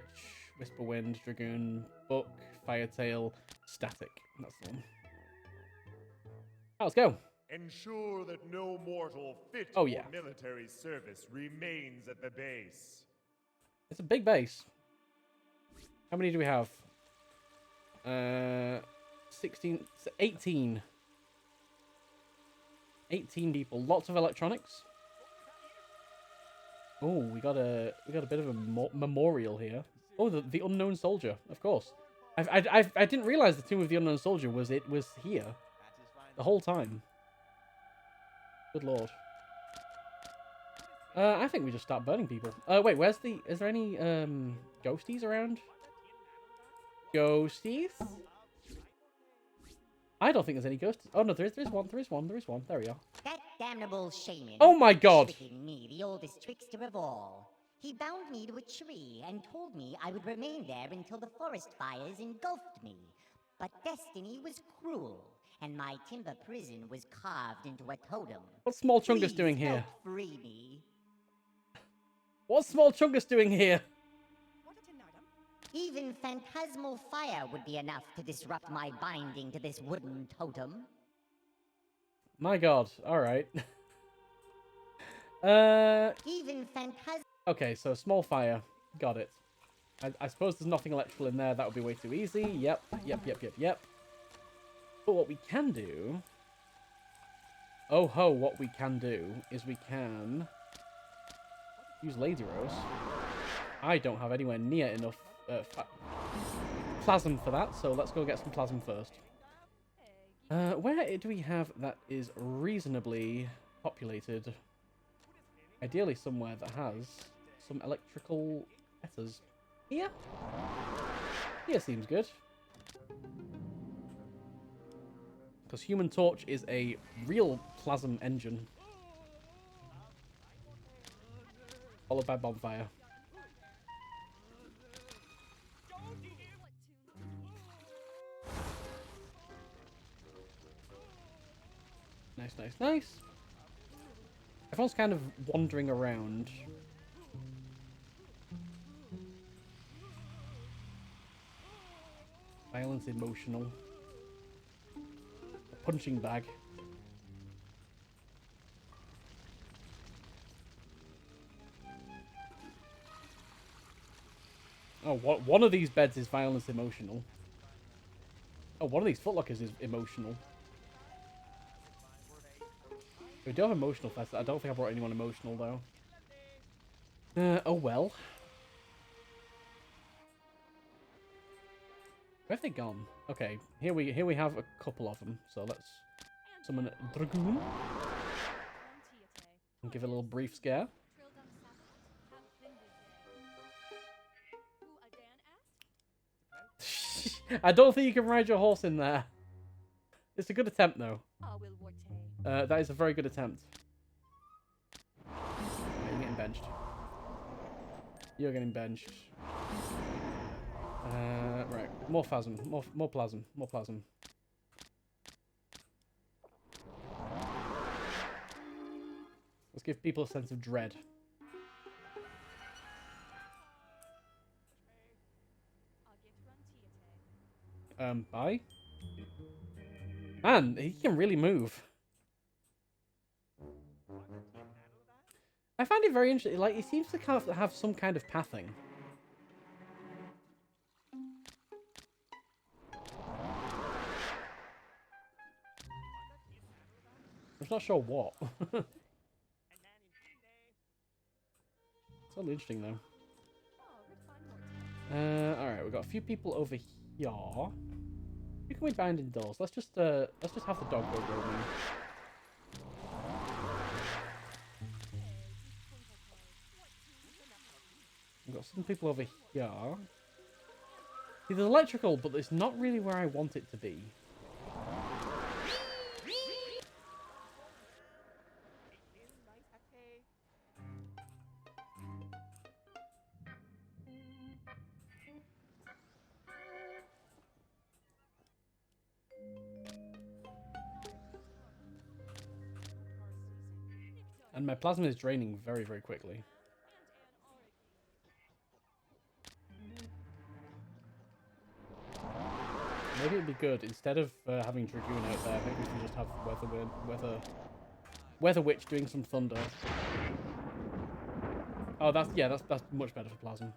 Whisperwind, Dragoon, Book, Firetail, Static. That's the one. Let's go. Ensure that no mortal fit Oh, yeah. for military service remains at the base. It's a big base. How many do we have? 16, 18. 18 people. Lots of electronics. Oh, we got a bit of a memorial here. Oh, the unknown soldier, of course. I didn't realize the tomb of the unknown soldier was here the whole time. Good lord. I think we just start burning people. Wait, is there any ghosties around? Ghosties? I don't think there's any ghosts. Oh no, there is one. There we are. That damnable shaman. Oh my god! Tricking me, the oldest trickster of all. He bound me to a tree and told me I would remain there until the forest fires engulfed me. But destiny was cruel, and my timber prison was carved into a totem. What's Small Chungus Please doing here? help free me. What's Small Chungus doing here? What a tin item. Even phantasmal fire would be enough to disrupt my binding to this wooden totem. My god, alright. Even phantasmal. Okay, so small fire. Got it. I suppose there's nothing electrical in there. That would be way too easy. Yep. But what we can do... Oh ho, what we can do is we can... use Lady Rose. I don't have anywhere near enough plasm for that, so let's go get some plasm first. Where do we have that is reasonably populated? Ideally somewhere that has some electrical letters. Here? Here seems good. Because Human Torch is a real plasm engine. Followed by Bonfire. Nice. Everyone's kind of wandering around. Violence emotional. A punching bag. Oh, one of these beds is violence emotional. Oh, one of these footlockers is emotional. We do have emotional fest. I don't think I brought anyone emotional though. Oh well. Where have they gone? Okay, here we have a couple of them. So let's summon Dragoon and give it a little brief scare. I don't think you can ride your horse in there. It's a good attempt though. That is a very good attempt. You're getting benched. You're getting benched. Right. More plasm. More plasm. More plasm. Let's give people a sense of dread. Bye. Man, he can really move. I find it very interesting. Like, he seems to kind of have some kind of pathing. I'm not sure what. It's totally interesting, though. Alright, we've got a few people over here. Who can we bind indoors? Let's just have the dog go roaming. We've got some people over here. See, there's electrical, but it's not really where I want it to be. And my plasma is draining very, very quickly. Maybe it'd be good, instead of having Dragoon out there, maybe we can just have Weather Witch doing some thunder. Oh, that's much better for plasma.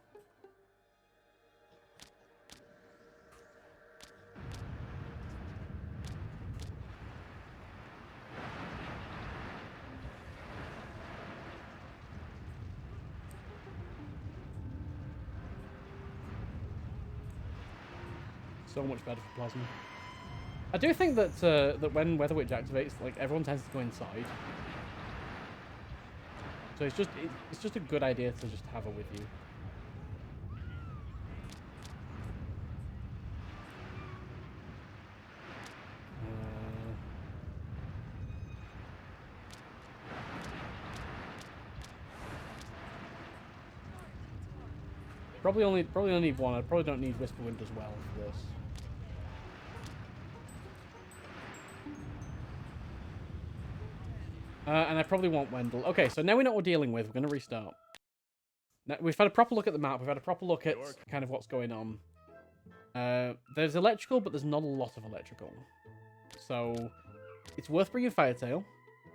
So much better for plasma. I do think that that when Weather Witch activates, like, everyone tends to go inside. So it's just a good idea to just have her with you. Probably only need one. I probably don't need Whisper Wind as well for this. And I probably want Wendell. Okay, so now we know what we're dealing with. We're going to restart. Now, we've had a proper look at the map. We've had a proper look at kind of what's going on. There's electrical, but there's not a lot of electrical. So it's worth bringing Firetail.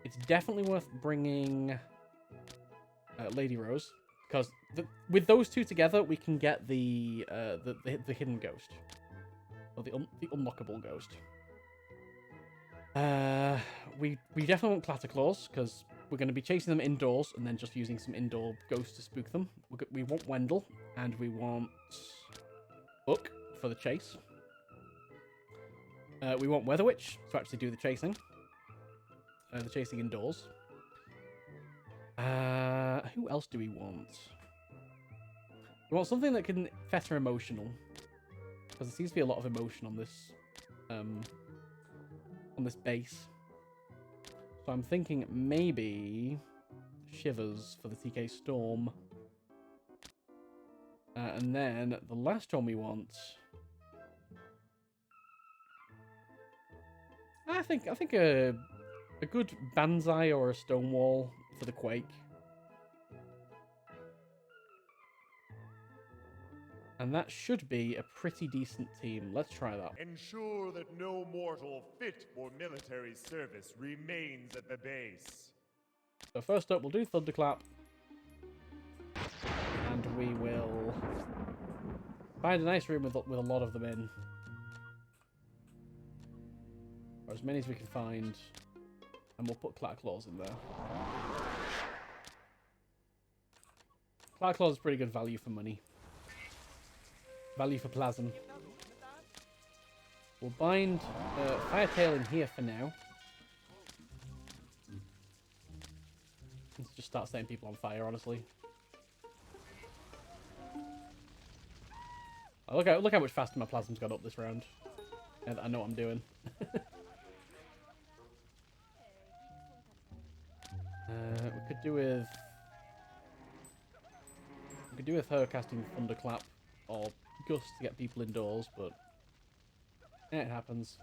It's definitely worth bringing Lady Rose. Because with those two together, we can get the hidden ghost. Or the unlockable ghost. We definitely want Clatterclaws, because we're going to be chasing them indoors and then just using some indoor ghosts to spook them. We want Wendell, and we want Book for the chase. We want Weather Witch to actually do the chasing. The chasing indoors. Who else do we want? We want something that can fetter emotional. Because there seems to be a lot of emotion on this base. So I'm thinking maybe Shivers for the TK Storm. And then the last one we want, I think a good Banzai or a Stonewall for the Quake. And that should be a pretty decent team. Let's try that. Ensure that no mortal fit for military service remains at the base. So first up, we'll do Thunderclap. And we will find a nice room with a lot of them in. Or as many as we can find. And we'll put Clatterclaws in there. Clatterclaws is pretty good value for money. Value for plasm. We'll bind Firetail in here for now. Let's just start setting people on fire, honestly. Oh, look how much faster my plasm's got up this round. Yeah, I know what I'm doing. We could do with her casting Thunderclap or Gust to get people indoors, but yeah, it happens.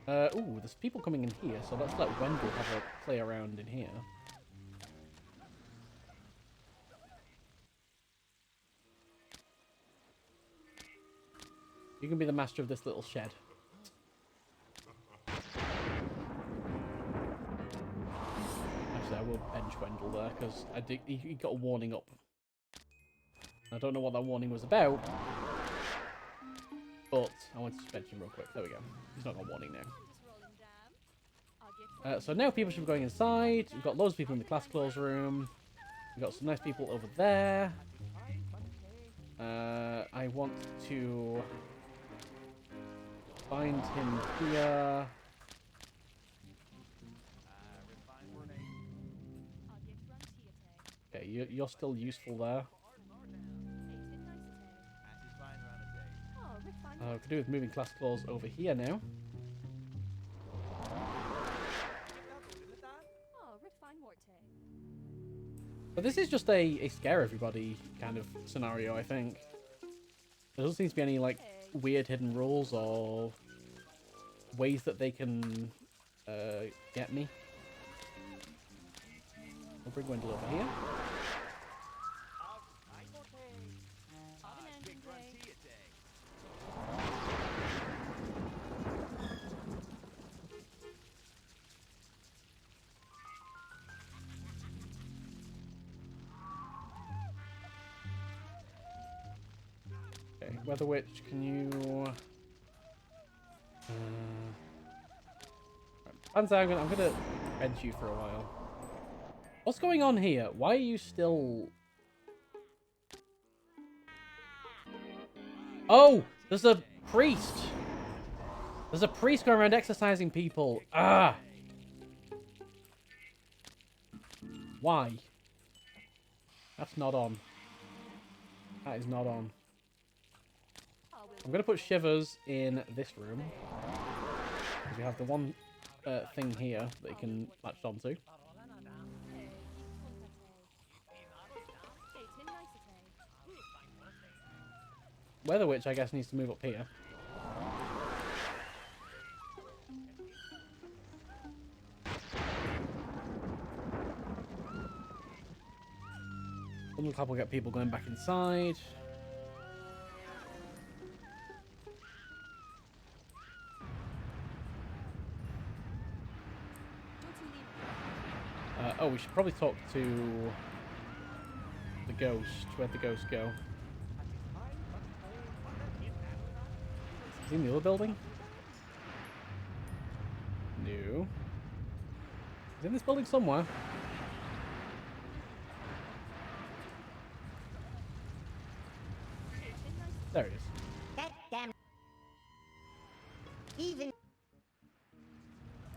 Ooh, there's people coming in here, so let's let Wendell have a play around in here. You can be the master of this little shed. Actually, I will bench Wendell there because he got a warning up. I don't know what that warning was about, but I want to bench him real quick. There we go. He's not got a warning now. I'm just rolling down. I'll get So now people should be going inside. We've got loads of people in the class clothes room. We've got some nice people over there. I want to find him here. I'll get run to Okay, you're still useful there. Oh, Rick fine. We can do with moving class clothes over here now. Oh, Rick fine Morte. But this is just a scare everybody kind of scenario, I think. There doesn't seem to be any like weird hidden rules or ways that they can get me. I'll bring Wendell over here. Okay, Weather Witch, can you... Panzer, I'm gonna bench you for a while. What's going on here? Why are you still... Oh! There's a priest! There's a priest going around exercising people. Ah! Why? That's not on. That is not on. I'm going to put Shivers in this room. Because we have the one thing here that you can latch onto. Weather Witch, I guess, needs to move up here. One clap will get people going back inside. Oh, we should probably talk to the ghost. Where'd the ghost go? Is he in the other building? No. He's in this building somewhere. There he is. That damn. Even.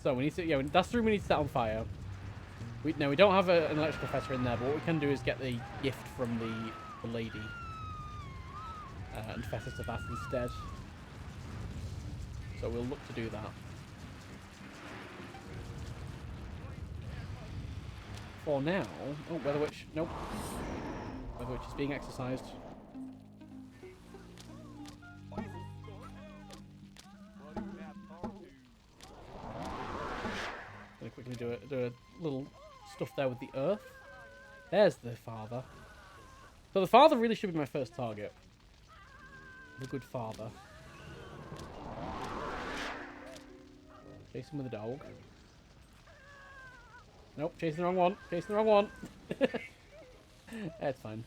So we need to, yeah, that's the room we need to set on fire. We don't have an electrical fetter in there, but what we can do is get the gift from the lady and fetter to that instead. So we'll look to do that. For now, oh, Weather Witch, nope. Weather Witch is being exercised. Gonna quickly do a little stuff there with the earth. There's the father. So the father really should be my first target. The good father. Chasing with the dog. Nope, chasing the wrong one. Chasing the wrong one. That's fine.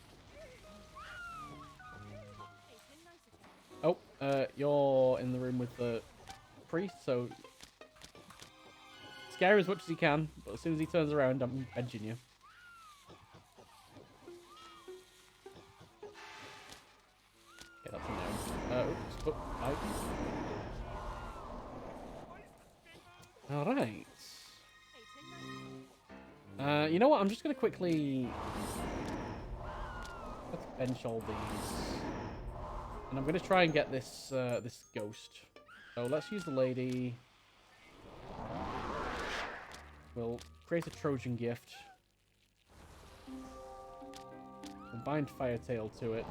Oh, you're in the room with the priest, so scare as much as he can, but as soon as he turns around, I'm benching you. Okay, that's a no. Oops, oh, out. Alright. You know what? I'm just going to quickly... Let's bench all these. And I'm going to try and get this this ghost. So let's use the lady. We'll create a Trojan gift. We'll bind Firetail to it.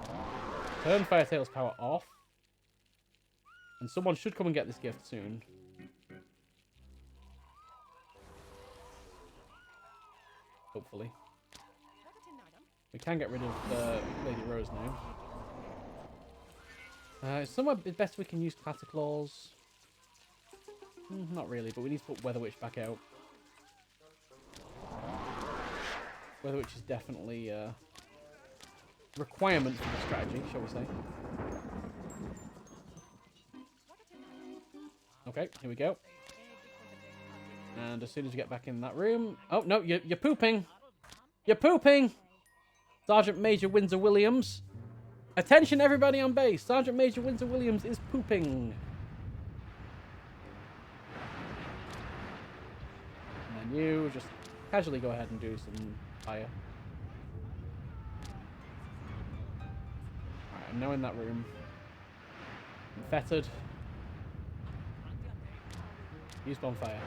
Turn Firetail's power off. And someone should come and get this gift soon. Hopefully. We can get rid of Lady Rose now. It's somewhere best we can use Cataclaws. Not really, but we need to put Weather Witch back out. Weather Witch is definitely a requirement for the strategy, shall we say. Okay, here we go. And as soon as we get back in that room... Oh, no, you're pooping! You're pooping! Sergeant Major Windsor Williams. Attention everybody on base! Sergeant Major Windsor Williams is pooping. And then you just casually go ahead and do some fire. Alright, I'm now in that room. I'm fettered. Use bonfire.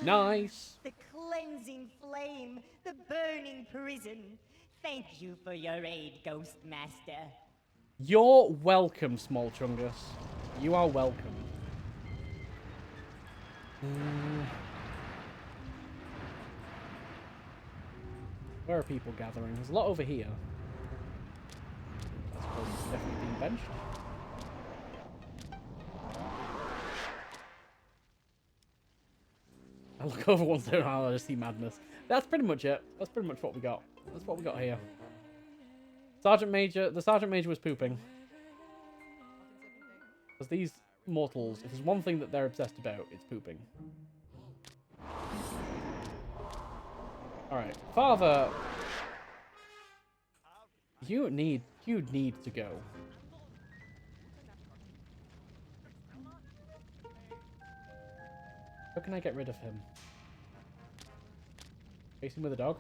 Nice! The cleansing flame, the burning prison. Thank you for your aid, Ghost Master. You're welcome, Small Chungus. You are welcome. Where are people gathering? There's a lot over here. I suppose it's definitely being benched. I look over once in a while, I just see madness. That's pretty much it. That's pretty much what we got. That's what we got here. The Sergeant Major was pooping. Because these mortals, if there's one thing that they're obsessed about, it's pooping. Alright, Father! You need to go. How can I get rid of him? Chase him with a dog?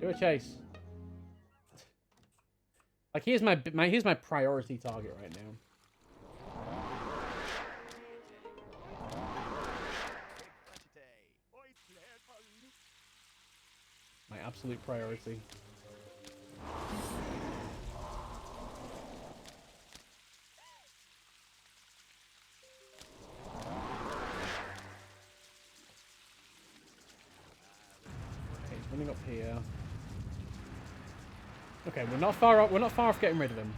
Do a chase. Like here's my priority target right now. My absolute priority. Okay, he's running up here. Okay, we're not far off getting rid of him.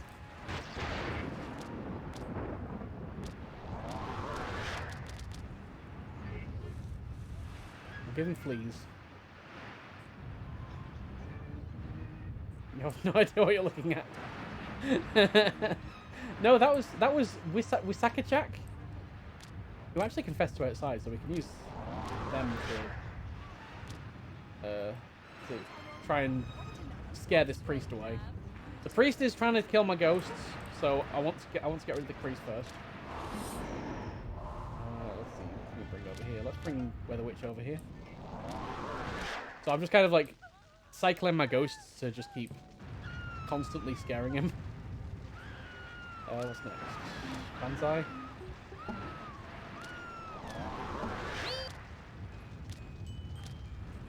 I'll give him fleas. You have no idea what you're looking at. No, that was Wisakachak. Who actually confessed to outside, so we can use them to try and scare this priest away. The priest is trying to kill my ghosts, so I want to get rid of the priest first. Let's see. Let me bring it over here. Let's bring Weather Witch over here. So I'm just kind of like cycling my ghosts to just keep constantly scaring him. What's next? Banzai.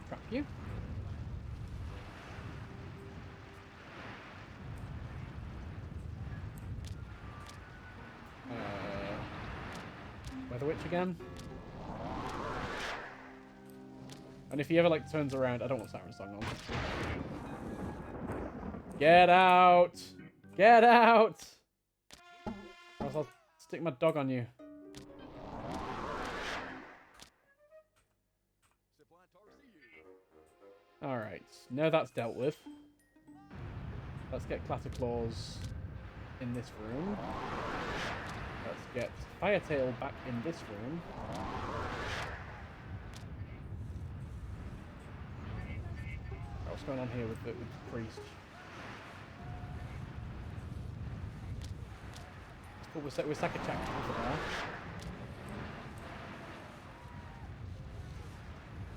Trap you. Weather Witch again. And if he ever like turns around, I don't want Siren Song on. Get out! Get out! Or else I'll stick my dog on you. Alright, now that's dealt with. Let's get Clatterclaws in this room. Let's get Firetail back in this room. What's going on here with the priest? Let's put Wisakachak over there.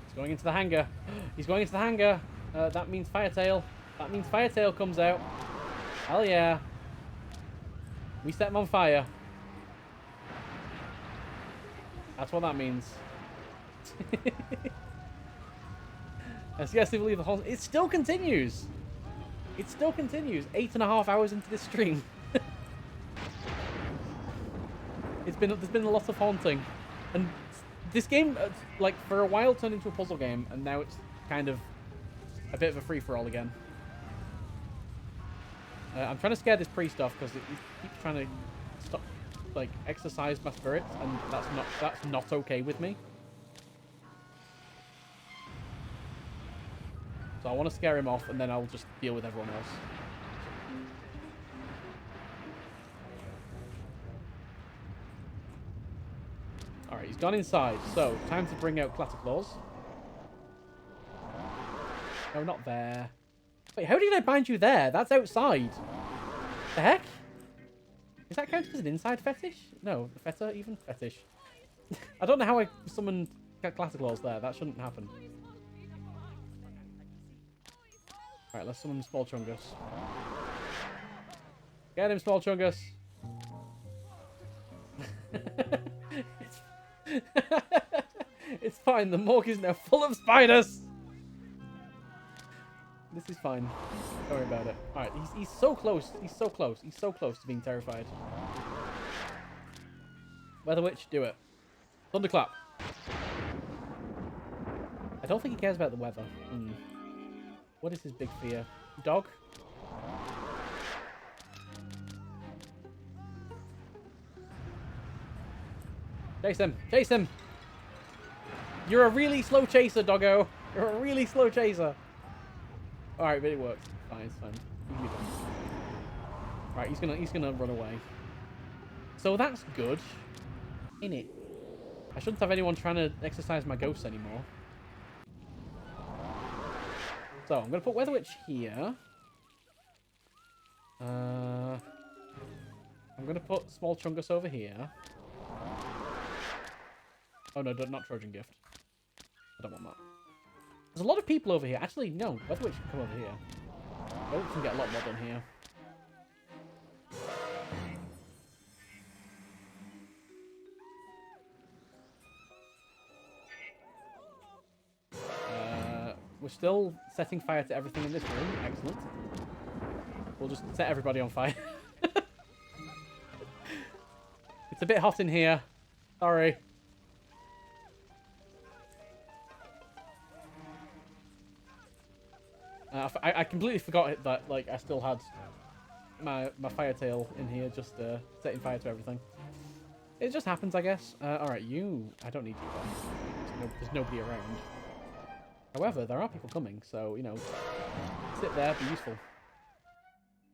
He's going into the hangar. He's going into the hangar. That means Firetail. That means Firetail comes out. Hell yeah. We set him on fire. That's what that means. I scarcely believe the whole... It still continues. It still continues. 8.5 hours into this stream. There's been a lot of haunting. And This game, like, for a while turned into a puzzle game, and now it's kind of a bit of a free-for-all again. I'm trying to scare this priest off because he keeps trying to stop, like, exercise my spirits, and that's not okay with me. So I want to scare him off, and then I'll just deal with everyone else. Alright, he's gone inside, so time to bring out Claticlaws. No, not there. Wait, how did I bind you there? That's outside. The heck? Is that counted as an inside fetish? No, feta even? Fetish. I don't know how I summoned Claticlaws there. That shouldn't happen. Alright, let's summon Small Chungus. Get him, Small Chungus! It's fine, the morgue is now full of spiders! This is fine. Don't worry about it. Alright, he's so close. He's so close. He's so close to being terrified. Weather Witch, do it. Thunderclap. I don't think he cares about the weather. What is his big fear? Dog? Chase him! Chase him! You're a really slow chaser, doggo! You're a really slow chaser! Alright, but it works. Fine, it's fine. Right, he's gonna run away. So that's good. Innit? I shouldn't have anyone trying to exercise my ghosts anymore. So, I'm gonna put Weather Witch here. I'm gonna put Small Chungus over here. Oh no, not Trojan Gift. I don't want that. There's a lot of people over here. Actually, no. Weather Witch can come over here. Weather Witch can get a lot more done here. We're still setting fire to everything in this room. Excellent. We'll just set everybody on fire. It's a bit hot in here. Sorry. I completely forgot that, like, I still had my fire tail in here, just setting fire to everything. It just happens, I guess. Alright, I don't need you there. There's nobody around. However, there are people coming, so, you know, sit there, be useful.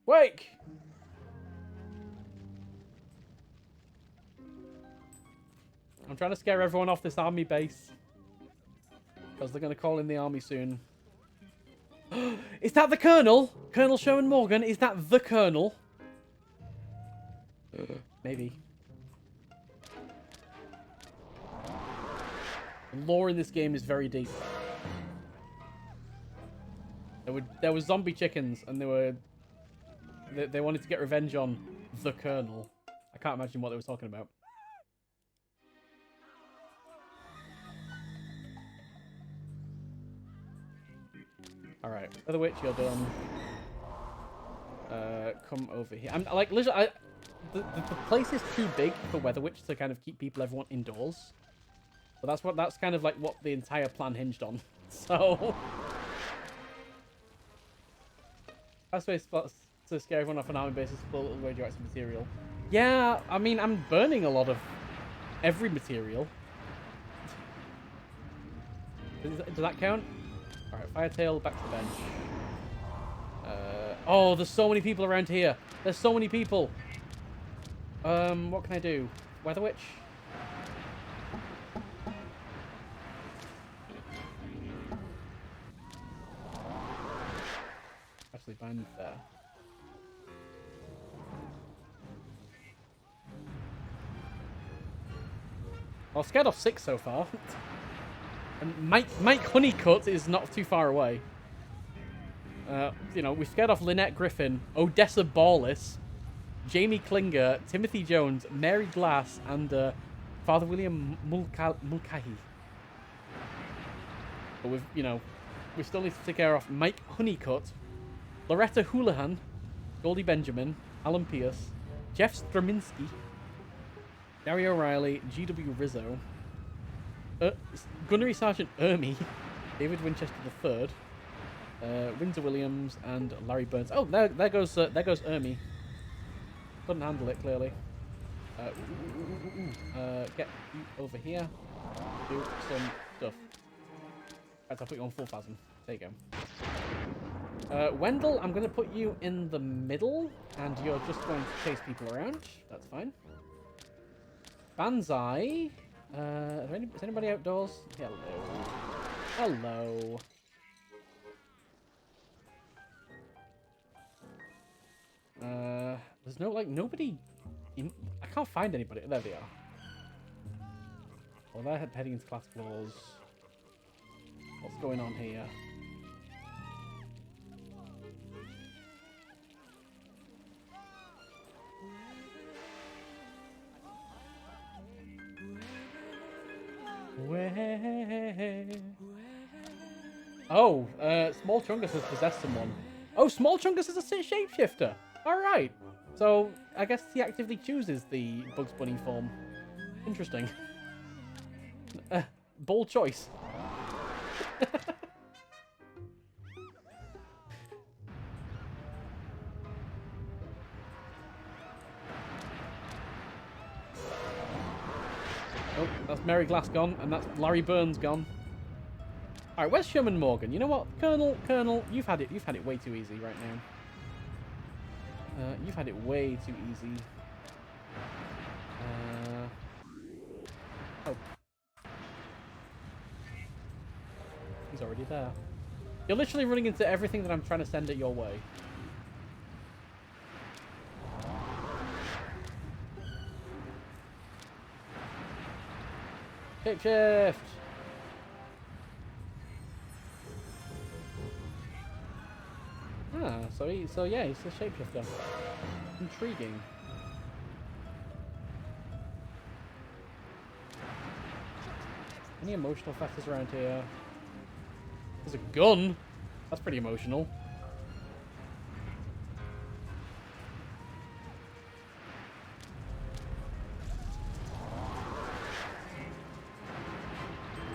Wake! I'm trying to scare everyone off this army base. Because they're going to call in the army soon. Is that the Colonel? Colonel Sherman Morgan? Is that the Colonel? Maybe. The lore in this game is very deep. There were zombie chickens, and they wanted to get revenge on the Colonel. I can't imagine what they were talking about. Alright, Weather Witch, you're done. Come over here. I'm like, literally, the place is too big for Weather Witch to kind of keep everyone indoors. But that's kind of like what the entire plan hinged on. So, that's way to scare everyone off an army base is full of radioactive material. Yeah, I mean, I'm burning a lot of every material. Does that count? Alright, Firetail, back to the bench. Oh, there's so many people around here. There's so many people. What can I do? Weather Witch? Actually, bind there. Well, I've scared off 6 so far. And Mike Honeycutt is not too far away. You know, we scared off Lynette Griffin, Odessa Ballis, Jamie Klinger, Timothy Jones, Mary Glass, and Father William Mulcahy. But we still need to take care of Mike Honeycutt, Loretta Houlihan, Goldie Benjamin, Alan Pierce, Jeff Straminski, Gary O'Reilly, G.W. Rizzo, Gunnery Sergeant Ermy, David Winchester III, Windsor Williams, and Larry Burns. Oh, there goes Ermy. Couldn't handle it clearly. Get you over here. Do some stuff. Right, I'll put you on full phasm. There you go. Wendell, I'm going to put you in the middle, and you're just going to chase people around. That's fine. Banzai. Is anybody outdoors? Hello. There's nobody. I can't find anybody. There they are. Well, they're heading into class floors. What's going on here? Oh, Small Chungus has possessed someone. Oh, Small Chungus is a shapeshifter. Alright. So, I guess he actively chooses the Bugs Bunny form. Interesting. Bold choice. Oh, that's Mary Glass gone, and that's Larry Burns gone. Alright, where's Sherman Morgan? You know what? Colonel, you've had it way too easy right now. You've had it way too easy. Oh. He's already there. You're literally running into everything that I'm trying to send it your way. Shapeshift! Ah, so yeah, he's a shapeshifter. Intriguing. Any emotional factors around here? There's a gun! That's pretty emotional.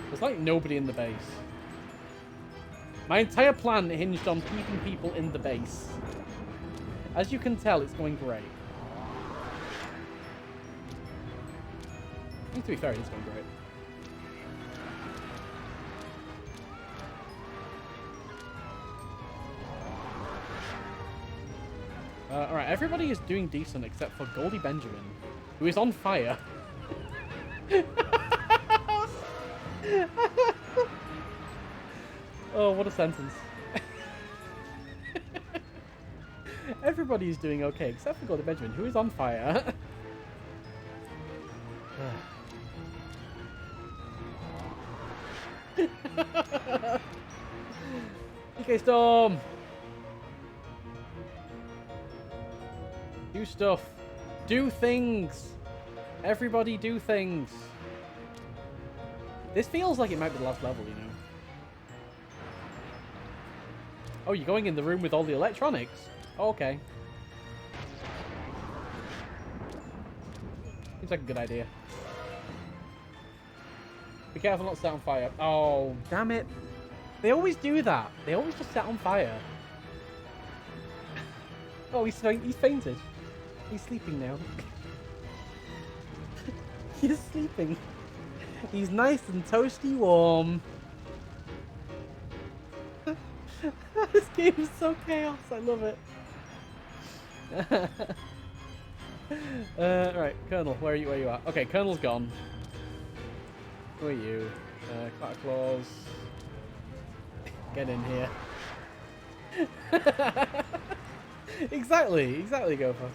There's like nobody in the base. My entire plan hinged on keeping people in the base. As you can tell, it's going great. I think, to be fair, it's going great. Alright, everybody is doing decent except for Goldie Benjamin, who is on fire. Oh, what a sentence. Everybody is doing okay except for Goldie Benjamin, who is on fire. PK Storm! Do stuff. Do things! Everybody do things. This feels like it might be the last level, you know. Oh, you're going in the room with all the electronics? Oh, okay. Seems like a good idea. Be careful not to set on fire. Oh, damn it. They always do that. They always just set on fire. Oh, he's fainted. He's sleeping now. He's sleeping. He's nice and toasty warm. This game is so chaos. I love it. Right, Colonel, where are you at? Okay, Colonel's gone. Who are you? Clatter Claws. Get in here. Exactly, Gopher.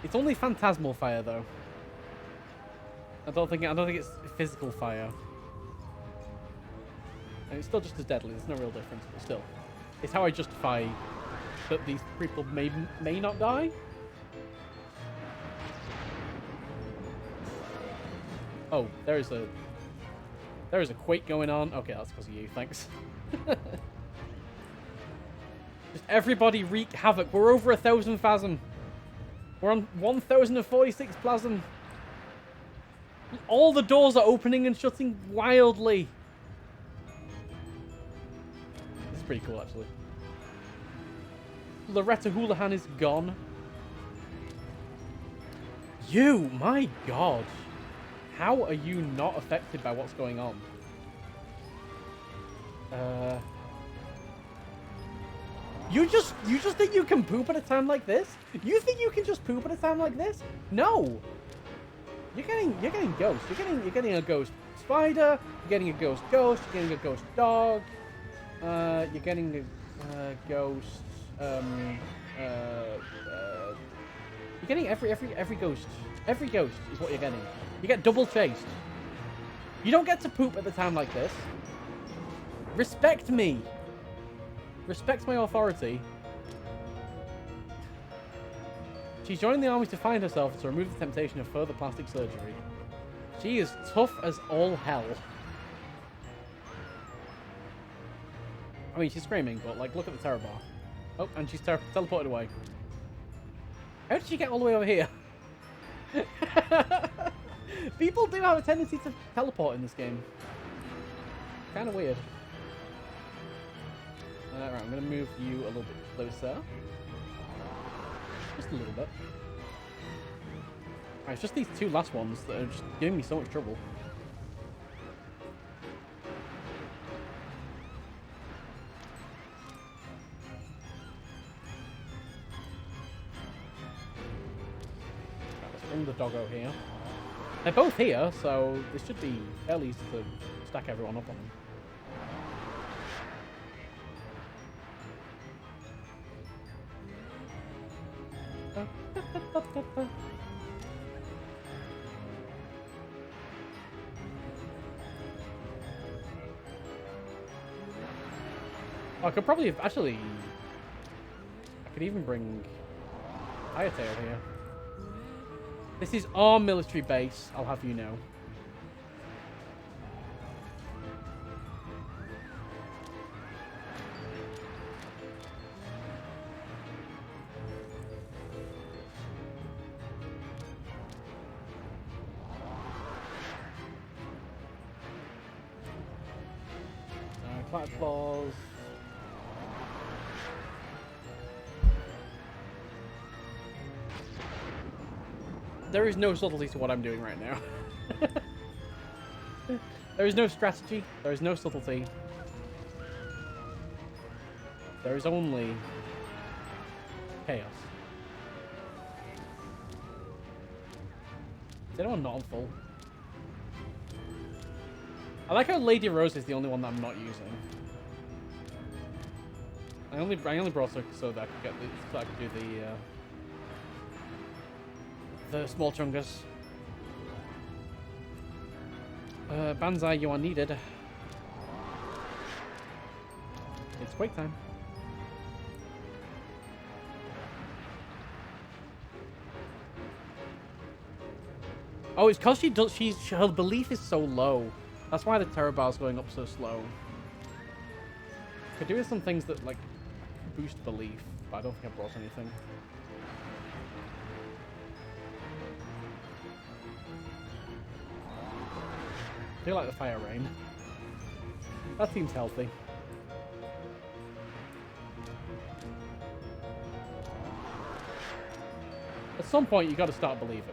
It's only phantasmal fire, though. I don't think it's physical fire. And it's still just as deadly. There's no real difference, but still, it's how I justify that these people may not die. Oh, there is a. There is a quake going on. Okay, that's because of you. Thanks. Just everybody wreak havoc. We're over 1,000 Phasm. We're on 1,046 Plasm. All the doors are opening and shutting wildly. This is pretty cool, actually. Loretta Houlihan is gone. You, my god. How are you not affected by what's going on? You just think you can poop at a time like this? You think you can just poop at a time like this? No. You're getting ghost. You're getting a ghost spider. You're getting a ghost. You're getting a ghost dog. You're getting a ghost. You're getting every ghost. Every ghost is what you're getting. You get double chased. You don't get to poop at the time like this. Respect me. Respect my authority. She's joining the army to find herself and to remove the temptation of further plastic surgery. She is tough as all hell. I mean, she's screaming, but like, look at the terror bar. Oh, and she's teleported away. How did she get all the way over here? People do have a tendency to teleport in this game. Kind of weird. Right, I'm going to move you a little bit closer. Just a little bit. Right, it's just these two last ones that are just giving me so much trouble. Right, let's bring the doggo here. They're both here, so this should be fairly easy to stack everyone up on them. I could probably have, actually, I could even bring Hayate over here. This is our military base, I'll have you know. Cloud claws. There is no subtlety to what I'm doing right now. There is no strategy. There is no subtlety. There is only chaos. Is anyone not on full? I like how Lady Rose is the only one that I'm not using. I only brought her so that I could get so I could do the small chungus. Banzai, you are needed. It's quake time. Oh, it's because her belief is so low. That's why the terror bar is going up so slow. Could do with some things that like boost belief, but I don't think I brought anything. I do like the fire rain. That seems healthy. At some point, you got to start believing.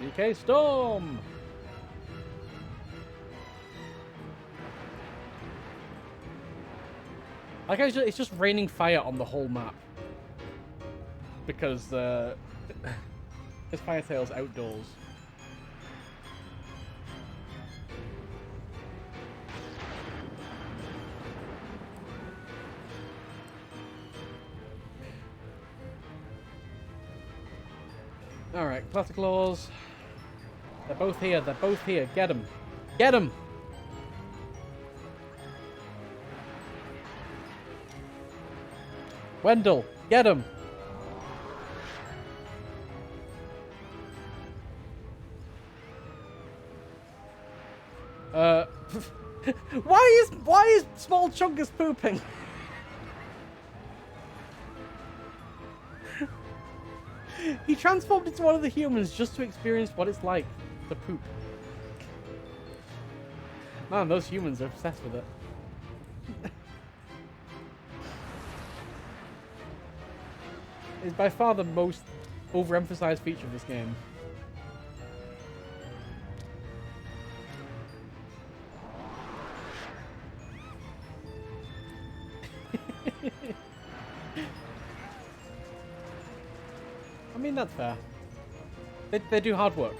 DK Storm! Like, it's just raining fire on the whole map. Because, it's Firetail's outdoors. Alright, Classic Claws. They're both here. They're both here. Get them. Get them! Wendell, get him! Why is Small Chungus pooping? He transformed into one of the humans just to experience what it's like to poop. Man, those humans are obsessed with it. It's by far the most overemphasized feature of this game. I mean, that's fair. They do hard work.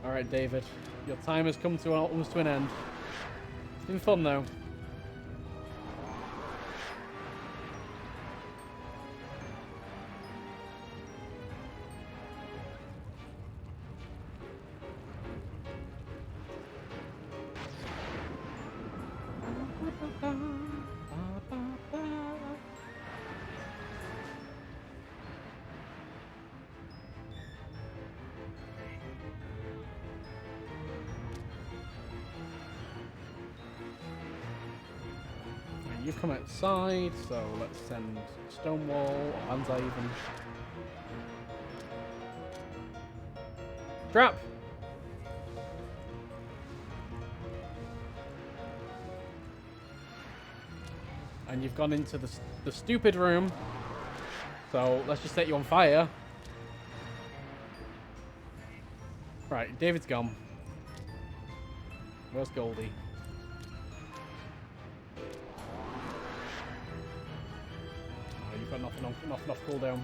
Alright, David. Your time has come to almost to an end. It's been fun, though. You've come outside, so let's send Stonewall, or Banzai even. Trap! And you've gone into the stupid room, so let's just set you on fire. Right, David's gone. Where's Goldie? You've got nothing off cooldown.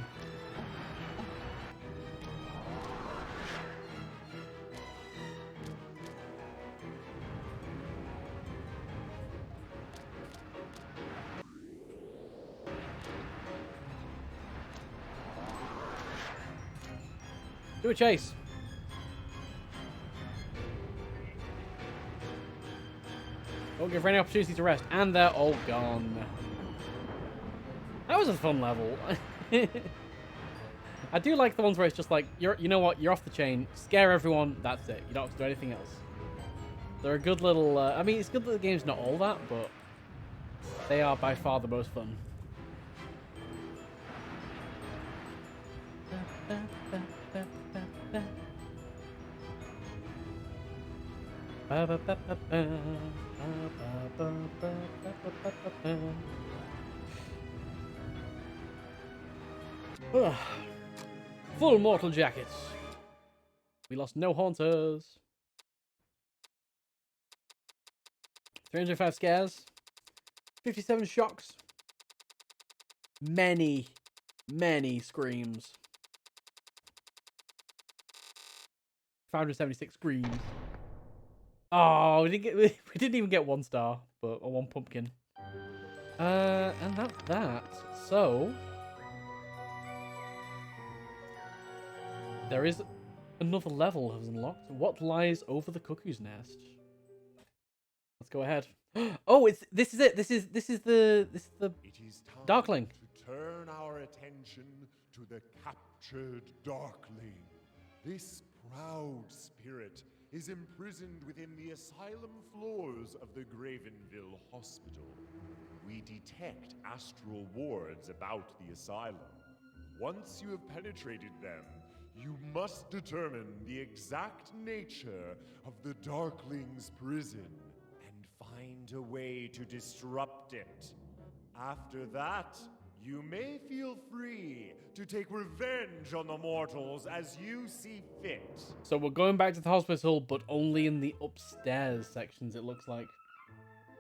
Do a chase. Don't give her any opportunity to rest, and they're all gone. That was a fun level. I do like the ones where it's just like, you know what, you're off the chain, scare everyone, that's it. You don't have to do anything else. They're a good little, I mean, it's good that the game's not all that, but they are by far the most fun. Full mortal jackets. We lost no haunters. 305 scares. 57 shocks. Many screams. 576 screams. Oh, we didn't even get 1 star, or 1 pumpkin. And that's that. So there is another level has unlocked. What lies over the cuckoo's nest? Let's go ahead. Oh, this is it. This is the It is time Darkling. to turn our attention to the captured Darkling. This proud spirit is imprisoned within the asylum floors of the Gravenville Hospital. We detect astral wards about the asylum. Once you have penetrated them, you must determine the exact nature of the Darkling's prison and find a way to disrupt it. After that, you may feel free to take revenge on the mortals as you see fit. So we're going back to the hospital, but only in the upstairs sections, it looks like.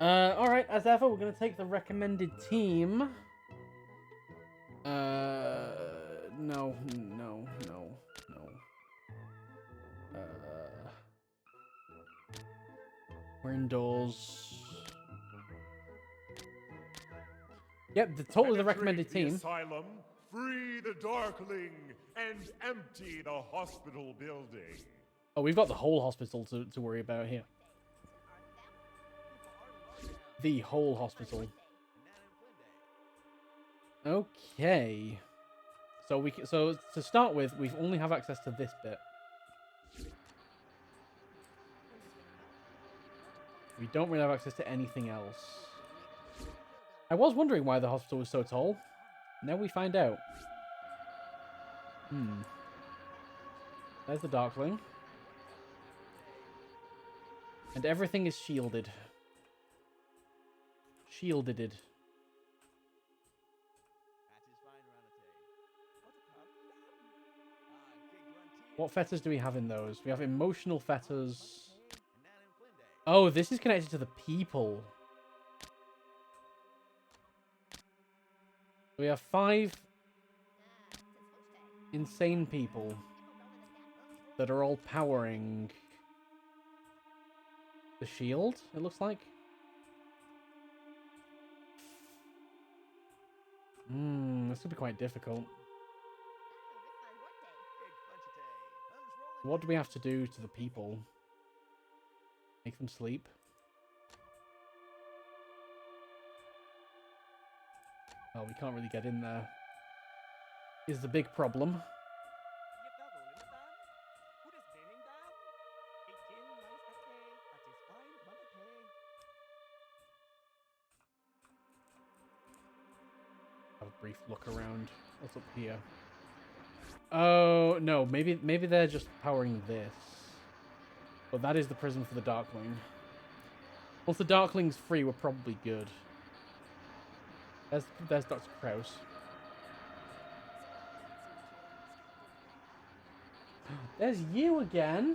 Alright, as ever, we're going to take the recommended team. No, no, no, no. We're indoors. Yep, totally the recommended Penetrate team. the asylum, free the Darkling, and empty the hospital building. Oh, we've got the whole hospital to worry about here. The whole hospital. Okay. So to start with, we only have access to this bit. We don't really have access to anything else. I was wondering why the hospital was so tall. Now we find out. There's the Darkling. And everything is shielded. Shielded. What fetters do we have in those? We have emotional fetters. Oh, this is connected to the people. We have 5 insane people that are all powering the shield, it looks like. This could be quite difficult. What do we have to do to the people? Make them sleep? Well, we can't really get in there. Is the big problem. Have a brief look around. What's up here? Oh, no. Maybe they're just powering this. But that is the prison for the Darkling. Once the Darkling's free, we're probably good. There's Dr. Kraus. There's you again.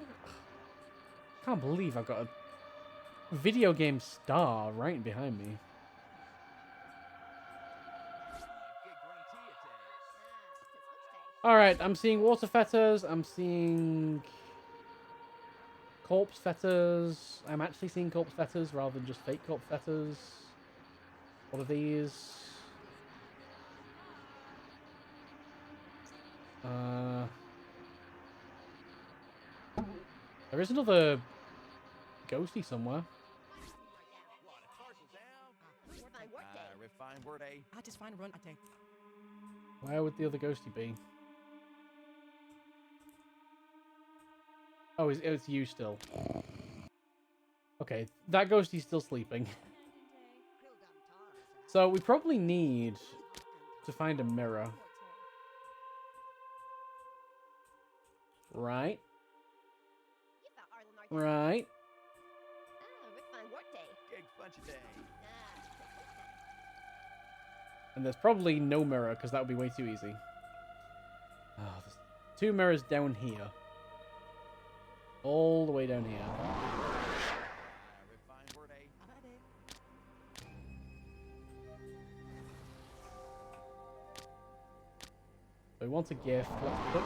Can't believe I've got a video game star right behind me. Alright, I'm seeing water fetters. I'm seeing corpse fetters. I'm actually seeing corpse fetters rather than just fake corpse fetters. What are these? There is another ghosty somewhere. Where would the other ghosty be? Oh, it's you still. Okay, that ghosty's still sleeping. So we probably need to find a mirror. Right? Right? And there's probably no mirror, because that would be way too easy. Oh, there's 2 mirrors down here. All the way down here. So we want a gift. Let's put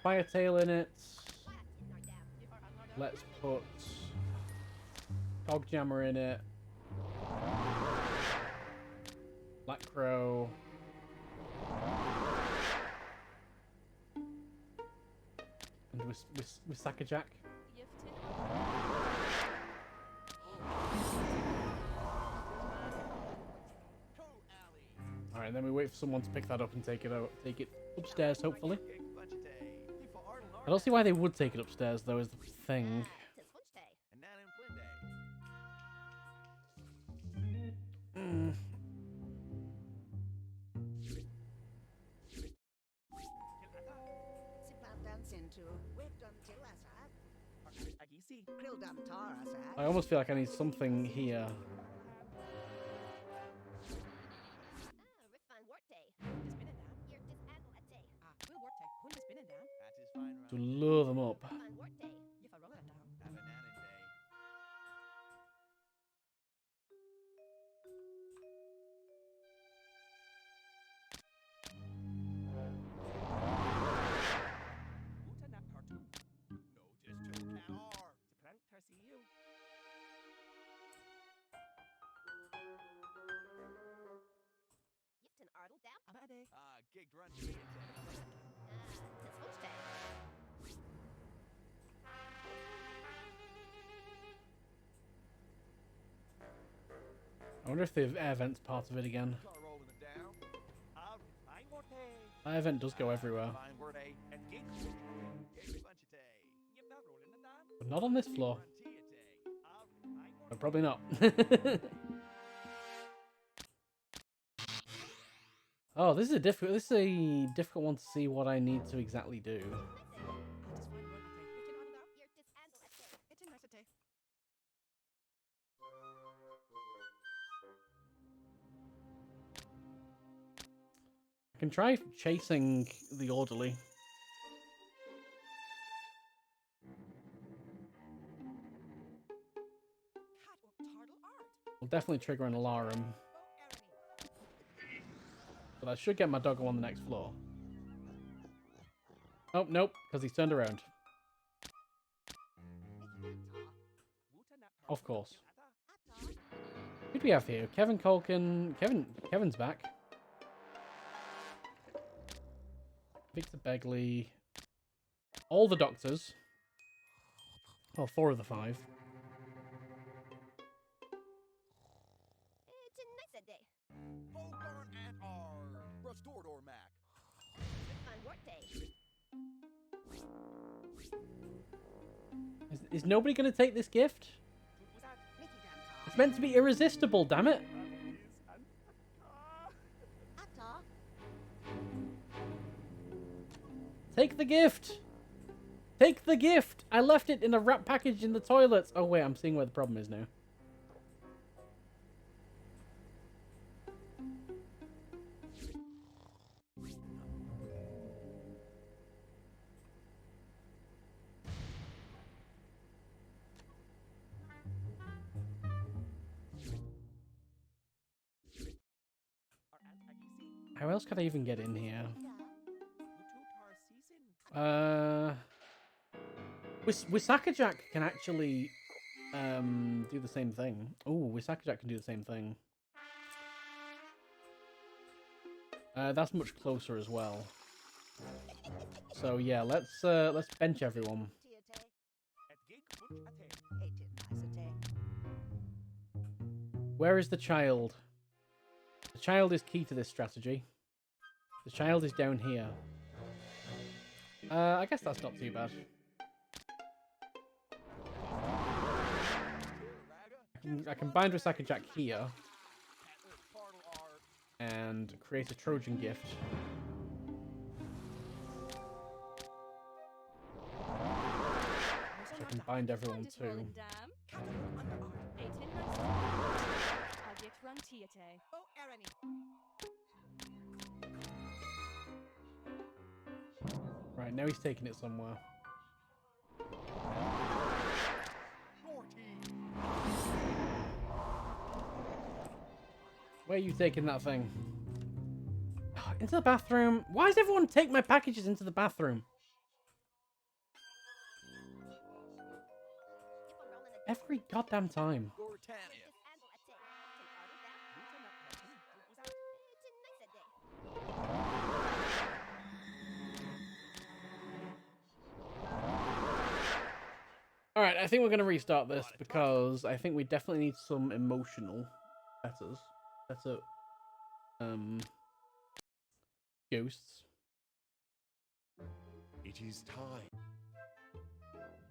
Firetail in it. Let's put Cogjammer in it. Black Crow. And with Sackerjack. Alright, then we wait for someone to pick that up and take it upstairs, hopefully. I don't see why they would take it upstairs, though, is the thing. I almost feel like I need something here. To lure them up. turtle down. I'm a day. Gig run tea a day. This one's day. I wonder if the air vent's part of it again. Car rolling it down. Fine word day. That event does go everywhere, Fine word day. At gig funch a day. Yep, that rolling it down. but not on this floor. Run tea a day. Fine But probably not. Oh, this is a difficult one to see what I need to exactly do. It's a nice day. I can try chasing the orderly. Cat or turtle art. Will definitely trigger an alarm, Oh, Ernie. but I should get my doggo on the next floor. Oh, nope, because he's turned around. Of course. Who do we have here? Kevin Culkin. Kevin's back. Victor Begley. All the doctors. Well, 4 of the 5. It's a nice day. Bogarn and R. Restored or Mac. Fine work day. Is nobody going to take this gift? Was that? Mickey damn It's meant to be irresistible, damn it. Atta. Take the gift. Take the gift. I left it in a wrap package in the toilet. Oh, wait, I'm seeing where the problem is now. How else could I even get in here? Wisaka Jack can actually do the same thing. Oh, Wisaka Jack can do the same thing. That's much closer as well. So yeah, let's bench everyone. At gig funch a day. It's a nice day. Where is the child? The child is key to this strategy. The child is down here. I guess that's not too bad. I can bind Wisaka Jack here and create a Trojan gift. So I can bind everyone too. Oh, Ernie. Right, now he's taking it somewhere. Where are you taking that thing? Into the bathroom. Why does everyone take my packages into the bathroom? Every goddamn time. Alright, I think we're going to restart this because I think we definitely need some emotional letters. Better ghosts. It is time.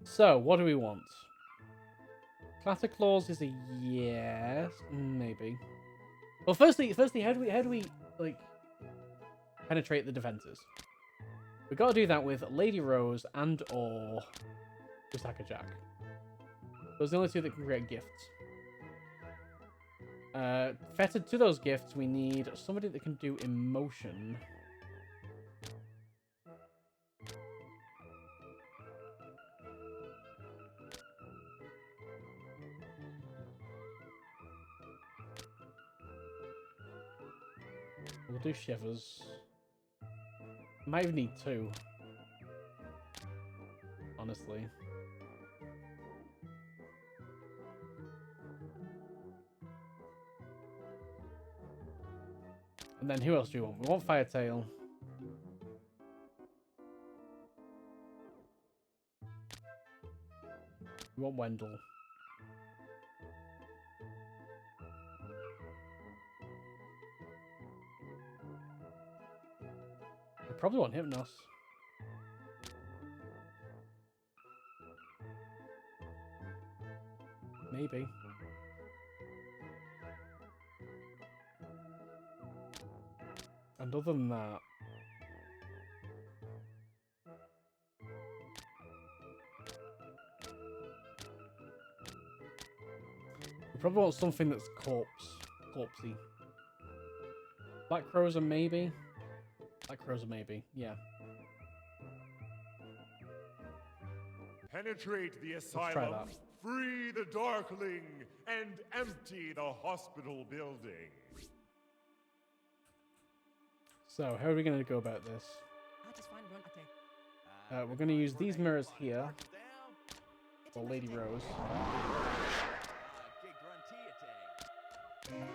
So, what do we want? Classic clause is a yes, maybe. Well, firstly, how do we like penetrate the defenses? We got to do that with Lady Rose and or Wisaka Jack. Those are the only two that can create gifts. Fettered to those gifts, we need somebody that can do emotion. We'll do Shivers. Might even need 2. Honestly. And then who else do we want? We want Firetail. We want Wendell. We probably want Hypnos. Maybe. And other than that, we probably want something that's corpsey. Black Crows are maybe. Black Crows are maybe. Yeah. Penetrate the try asylum, that. free the Darkling, and empty the hospital building. So, how are we going to go about this? I just find run attack. We're going to use these mirrors here for Lady Rose. Gig run tea attack.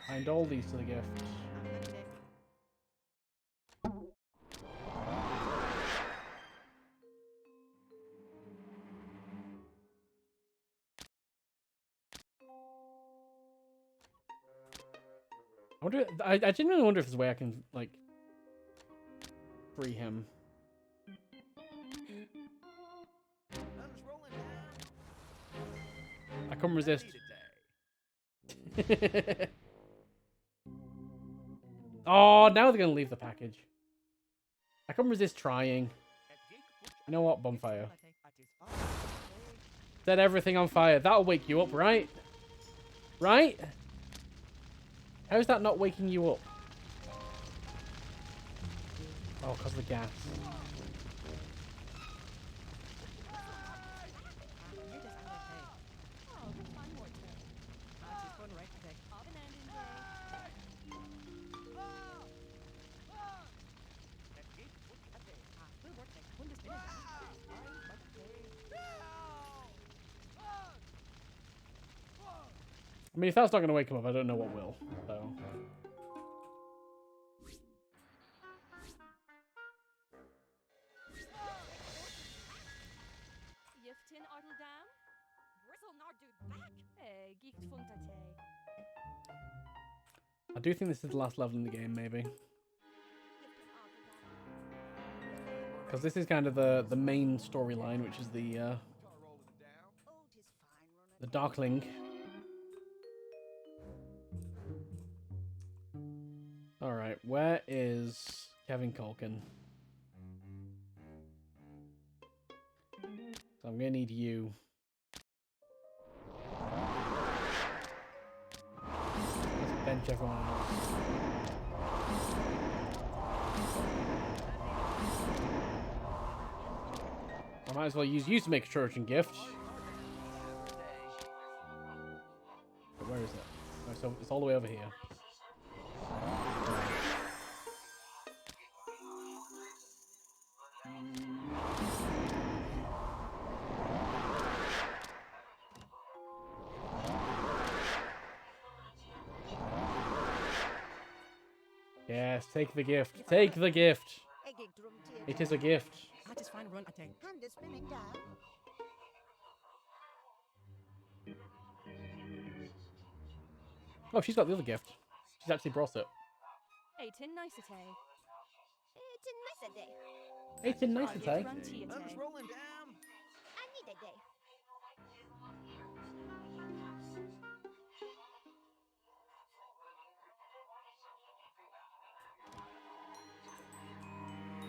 Find all these to the gift. I wonder. I genuinely wonder if there's a way I can like free him. I couldn't resist. Oh, now they're gonna leave the package. I couldn't resist trying. You know what? Bonfire. Set everything on fire. That'll wake you up, right? Right? How's that not waking you up? Oh, because of the gas. I mean, if that's not going to wake him up, I don't know what will. So. Jiftin Arteldam? Bristle Nardu back? Geekt Funtate. I do think this is the last level in the game, maybe. Because this is kind of the main storyline, which is the Darkling. Alright, where is Kevin Culkin? So I'm gonna need you. Let's bench everyone else. I might as well use you to make a Trojan gift. But where is it? Oh, so it's all the way over here. Yes, take the gift. Take the gift. It is a gift. I just find run attack. Oh, she's got the other gift. She's actually brought it. 18 Nicete. 18 nice today. Run tea I'm attack. rolling down.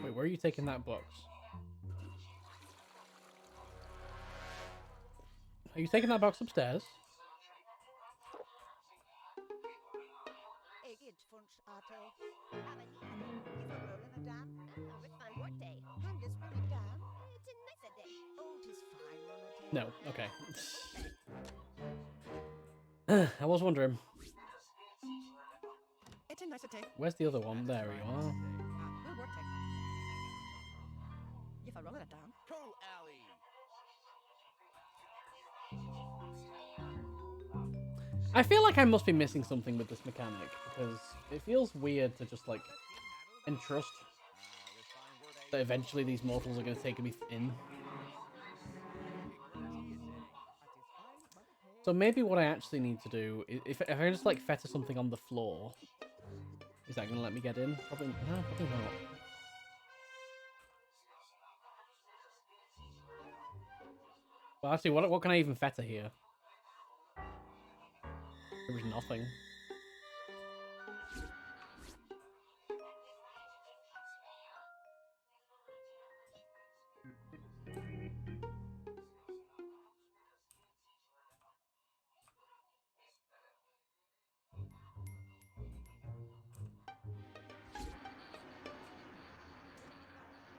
Wait, where are you taking that box? Are you taking that box upstairs? No, okay. I was wondering, It's a nice day. where's the other one? There you are. We'll work take. If I roll it down. Cool alley. I feel like I must be missing something with this mechanic, because it feels weird to just, like, entrust that eventually these mortals are going to take me in. So maybe what I actually need to do is, if I just, like, fetter something on the floor, is that going to let me get in? Probably, no, probably not. Well, actually, what can I even fetter here? There's nothing.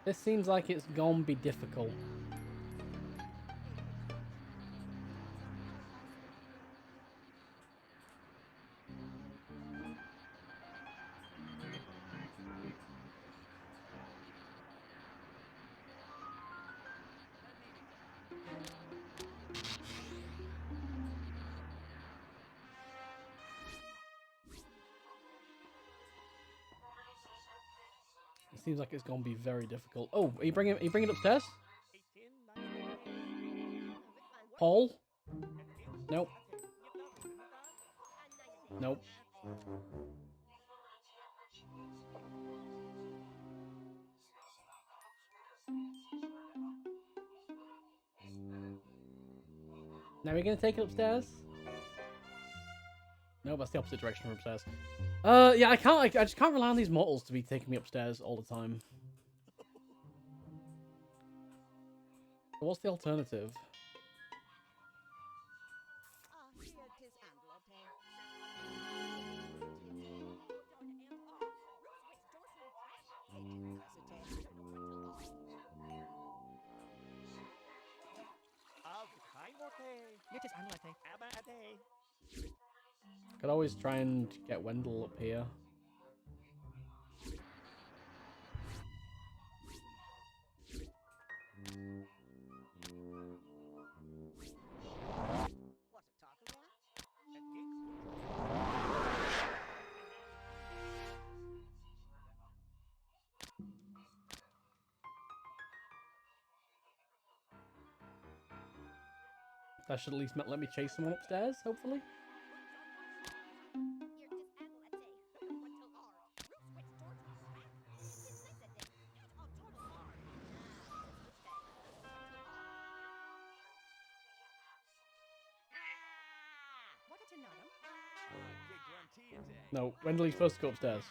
This seems like it's gonna be difficult. It seems like it's gonna be very difficult. Oh, are you bringing it upstairs? Paul? Nope. Nope. Now we're gonna take it upstairs? No, that's the opposite direction from upstairs. Yeah, I just can't rely on these mortals to be taking me upstairs all the time. So what's the alternative? Could always try and get Wendell up here. That should at least let me chase someone upstairs, hopefully. No, Wendell, you're supposed to go upstairs.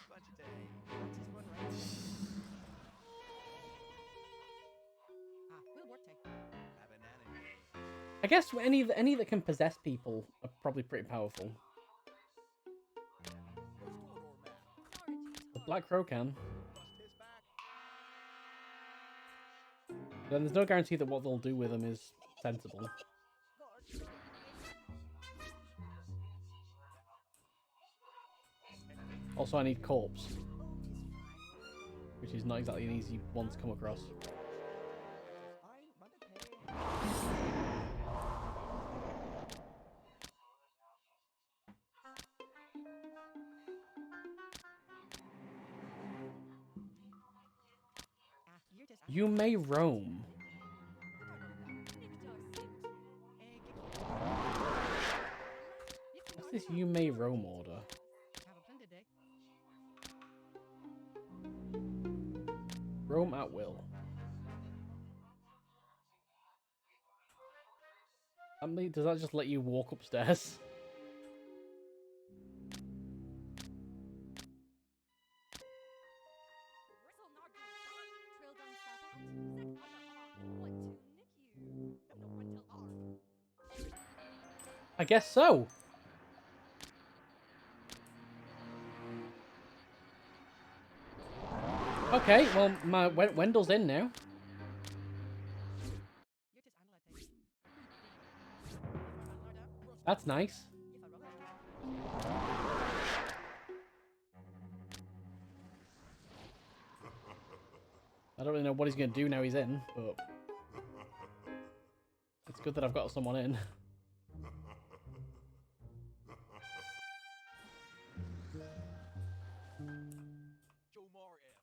I guess any that can possess people are probably pretty powerful. The Black Crow can. Then there's no guarantee that what they'll do with them is sensible. Also, I need corpse, which is not exactly an easy one to come across. You may roam. What's this you may roam order? Roam at will. Does that just let you walk upstairs? I guess so. Okay, well, my Wendell's in now. That's nice. I don't really know what he's going to do now he's in, but it's good that I've got someone in. Joe Martin.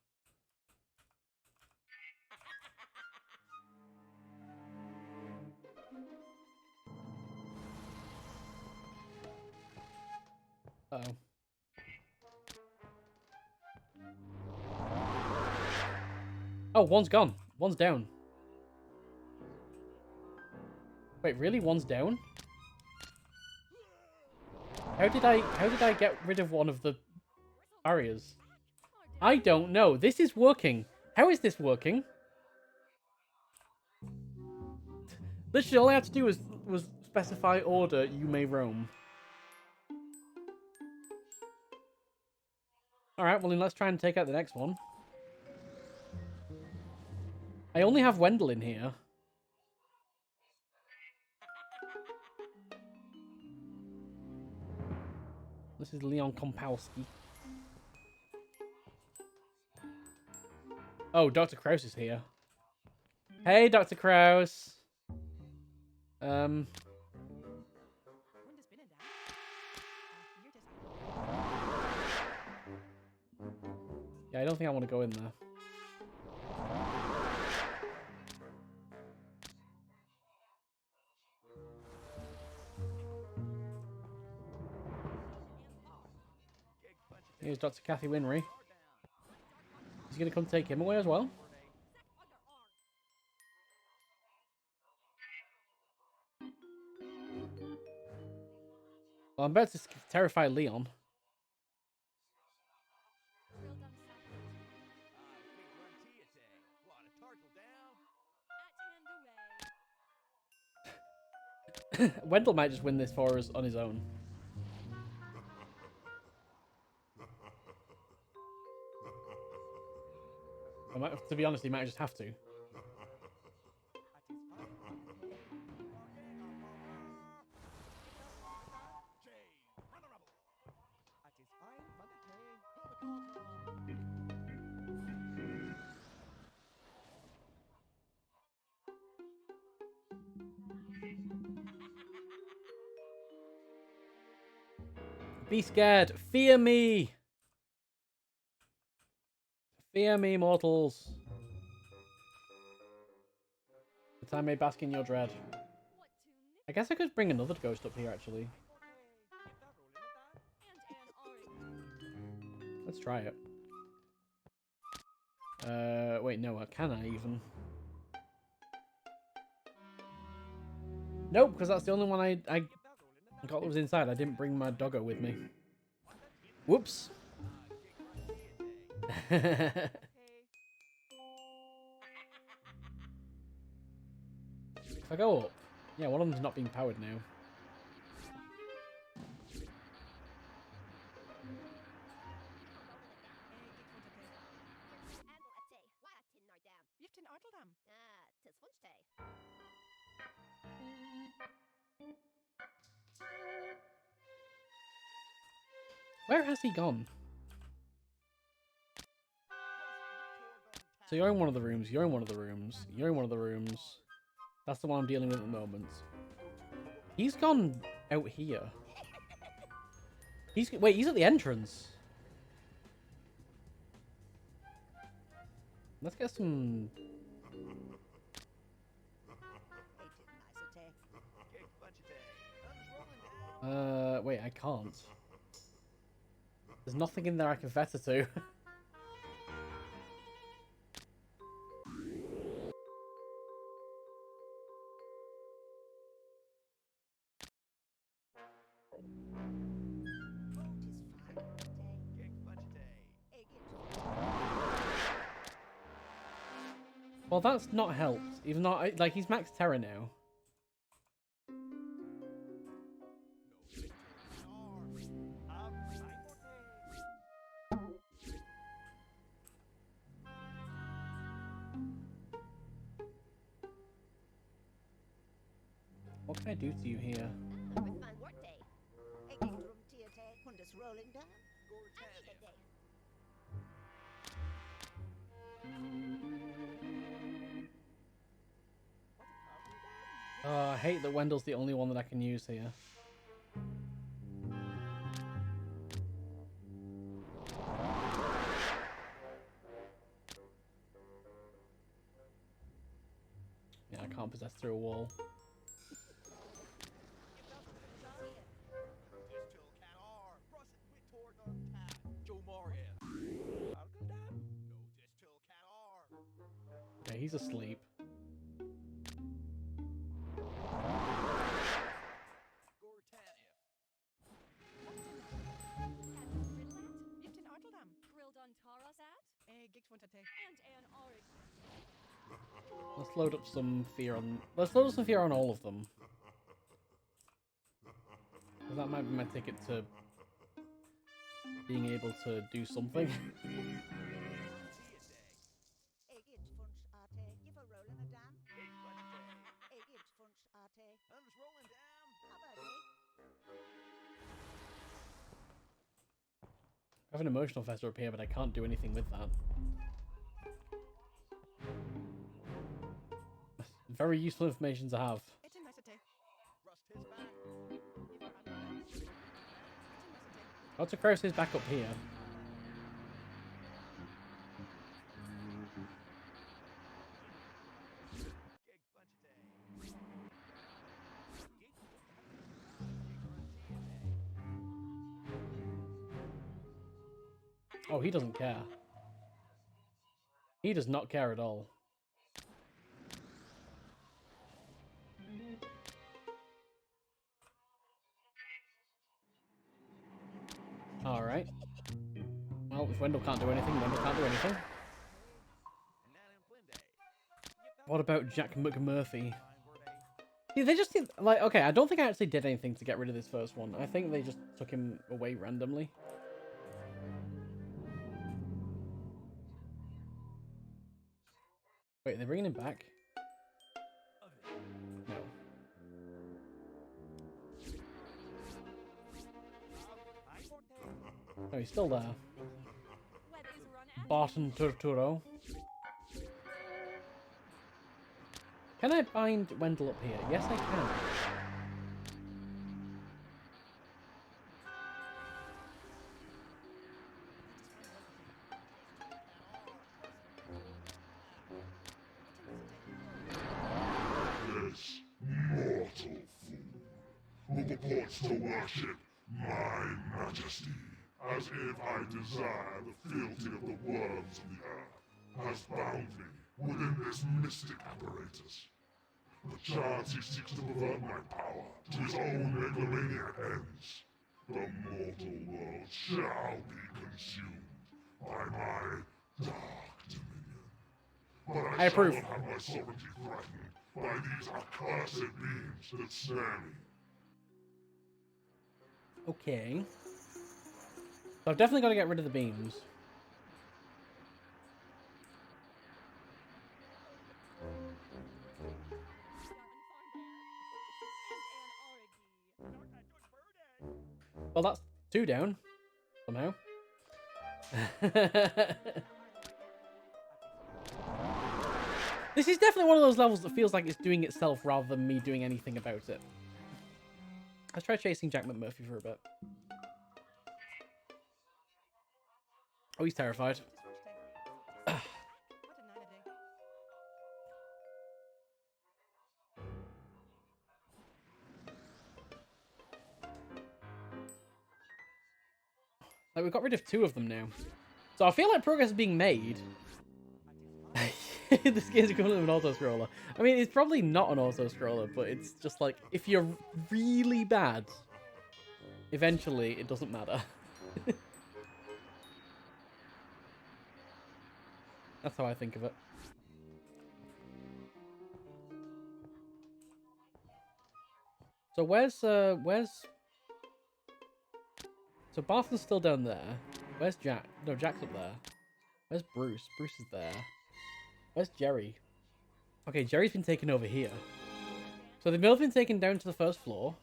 Uh-oh. Oh, one's gone. One's down. Wait, really? One's down? How did I get rid of one of the barriers? I don't know. This is working. How is this working? Literally, all I had to do was specify order, you may roam. Alright, well then let's try and take out the next one. I only have Wendell in here. This is Leon Kompowski. Oh, Dr. Kraus is here. Hey, Dr. Kraus. Hunde spinnen da. Hier das Yeah, I don't think I want to go in there. Here's Dr. Kathy Winry. He's going to come take him away as well. Well, I'm about to terrify Leon. Well done, Sam. Big run tea, I say. What a turtle down. At hand away. Wendell might just win this for us on his own. To be honest, he might just have to. Be scared. Fear me. Fear me, mortals. That I may bask in your dread. I guess I could bring another ghost up here, actually. Let's try it. Wait, no, can I even? Nope, because that's the only one I got that was inside. I didn't bring my doggo with me. Whoops. If I go up, yeah, one of them's not being powered now. Wie heeft een Arteldam? Ah, tis Wunschday. Where has he gone? So you're in one of the rooms, you're in one of the rooms, you're in one of the rooms. That's the one I'm dealing with at the moment. He's gone out here. Wait, he's at the entrance. Let's get some... Wait, I can't. There's nothing in there I can fetter to. Well, that's not helped. Even though, like, he's max terror now. What can I do to you here? With fun work dice rolling down? I hate that Wendell's the only one that I can use here. Yeah, I can't possess through a wall. Okay, he's asleep. Lipton Arteldam. Krilled on Tarosat, Gigs Wuntate. and an Orig. Let's load up some fear on. Let's load up some fear on all of them. Because that might be my ticket to being able to do something. I have an emotional fetter up here, but I can't do anything with that. Very useful information to have. It's a nicety. How to cross his back up here? Oh, he doesn't care. He does not care at all. Alright. Well, if Wendell can't do anything, Wendell can't do anything. What about Jack McMurphy? See, they just did, like, okay, I don't think I actually did anything to get rid of this first one. I think they just took him away randomly. Wait, they're bringing him back? No. No, he's still there. Weathers run at Barton Turturo. Can I bind Wendell up here? Yes, I can. This mortal fool who purports to worship my majesty, as if I desire the fealty of the worms of the earth, has bound me within this mystic apparatus. Perchance he seeks to pervert my power to his own megalomaniac ends. The mortal world shall be consumed by my dark dominion. But I I approve. shall not have my sovereignty threatened by these accursed beings that snare me. Okay. So I've definitely got to get rid of the beams. Well, that's 2 down. Somehow. This is definitely one of those levels that feels like it's doing itself rather than me doing anything about it. Let's try chasing Jack McMurphy for a bit. Oh, he's terrified. What a 9 a day. Like, we got rid of 2 of them now. So I feel like progress is being made. This game's equivalent of an auto-scroller. I mean, it's probably not an auto-scroller, but it's just like, if you're really bad, eventually it doesn't matter. That's how I think of it. So where's... So Barton's still down there. Where's Jack? No, Jack's up there. Where's Bruce? Bruce is there. Where's Jerry? Okay, Jerry's been taken over here. So they've both been taken down to the first floor.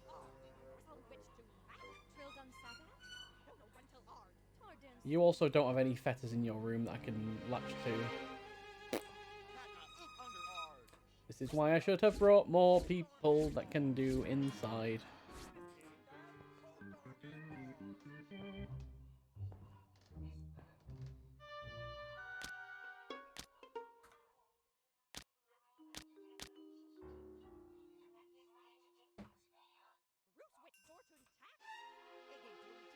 You also don't have any fetters in your room that I can latch to. This is why I should have brought more people that can do inside.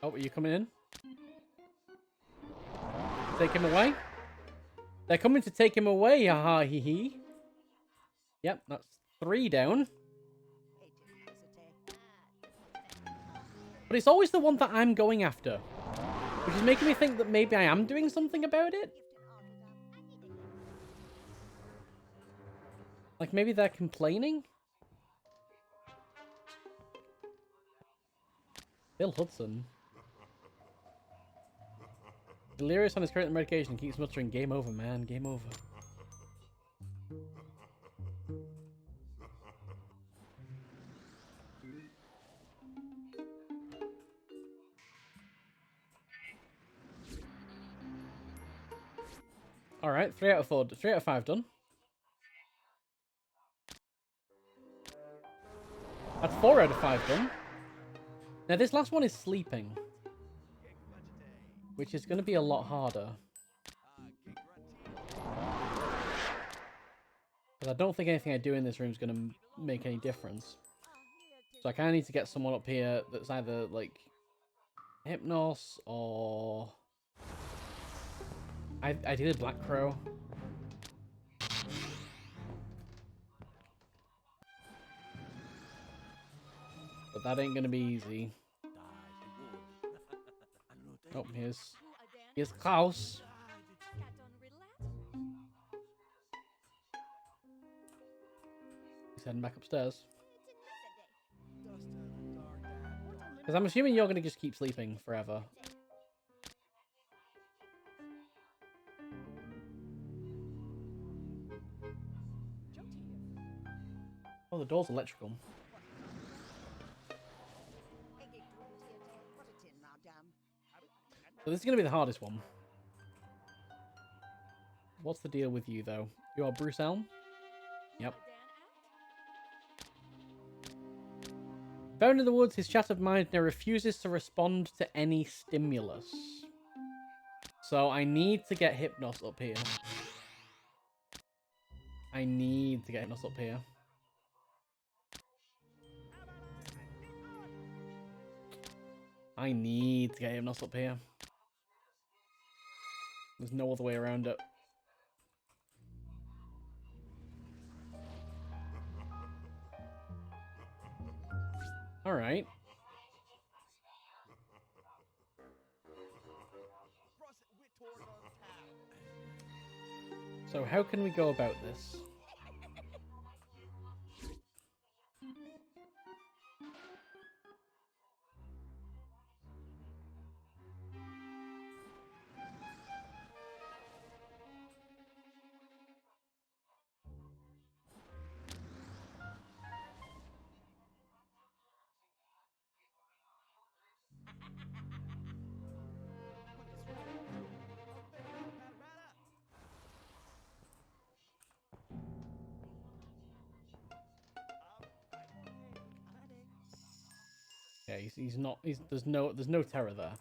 Oh, are you coming in? Take him away? They're coming to take him away, haha hee hee. Yep, that's 3 down. But it's always the one that I'm going after. Which is making me think that maybe I am doing something about it. Like maybe they're complaining? Bill Hudson. Delirious on his current medication keeps muttering, game over, man, game over. Alright, 3 out of 4. 3 out of 5 done. That's 4 out of 5 done. Now this last one is sleeping. Which is going to be a lot harder. Because I don't think anything I do in this room is going to make any difference. So I kind of need to get someone up here that's either, like, Hypnos or... Ideally Black Crow. But that ain't going to be easy. Oh, here's Klaus. He's heading back upstairs. Because I'm assuming you're going to just keep sleeping forever. Oh, the door's electrical. So this is going to be the hardest one. What's the deal with you, though? You are Bruce Elm? Yep. Found in the woods, his shattered mind now refuses to respond to any stimulus. So I need to get Hypnos up here. I need to get Hypnos up here. I need to get Hypnos up here. There's no other way around it. Alright. So how can we go about this? Yeah, he's not. There's no terror there.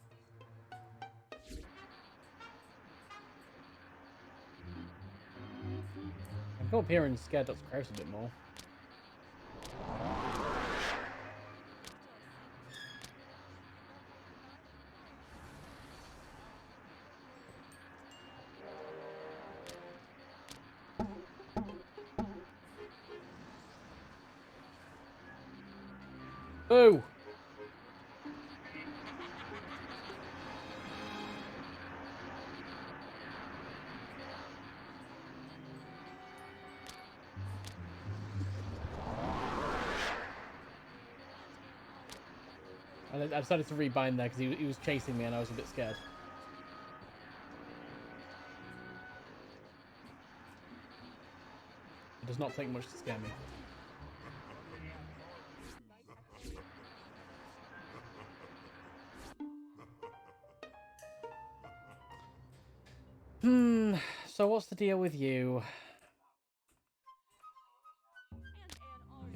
I can go up here and scare Dr. Kraus a bit more. Boo! I decided to rebind there because he was chasing me and I was a bit scared. It does not take much to scare me. So what's the deal with you?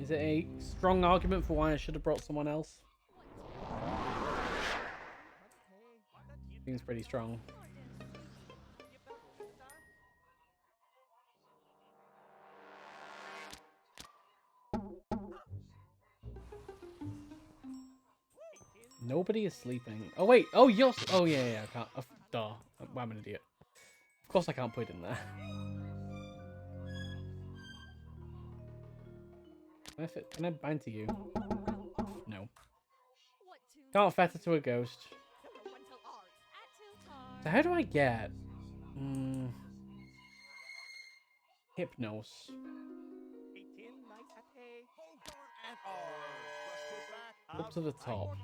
Is it a strong argument for why I should have brought someone else? Seems pretty strong. Nobody is sleeping. Oh wait. Oh, you're. Oh yeah, yeah. I can't. Duh. I'm an idiot. Of course I can't put it in there. Can I bind to you? No. Can't fetter to a ghost. So how do I get? Hypnos. Up to the top.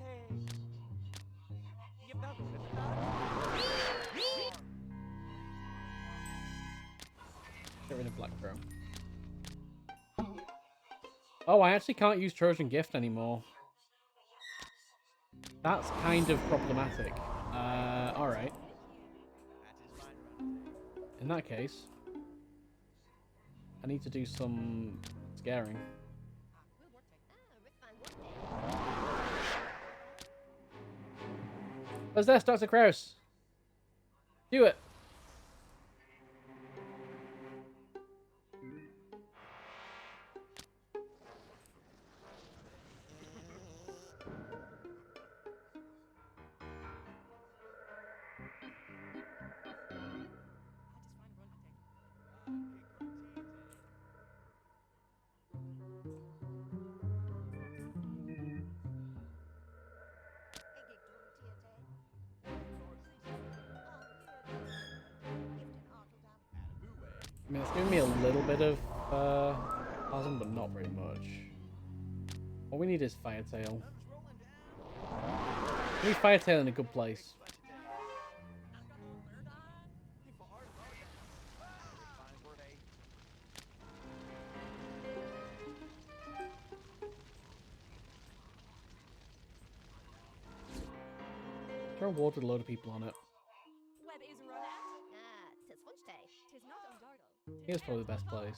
Get rid of Black Crow. Oh, I actually can't use Trojan Gift anymore. That's kind of problematic. Alright. In that case, I need to do some scaring. What's this, Dr. Kraus? Do it! I mean, it's giving me a little bit of plasm, but not very much. All we need is Firetail. We need Firetail in a good place. Throw a ward with a load of people on it. Here's probably the best place.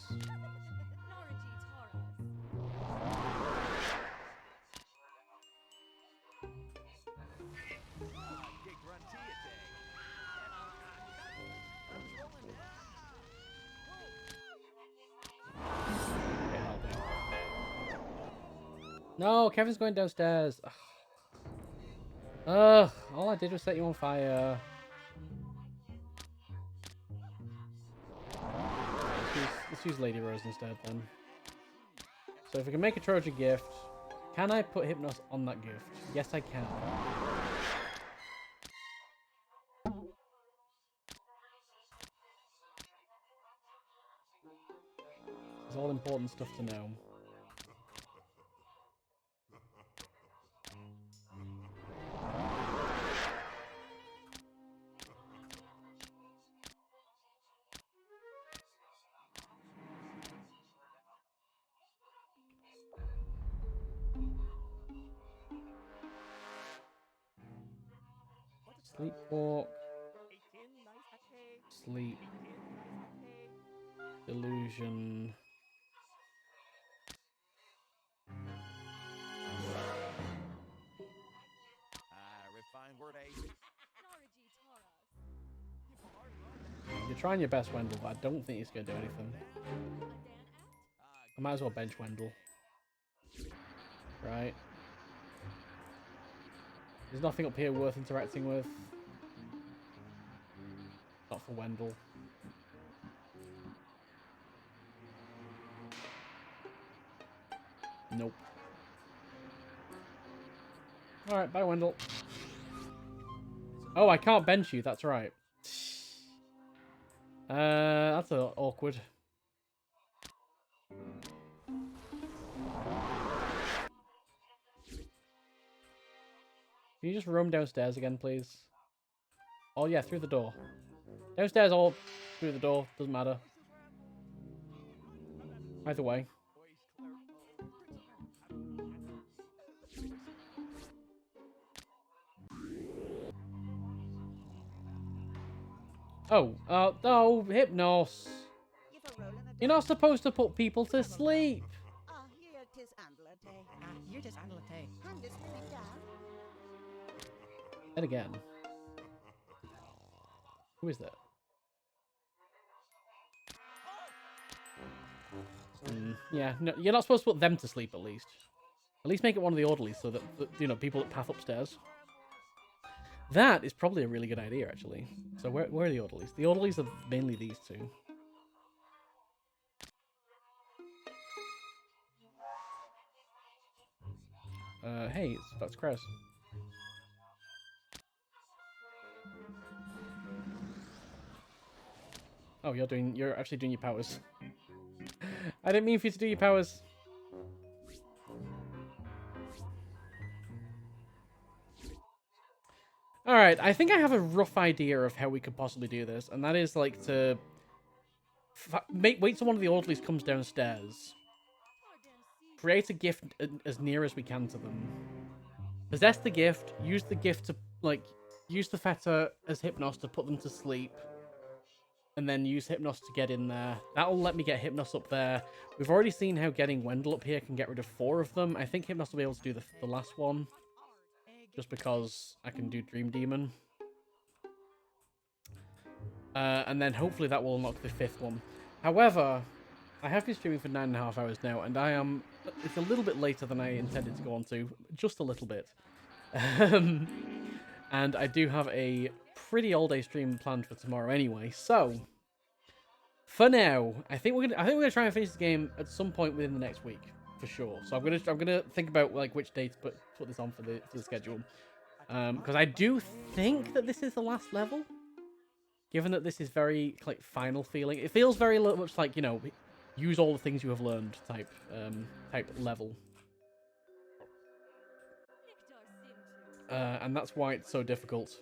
No, Kevin's going downstairs. Ugh, all I did was set you on fire. Let's use Lady Rose instead then. So if we can make a Trojan gift, can I put Hypnos on that gift? Yes, I can. It's all important stuff to know. Sleepwalk. Sleep. Illusion. You're trying your best, Wendell, but I don't think it's going to do anything. I might as well bench Wendell. Right. There's nothing up here worth interacting with. Not for Wendell. Nope. Alright, bye Wendell. Oh, I can't bench you, that's right. That's awkward. Can you just roam downstairs again, please? Oh yeah, through the door. Downstairs or through the door, doesn't matter. Either way. Oh, no, Hypnos. Give a roll and a You're not supposed to put people to sleep. Ah, here 'tis handle a day. You're just andalate. Hand is spinning down. And again. Who is that? Yeah, no, you're not supposed to put them to sleep, at least. At least make it one of the orderlies so that, you know, people that path upstairs. That is probably a really good idea, actually. So where are the orderlies? The orderlies are mainly these two. Hey, that's Krez. Oh, you're actually doing your powers. I didn't mean for you to do your powers. Alright, I think I have a rough idea of how we could possibly do this, and that is like to wait till one of the orderlies comes downstairs, create a gift as near as we can to them, possess the gift, use the gift to, like, use the Feta as Hypnos to put them to sleep, and then use Hypnos to get in there. That'll let me get Hypnos up there. We've already seen how getting Wendell up here can get rid of 4 of them. I think Hypnos will be able to do the last one, just because I can do Dream Demon. And then hopefully that will unlock the 5th one. However, I have been streaming for 9.5 hours now, and it's a little bit later than I intended to go on to, just a little bit. And I do have a pretty all-day stream planned for tomorrow anyway, so for now, I think we're gonna try and finish the game at some point within the next week, for sure. So I'm gonna think about like which day to put this on for the schedule, because I do think that this is the last level. Given that this is very, like, final feeling. It feels very much like, you know, use all the things you have learned type level. And that's why it's so difficult.